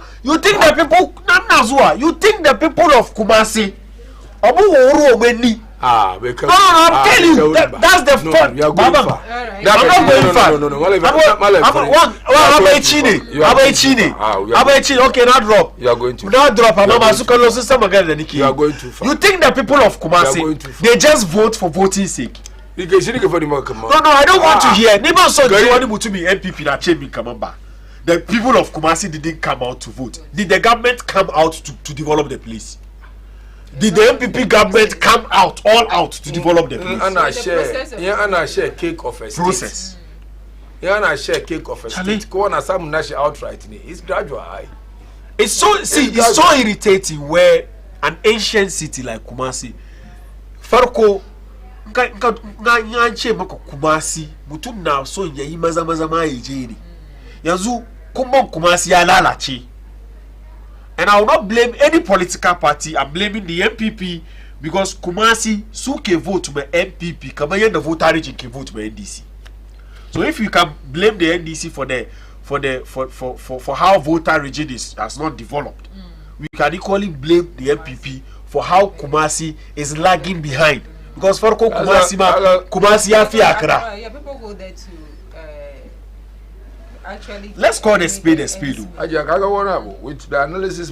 of Kumasi, because I'm telling you, that's the fact. You are going far. I'm not going far. Okay, now drop. You are going to. Now drop. You are going too far. You think the people of Kumasi, they just vote for voting sake? No, I don't want to hear. The people of Kumasi didn't come out to vote. Did the government come out to develop the place? Did the MPP government come out, all out, to develop the place? And I share cake of a process. Yeah, and I share cake of a state. Go on, some national outright. It's gradual. It's so irritating where an ancient city like Kumasi, Farko, nganche mako Kumasi, mutum na so nyayi maza ejeni. Yanzu Kumasi ya lalache. And I will not blame any political party. I'm blaming the MPP because Kumasi suke vote by MPP. Kama the voter region can vote by NDC. So if you can blame the NDC for how voter region has not developed, we can equally blame the MPP for how Kumasi is lagging behind. Because for Kumasi afi akra. Yeah, people go there to actually. Let's call the spade a spade. With the analysis,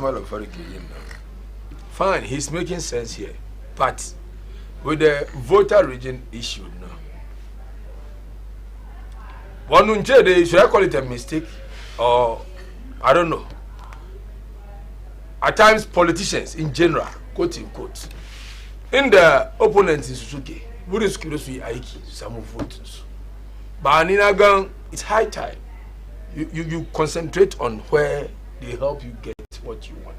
fine, he's making sense here, but with the voter region issue now, should I call it a mistake, or I don't know. At times, politicians in general, quote unquote, in the opponents in Suzuki, some votes, but Aninagang, it's high time. You concentrate on where they help you get what you want.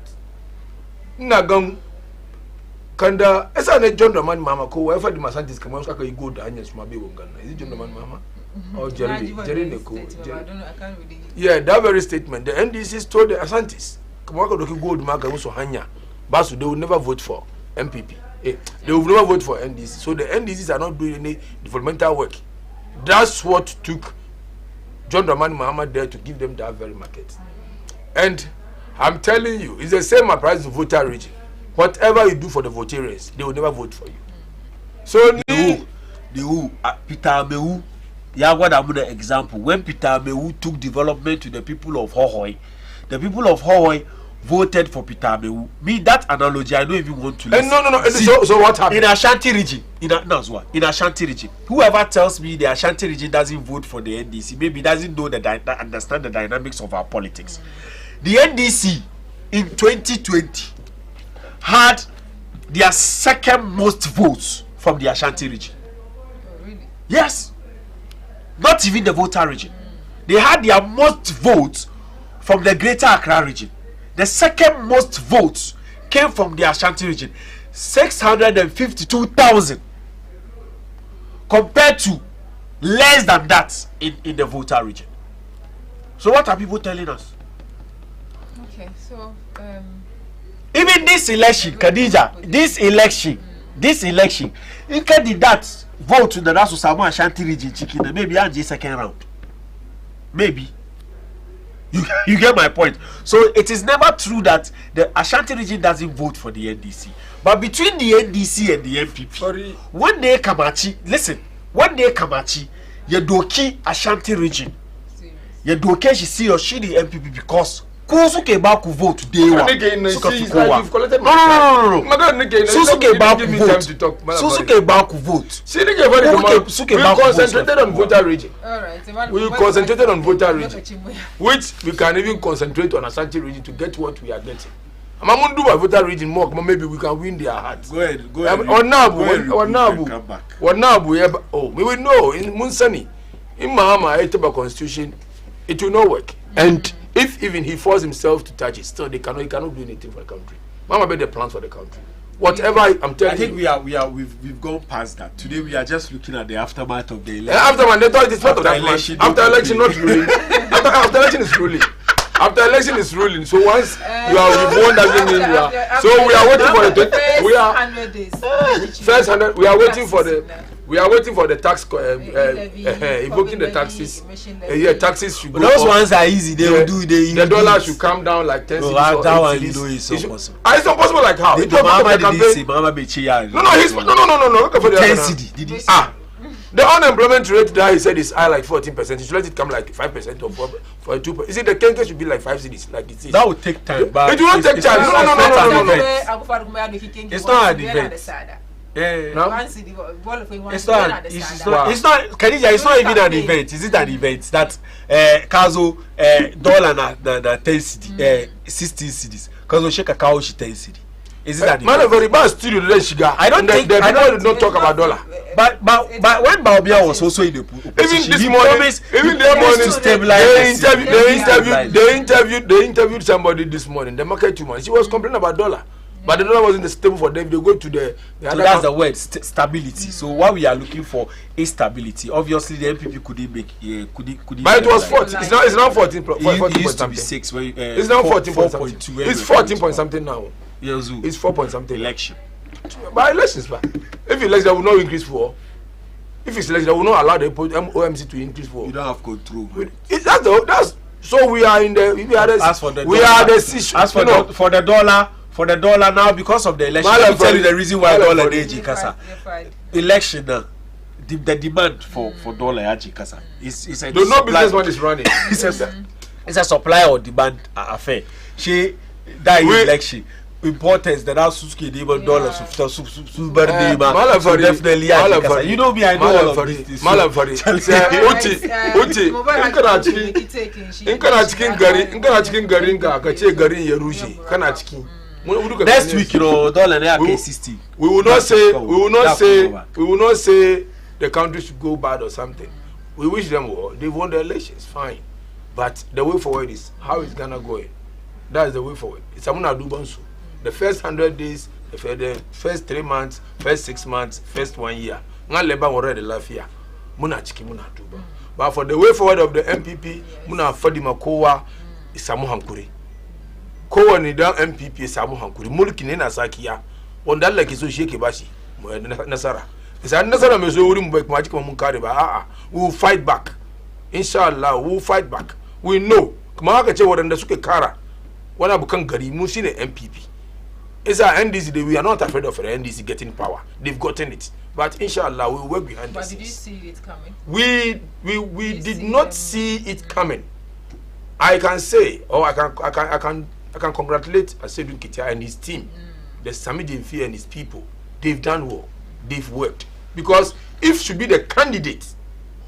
Nagam Kanda, as I John the man mama, whoever the Masantis come on, you go down and smaby wongana. Is it John the man mama? Or Jerry Neko? Yeah, that very statement. The NDCs told the Asantis, Kamaka Gold Magamuso Hanya, Basu, they will never vote for MPP. They will never vote for NDC. So the NDCs are not doing any developmental work. That's what took John Dramani Muhammad there to give them that very market. And I'm telling you, it's the same applies to voter region. Whatever you do for the voters, they will never vote for you. So Peter Amewu, example. When Peter Amewu took development to the people of Hohoi, the people of Hohoi voted for Peter Amewu. Me, that analogy, I don't even want to listen. No. See, So what happened? In Ashanti region, in Ashanti region, whoever tells me the Ashanti region doesn't vote for the NDC, maybe doesn't know understand the dynamics of our politics. The NDC in 2020 had their second most votes from the Ashanti region. Oh, really? Yes. Not even the voter region. They had their most votes from the Greater Accra region. The second most votes came from the Ashanti region, 652,000, compared to less than that in the voter region. So what are people telling us? Okay, so Even this election, Khadija, this election, in that vote to the Rasu Samu Ashanti region chicken, maybe Anji second round. Maybe. You get my point. So it is never true that the Ashanti region doesn't vote for the NDC. But between the NDC and the MPP, when they Kamachi, listen, when they Kamachi, you doki Ashanti region, you doki she the MPP because Kusuke Baku vote day one. Susuke Baku vote. We concentrated on voter region. all right. We concentrated on voter region, which we can even concentrate on Ashanti region to get what we are getting. I'm going to do my voter region more. Maybe we can win their hearts. Go ahead. Or Nabu. Oh, we will know in Munsani, in Mahama, Etaba constitution, it will not work. And if even he forces himself to touch it, still he cannot do anything for the country. Mama made the plans for the country. Whatever I'm telling you. I think we've gone past that. Today we are just looking at the aftermath of the election. Aftermath, they thought it's part of that election. After election, not ruling. After election is ruling. After election is ruling. So once you won, doesn't mean you are. So we are waiting for the. We are 100 days. first 100. We are waiting for the. We are waiting for the tax, evoking the taxes. Taxes should go. Those ones are easy. They will do. The dollar should come down like 10 cedis. That one you know is so possible. It's not possible like how? Mama didn't say. Mama be chia. No. Look for the 10 cedi. Did you say? The unemployment rate that he said is high like 14%. He should let it come like 5% or 2%. Is it the Kenke should be like 5 cedis like it is? That would take time. But it will not take time. No. It's not an event. No? It's not. Khadija, it's not even an event. Is it an event that Kazo dollar na 10 cedi, 16 cedis? Kazo shake a cow she 10 cedi. Is it an event? Man, very bad studio. I don't think the people did not talk about dollar. But when Baobia was also in the even this morning, even their morning to stabilize. They interviewed somebody this morning. The market woman, she was complaining about dollar. But the dollar wasn't stable for them. They go to the so that's the word stability. So what we are looking for is stability. Obviously, the MPP couldn't make. Couldn't. But it was 14. It's now 14. 14 it used to something. be 6. It's now 14 point something. It's 14 point something now. It's 4 point something. Election. By elections, if election will not increase for. If it's election, will not allow the OMC to increase for. You don't have control. That's so we are in the. We are the. As for the we dollar, are the issue. As for the dollar. For the dollar now, because of the election, let me tell you the reason why dollar is Kasa. Election now, the demand for dollar at Kasa is a no businessman is running. It's a supply or demand affair. She that election importance that our Suski even dollars so definitely you know me, I know all of this. Uti chicken gari kache gari yerushi kana chicken. Next week, you know, dollar AK60. We will not say the country should go bad or something. We wish them well. They won the elections, fine. But the way forward is how is Ghana going? That is the way forward. It's Amuna Dubansu. The first 100 days, the first 3 months, first 6 months, first 1 year. Nga leba already laugh here. Muna chiki muna duba. But for the way forward of the MPP, muna Fadima Kowa is Samu Hankuri. Kowa ni da MPP Samu Hankuri. Mulki ne na sakiya. Wanda Allah ke so shi yake bashi. Nasara. Isa nasara me so wuri mu bai kuma mun kare ba. We will fight back. Inshallah, we will fight back. We know. Kuma haka ce wadanda suke kara. Wana bukan gari mu shine MPP. It's our NDC. We are not afraid of the NDC getting power. They've gotten it. But inshallah, we will work behind this. But did you see it coming? We did not see it coming. I can say, or I can I can congratulate Asedu Kitia and his team, the Sami Demfi and his people. They've done well. They've worked. Because if should be the candidate,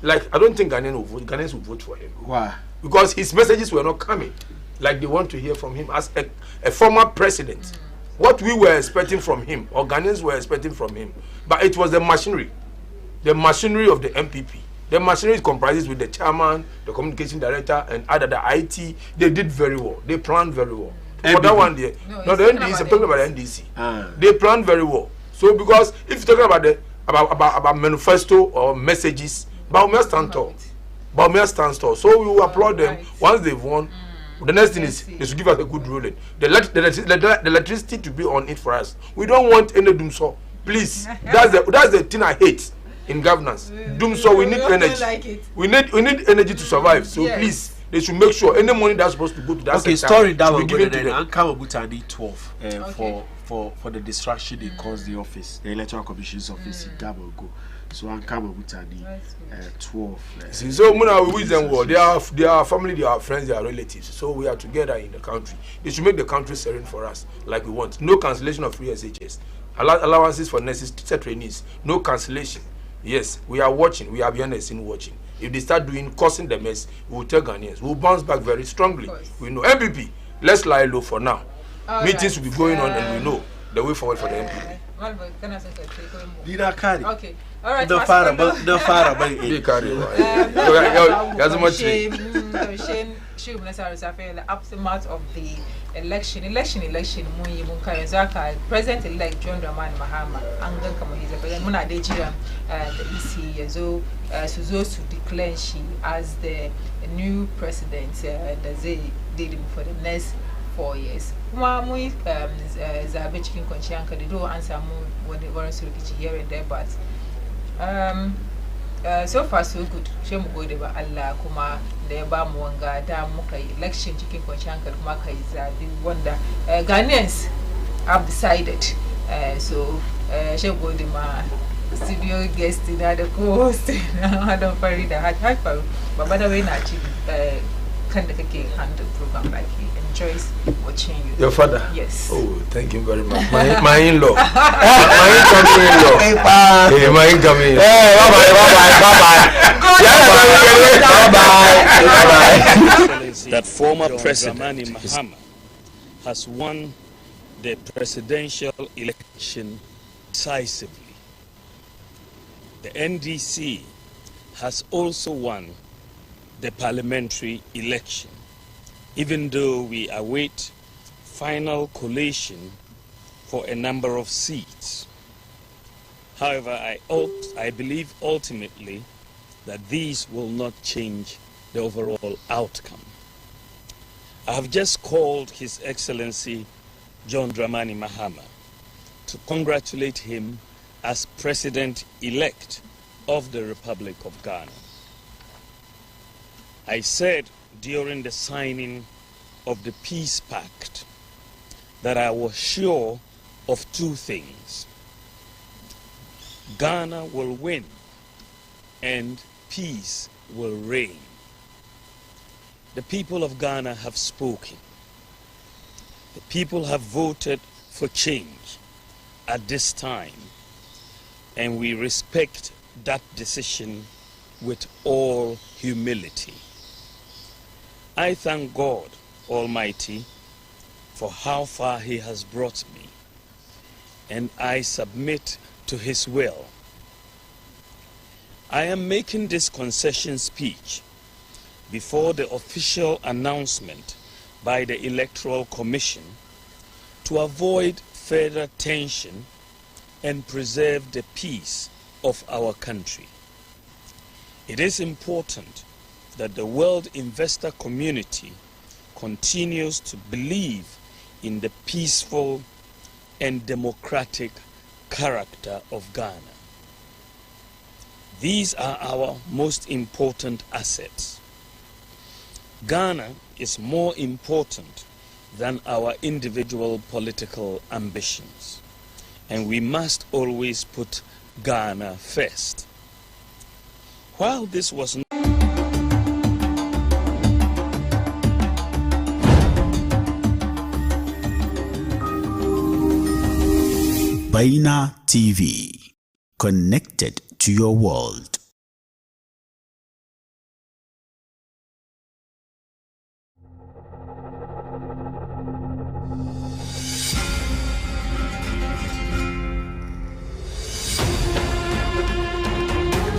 like I don't think Ghanaians will vote for him. Why? Because his messages were not coming like they want to hear from him as a former president. What we were expecting from him, or Ghanaians were expecting from him, but it was the machinery of the MPP. The machinery comprises with the chairman, the communication director, and other the IT. They did very well. They planned very well. For that one there, no, the NDC. I'm talking about the NDC. They planned very well. So because if you're talking about manifesto or messages, Baumia stands tall. So we will applaud them once they've won. The next thing is they should give us a good ruling. The electricity to be on it for us. We don't want any doom so. Please, that's the thing I hate in governance. Doom so we need energy. Like we need energy to survive. So please, they should make sure any money that's supposed to go to that sector story that will be given to them. And come Butani 12 for the distraction they cause the office, the electoral commission's office in Gabo go. So I'm coming with 12. So Muna, we wish them well. They are family, they are friends, they are relatives. So we are together in the country. They should make the country serene for us, like we want. No cancellation of free SHS, allowances for nurses, teacher trainees. No cancellation. Yes, we are watching. We are behind the scene watching. If they start causing the mess, we will tell Ghanaians. We will bounce back very strongly. We know MPP. Let's lie low for now. Meetings will be going on, and we know the way forward for the MPP. Okay. All right. The fire about the aftermath of the election. President-elect John Dramani Mahama, Angan Kamahiza, President Muna Dejiram, the EC, so Suzo to declare she as the new president that they did for the next 4 years. Zabe chicken conscianka, they don't answer more when they want to get here and there, but so far so good. Shemu go deba Allah kuma deba mwanga da muka election chicken conscianka kuma kai zabe wonder Ghanaians have decided. So shemu go dema studio guest in the co-host I don't worry that high for but by the way na kind of handle program like he enjoys watching you. Your father? Yes. Oh, thank you very much. My in-law. My incoming in-law. Hey, my incoming. Hey, bye-bye. That former President Mahama has won the presidential election decisively. The NDC has also won the parliamentary election, even though we await final collation for a number of seats. However, I believe ultimately that these will not change the overall outcome. I have just called His Excellency John Dramani Mahama to congratulate him as President-elect of the Republic of Ghana. I said during the signing of the Peace Pact that I was sure of two things. Ghana will win and peace will reign. The people of Ghana have spoken. The people have voted for change at this time, and we respect that decision with all humility. I thank God Almighty for how far He has brought me, and I submit to His will. I am making this concession speech before the official announcement by the Electoral Commission to avoid further tension and preserve the peace of our country. It is important that the world investor community continues to believe in the peaceful and democratic character of Ghana. These are our most important assets. Ghana is more important than our individual political ambitions, and we must always put Ghana first. While this was Baina TV, connected to your world.